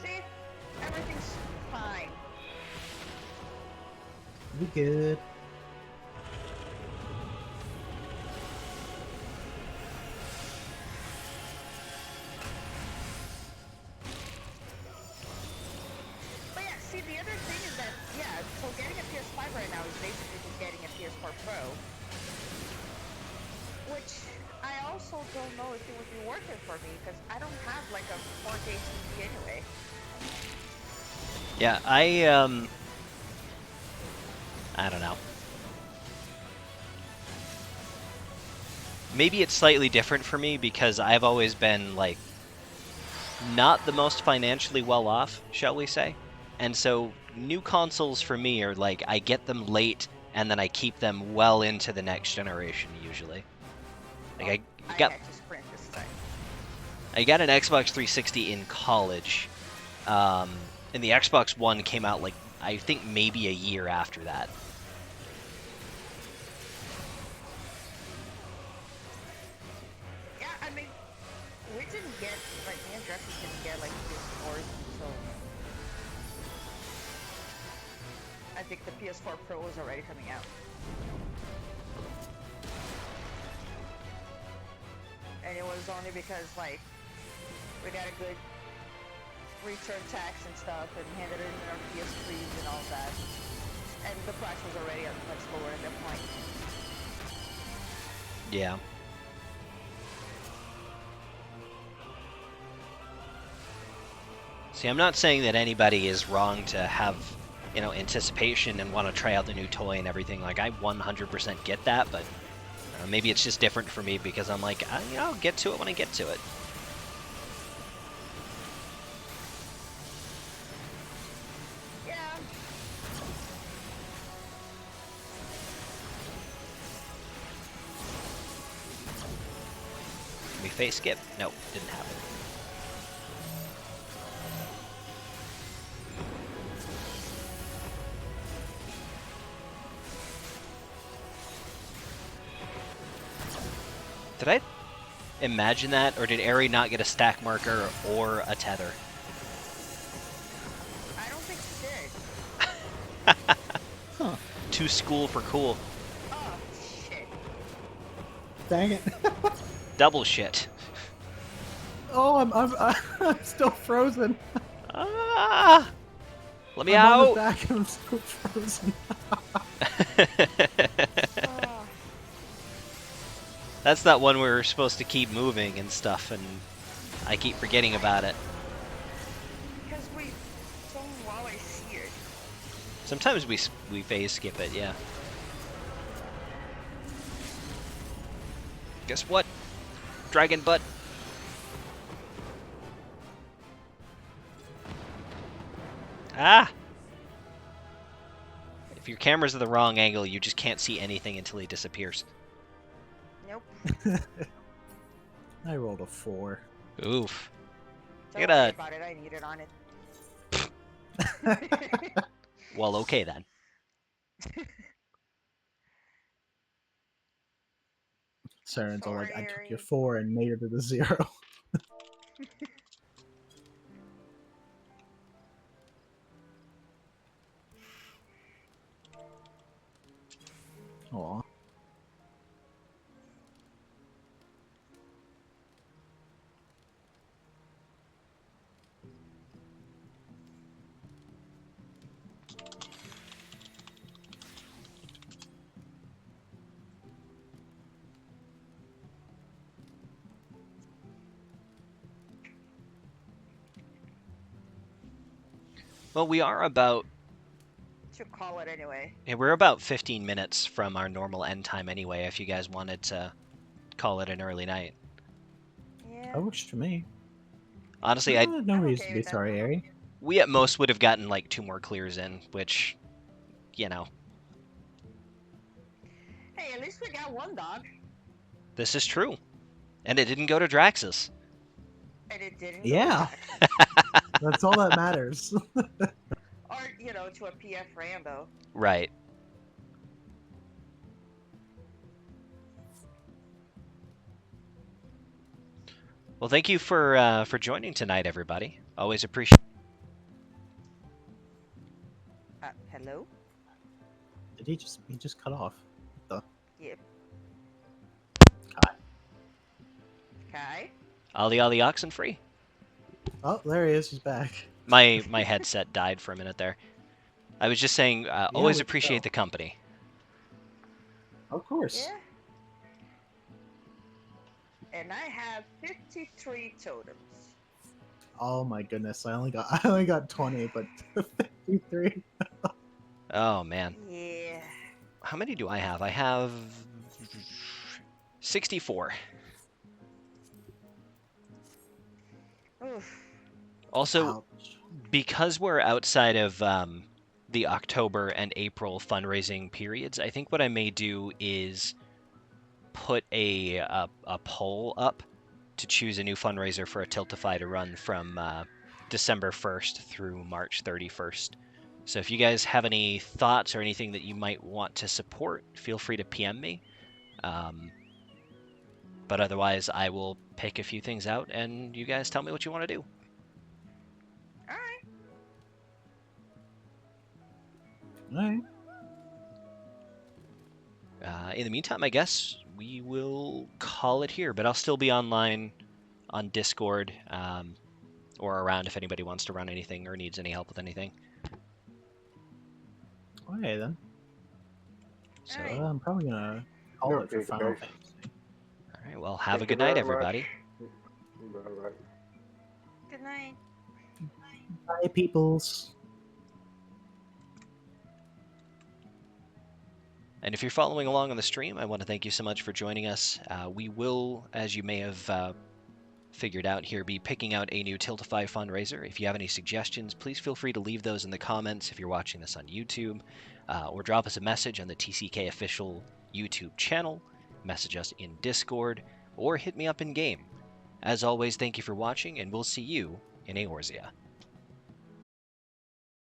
See? Everything's fine. We good. But yeah, see, the other thing is that, yeah, so getting a PS5 right now is basically just getting a PS4 Pro. Which, I also don't know if it would be worth it for me, because I don't have, like, a 4K TV anyway. Yeah, I don't know. Maybe it's slightly different for me because I've always been, like, not the most financially well off, shall we say. And so new consoles for me are like, I get them late and then I keep them well into the next generation usually. Like I got had to sprint this time. I got an Xbox 360 in college. And the Xbox One came out like I think maybe a year after that. Yeah, I mean, we didn't get, like, me and Jesse didn't get, like, PS4s until I think the PS4 Pro was already coming out. And it was only because, like, we got a good return tax and stuff and handed in our PS3s and all that. And the price was already much lower at that point. Yeah. See, I'm not saying that anybody is wrong to have, you know, anticipation and want to try out the new toy and everything. Like, I 100% get that, but maybe it's just different for me because I'm like, you know, I'll get to it when I get to it. Yeah. Can we face skip? Nope, didn't happen. Did I imagine that, or did Ari not get a stack marker or a tether? I don't think she did. Huh. Too school for cool. Oh, shit. Dang it. Double shit. Oh, I'm still frozen. Ah! Let me I'm on the out! back and I'm still frozen. Oh, That's that one where we're supposed to keep moving and stuff, and I keep forgetting about it. because we don't always see it. Sometimes we phase skip it, yeah. Guess what? Dragon butt. Ah! If your camera's at the wrong angle, you just can't see anything until he disappears. Nope. I rolled a 4. Oof. Don't Get worry a... about it. I need it on it. Well, okay then. Saren's all like, I Sorry, took your Ari. 4 and made it to the 0. Aw. Well, we are about To call it anyway. we're about 15 minutes from our normal end time anyway. If you guys wanted to call it an early night, Yeah. That works for me. honestly, I No I'm reason okay to be with that. sorry, Ari. we at most would have gotten like 2 more clears in, which, you know, Hey, at least we got one dog. this is true, and it didn't go to Draxus. And it didn't go to Yeah, Drax. that's all that matters. Or, you know, to a PF rando. Right. Well, thank you for joining tonight, everybody. Always appreciate. Hello? Did he just cut off? What Yep. the Kai? Kai? Ollie Ollie Oxen free. Oh, there he is. He's back. My headset died for a minute there. I was just saying, always we can appreciate tell. the company. Of course. Yeah. And I have 53 totems. Oh my goodness! I only got 20, but 53. Oh man, Yeah. how many do I have? I have 64. Oof. Also, Ouch. because we're outside of the October and April fundraising periods, I think what I may do is put a poll up to choose a new fundraiser for a Tiltify to run from December 1st through March 31st. So if you guys have any thoughts or anything that you might want to support, feel free to PM me. But otherwise, I will pick a few things out and you guys tell me what you want to do. Alright. All right. In the meantime, I guess we will call it here, but I'll still be online on Discord or around if anybody wants to run anything or needs any help with anything. Okay then. So, All right. I'm probably gonna call it for Okay, Final guys. Fantasy. all right, well, have a Thank good you night, very everybody. much. Bye-bye. Good night. Bye, peoples. And if you're following along on the stream, I want to thank you so much for joining us. We will, as you may have figured out here, be picking out a new Tiltify fundraiser. If you have any suggestions, please feel free to leave those in the comments if you're watching this on YouTube, or drop us a message on the TCK official YouTube channel, message us in Discord, or hit me up in game. As always, thank you for watching, and we'll see you in Eorzea.